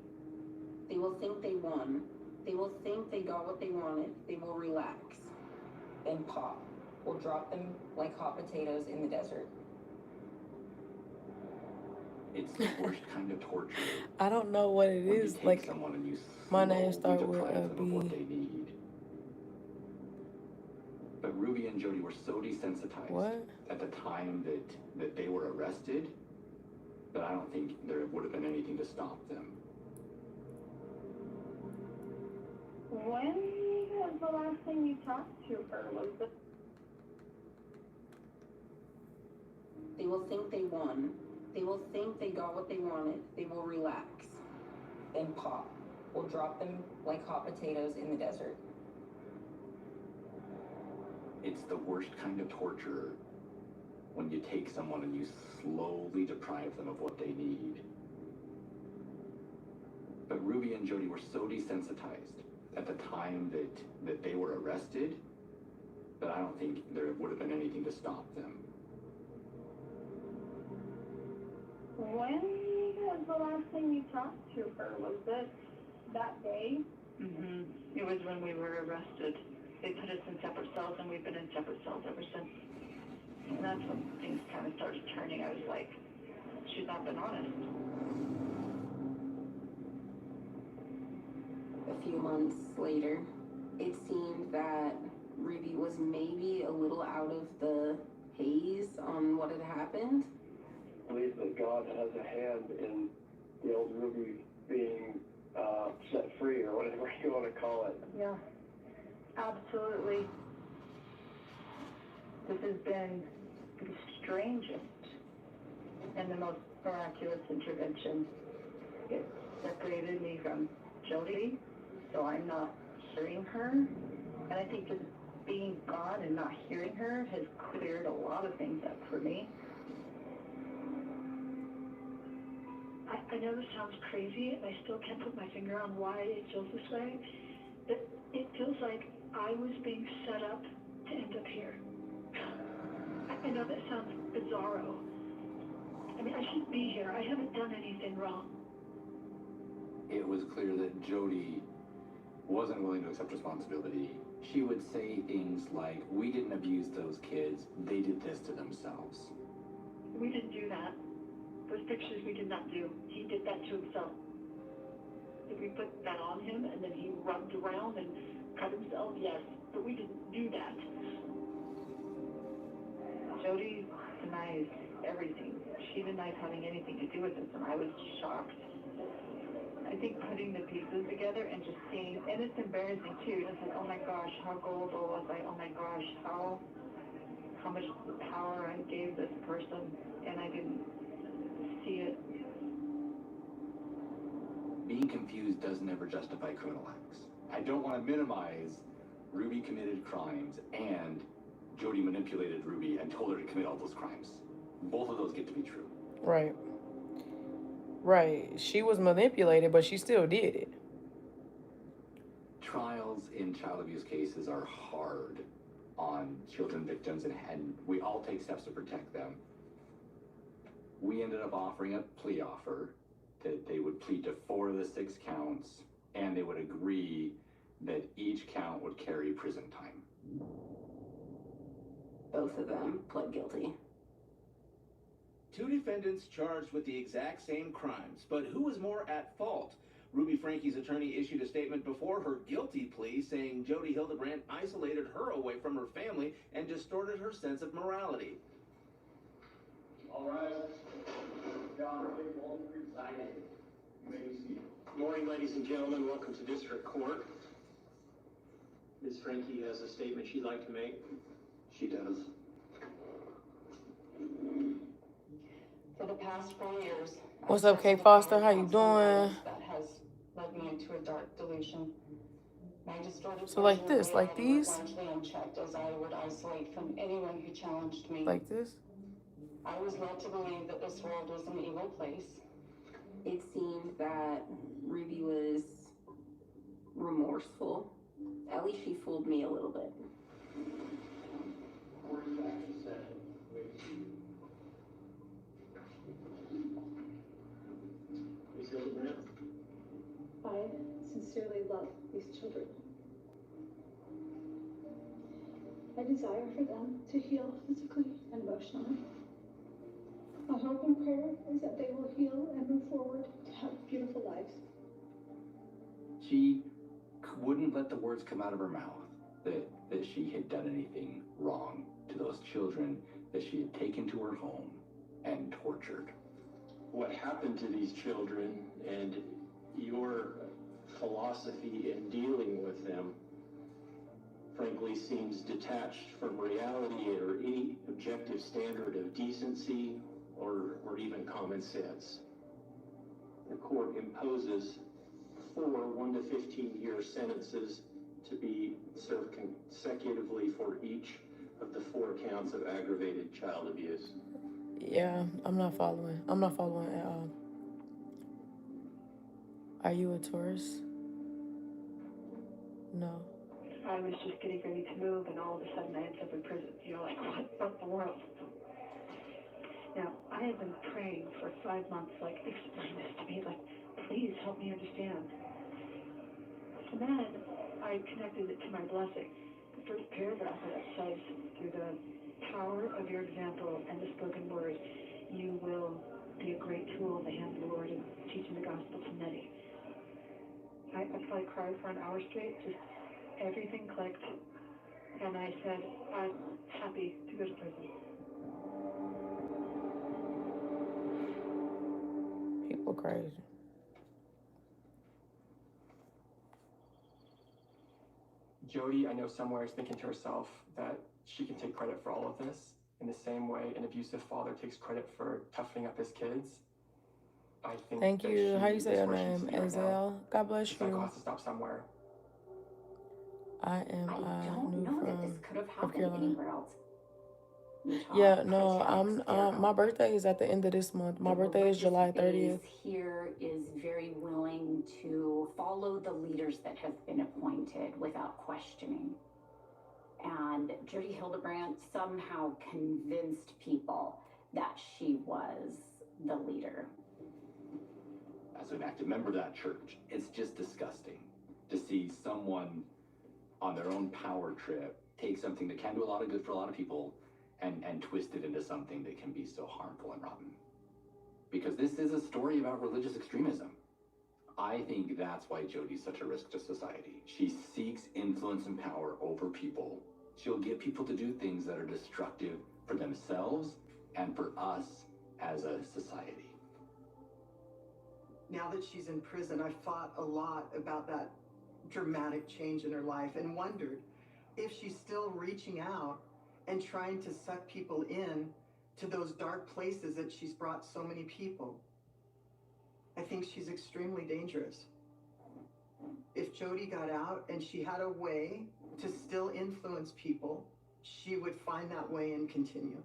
They will think they won. They will think they got what they wanted. They will relax. Then pop. We'll drop them like hot potatoes in the desert. It's the worst kind of torture. I don't know what it when is. you take Like, someone and you my name slowly start with deprive a them of what B. they need. But Ruby and Jody were so desensitized What? at the time that they were arrested that I don't think there would have been anything to stop them. When was the last thing you talked to her? Was it? They will think they won. They will think they got what they wanted. They will relax. Then pop. We'll drop them like hot potatoes in the desert. It's the worst kind of torture when you take someone and you slowly deprive them of what they need. But Ruby and Jody were so desensitized at the time that they were arrested that I don't think there would have been anything to stop them. When was the last thing you talked to her? Was it that day? Mm-hmm. It was when we were arrested. They put us in separate cells, and we've been in separate cells ever since. And that's when things kind of started turning. I was like, she's not been honest. A few months later, it seemed that Ruby was maybe a little out of the haze on what had happened. I believe that God has a hand in the old Ruby being set free, or whatever you want to call it. Yeah, absolutely. This has been the strangest and the most miraculous intervention. It separated me from Jody, so I'm not hearing her. And I think just being gone and not hearing her has cleared a lot of things up for me. I know this sounds crazy, and I still can't put my finger on why it feels this way, but it feels like I was being set up to end up here. I know that sounds bizarro. I mean, I shouldn't be here. I haven't done anything wrong. It was clear that Jody wasn't willing to accept responsibility. She would say things like, we didn't abuse those kids, they did this to themselves. We didn't do that. Those pictures we did not do. He did that to himself. Did we put that on him and then he rubbed around and cut himself? Yes, but we didn't do that. Jody denies everything. She denies having anything to do with this, and I was shocked. I think putting the pieces together and just seeing, and it's embarrassing too, just like, oh my gosh, how gullible was I? Oh my gosh, how much power I gave this person, and I didn't see it. Being confused does never justify criminal acts. I don't want to minimize Ruby committed crimes and Jody manipulated Ruby and told her to commit all those crimes. Both of those get to be true. Right. Right. She was manipulated, but she still did it. Trials in child abuse cases are hard on children victims, and we all take steps to protect them. We ended up offering a plea offer that they would plead to 4 of the 6 counts, and they would agree that each count would carry prison time. Both of them pled guilty. 2 defendants charged with the exact same crimes, but who was more at fault? Ruby Frankie's attorney issued a statement before her guilty plea saying Jody Hildebrand isolated her away from her family and distorted her sense of morality. All right. John, presiding. You may be seated. Good morning, ladies and gentlemen. Welcome to District Court. Ms. Frankie has a statement she'd like to make. She does. For the past 4 years. What's up, Kate Foster? How you doing? That has led me into a dark delusion. My distorted So like this, like these? largely unchecked as I would isolate from anyone who challenged me. Like this? I was led to believe that this world was an evil place. It seemed that Ruby was remorseful. At least she fooled me a little bit. Ms. Hildebrand. I sincerely love these children. I desire for them to heal physically and emotionally. My hope and prayer is that they will heal and move forward to have beautiful lives. She wouldn't let the words come out of her mouth that she had done anything wrong to those children that she had taken to her home and tortured. What happened to these children and your philosophy in dealing with them, frankly, seems detached from reality or any objective standard of decency or even common sense. The court imposes 4 1 to 15-year sentences to be served consecutively for each of the 4 counts of aggravated child abuse. Yeah, I'm not following. I'm not following at all. Are you a tourist? No. I was just getting ready to move, and all of a sudden I ended up in prison. You're like, what the world? Now, I had been praying for 5 months, like, explain this to me, like, please help me understand. And then I connected it to my blessing. The first paragraph of it says, through the power of your example and the spoken word, you will be a great tool in the hand of the Lord in teaching the gospel to many. I probably cried for an hour straight, just everything clicked, and I said, I'm happy to go to prison. People crazy. Jody, I know somewhere, is thinking to herself that she can take credit for all of this in the same way an abusive father takes credit for toughening up his kids. I think Thank you. How you say is your where she name? needs to be right now. Azel. God bless The cycle you. has to stop somewhere. I am I don't new know that this from could have North happened Carolina. anywhere else. Utah Yeah, no, protects their my birthday is at the end of this month. My birthday is July 30th. Here is very willing to follow the leaders that have been appointed without questioning. And Jody Hildebrandt somehow convinced people that she was the leader. As an active member of that church, it's just disgusting to see someone on their own power trip take something that can do a lot of good for a lot of people and twist it into something that can be so harmful and rotten. Because this is a story about religious extremism. I think that's why Jody's such a risk to society. She seeks influence and power over people. She'll get people to do things that are destructive for themselves and for us as a society. Now that she's in prison, I've thought a lot about that dramatic change in her life and wondered if she's still reaching out and trying to suck people in to those dark places that she's brought so many people. I think she's extremely dangerous. If Jody got out and she had a way to still influence people, she would find that way and continue.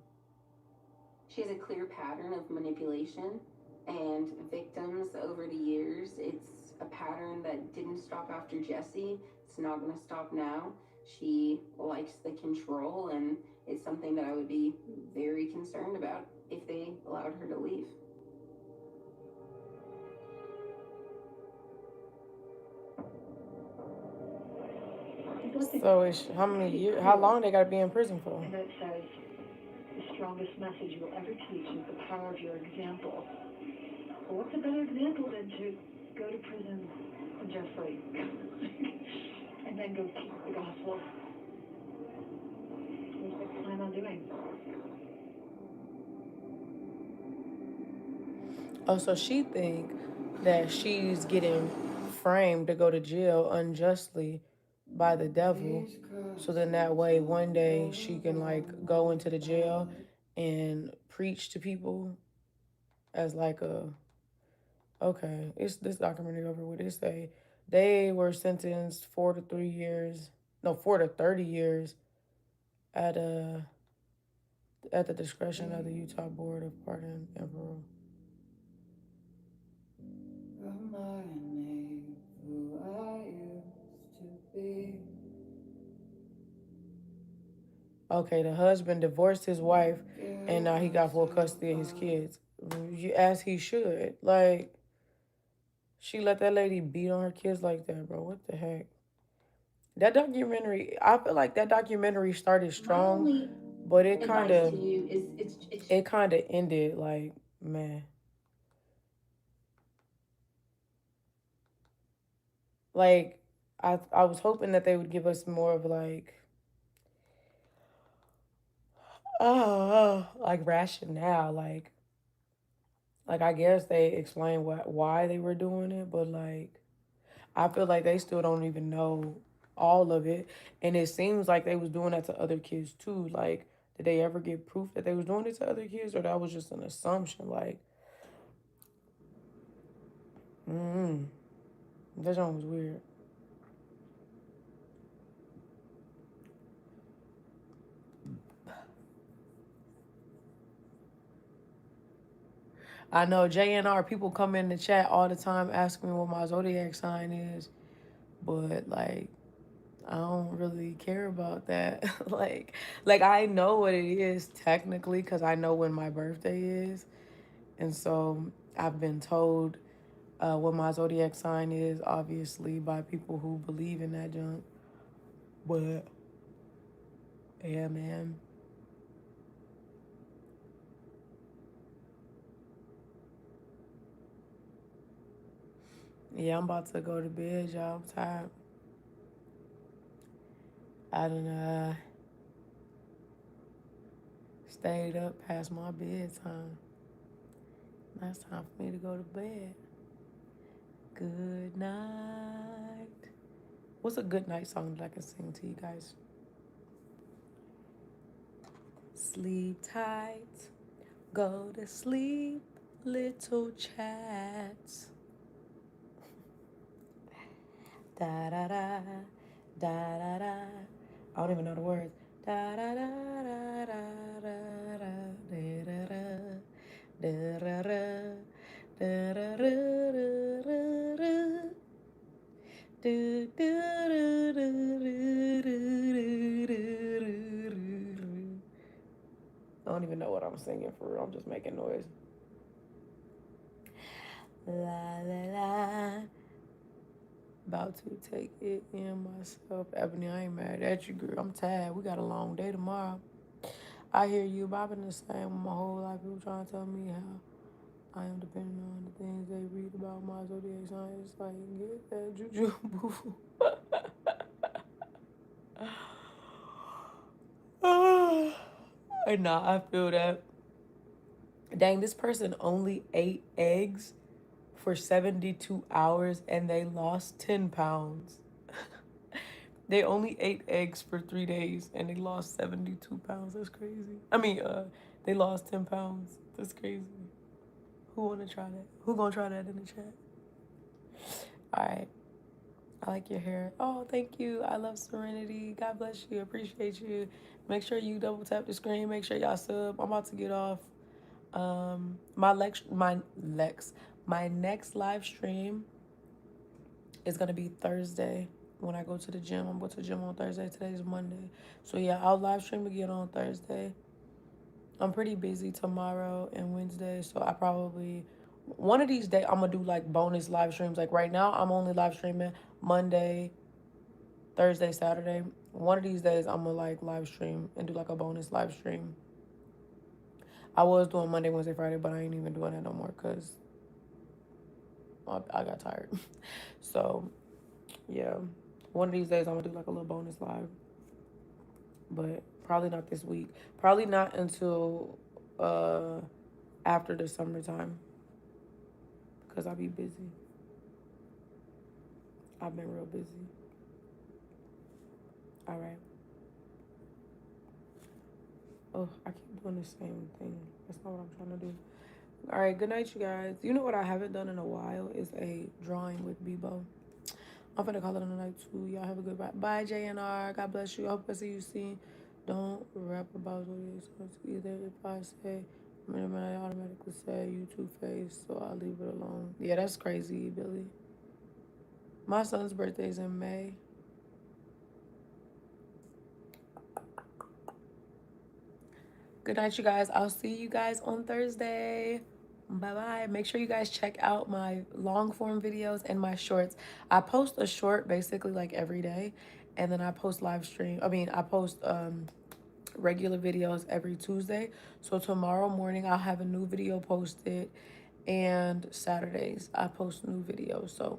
She has a clear pattern of manipulation and victims over the years. It's a pattern that didn't stop after Jesse. It's not going to stop now. She likes the control, and it's something that I would be very concerned about if they allowed her to leave. So it's how many years? How long they gotta be in prison for? And it says, the strongest message you will ever teach is the power of your example. Well, what's a better example than to go to prison unjustly and then go teach the gospel? What they plan on doing. Oh, so she think that she's getting framed to go to jail unjustly by the devil. So then that way one day she can like go into the jail and preach to people as like a okay, it's this documentary over with. It say they were sentenced 4 to 30 years at the discretion of the Utah Board of Pardon and Parole. Reminding who I used to be. Okay, the husband divorced his wife and now he got full custody of his kids. As he should. Like, she let that lady beat on her kids like that, bro. What the heck? That documentary, I feel like that documentary started strong, but it kind of ended like, man. Like, I was hoping that they would give us more of like like rationale, like I guess they explained why they were doing it, but like I feel like they still don't even know all of it, and it seems like they was doing that to other kids too. Like, did they ever get proof that they was doing it to other kids, or that was just an assumption? Like, that one was weird. I know JNR people come in the chat all the time asking me what my zodiac sign is, but like I don't really care about that. like I know what it is technically because I know when my birthday is, and so I've been told what my zodiac sign is, obviously by people who believe in that junk. But yeah, man. Yeah, I'm about to go to bed, y'all. I'm tired. I done stayed up past my bedtime. Now it's time for me to go to bed. Good night. What's a good night song that I can sing to you guys? Sleep tight. Go to sleep, little chats. Da da da Da da da. I don't even know the words. Da da da da da da da da da da da da da da da. Do, do, do, do, do, do, do, do. I don't even know what I'm singing for real. I'm just making noise. La la la. About to take it in myself. Ebony, I ain't mad at you, girl. I'm tired. We got a long day tomorrow. I hear you, but I've been the same my whole life. People trying to tell me how I am depending on the things they read about my zodiac sign. It's like, get that juju, boo. And nah, I feel that. Dang, this person only ate eggs for 72 hours and they lost 10 pounds. They only ate eggs for 3 days and they lost 72 pounds. That's crazy. I mean, they lost 10 pounds. That's crazy. Who wanna try that? Who gonna try that in the chat? All right. I like your hair. Oh, thank you. I love Serenity. God bless you. Appreciate you. Make sure you double tap the screen. Make sure y'all sub. I'm about to get off. My next live stream is gonna be Thursday when I go to the gym. I'm going to the gym on Thursday. Today's Monday. So yeah, I'll live stream again on Thursday. I'm pretty busy tomorrow and Wednesday, so I probably one of these days I'm gonna do like bonus live streams. Like right now, I'm only live streaming Monday, Thursday, Saturday. One of these days I'm gonna like live stream and do like a bonus live stream. I was doing Monday, Wednesday, Friday, but I ain't even doing that no more because I got tired. So yeah, one of these days I'm gonna do like a little bonus live, but probably not this week. Probably not until after the summertime because I'll be busy. I've been real busy. All right. Oh, I keep doing the same thing. That's not what I'm trying to do. All right, good night, you guys. You know what I haven't done in a while is a drawing with Bebo. I'm finna call it a night too. Y'all have a good bye. Bye, JNR. God bless you. I hope I see you soon. Don't rap about zodiac signs either. If I say, I automatically say you two-faced, so I'll leave it alone. Yeah, that's crazy, Billy. My son's birthday's in May. Good night, you guys. I'll see you guys on Thursday. Bye-bye. Make sure you guys check out my long form videos and my shorts. I post a short basically like every day, and then I post I post regular videos every Tuesday. So tomorrow morning I'll have a new video posted, and Saturdays I post new videos. So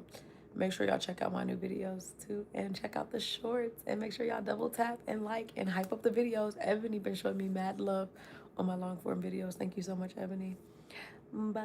make sure y'all check out my new videos too, and check out the shorts, and make sure y'all double tap and like and hype up the videos. Ebony been showing me mad love on my long form videos. Thank you so much, Ebony. Bye.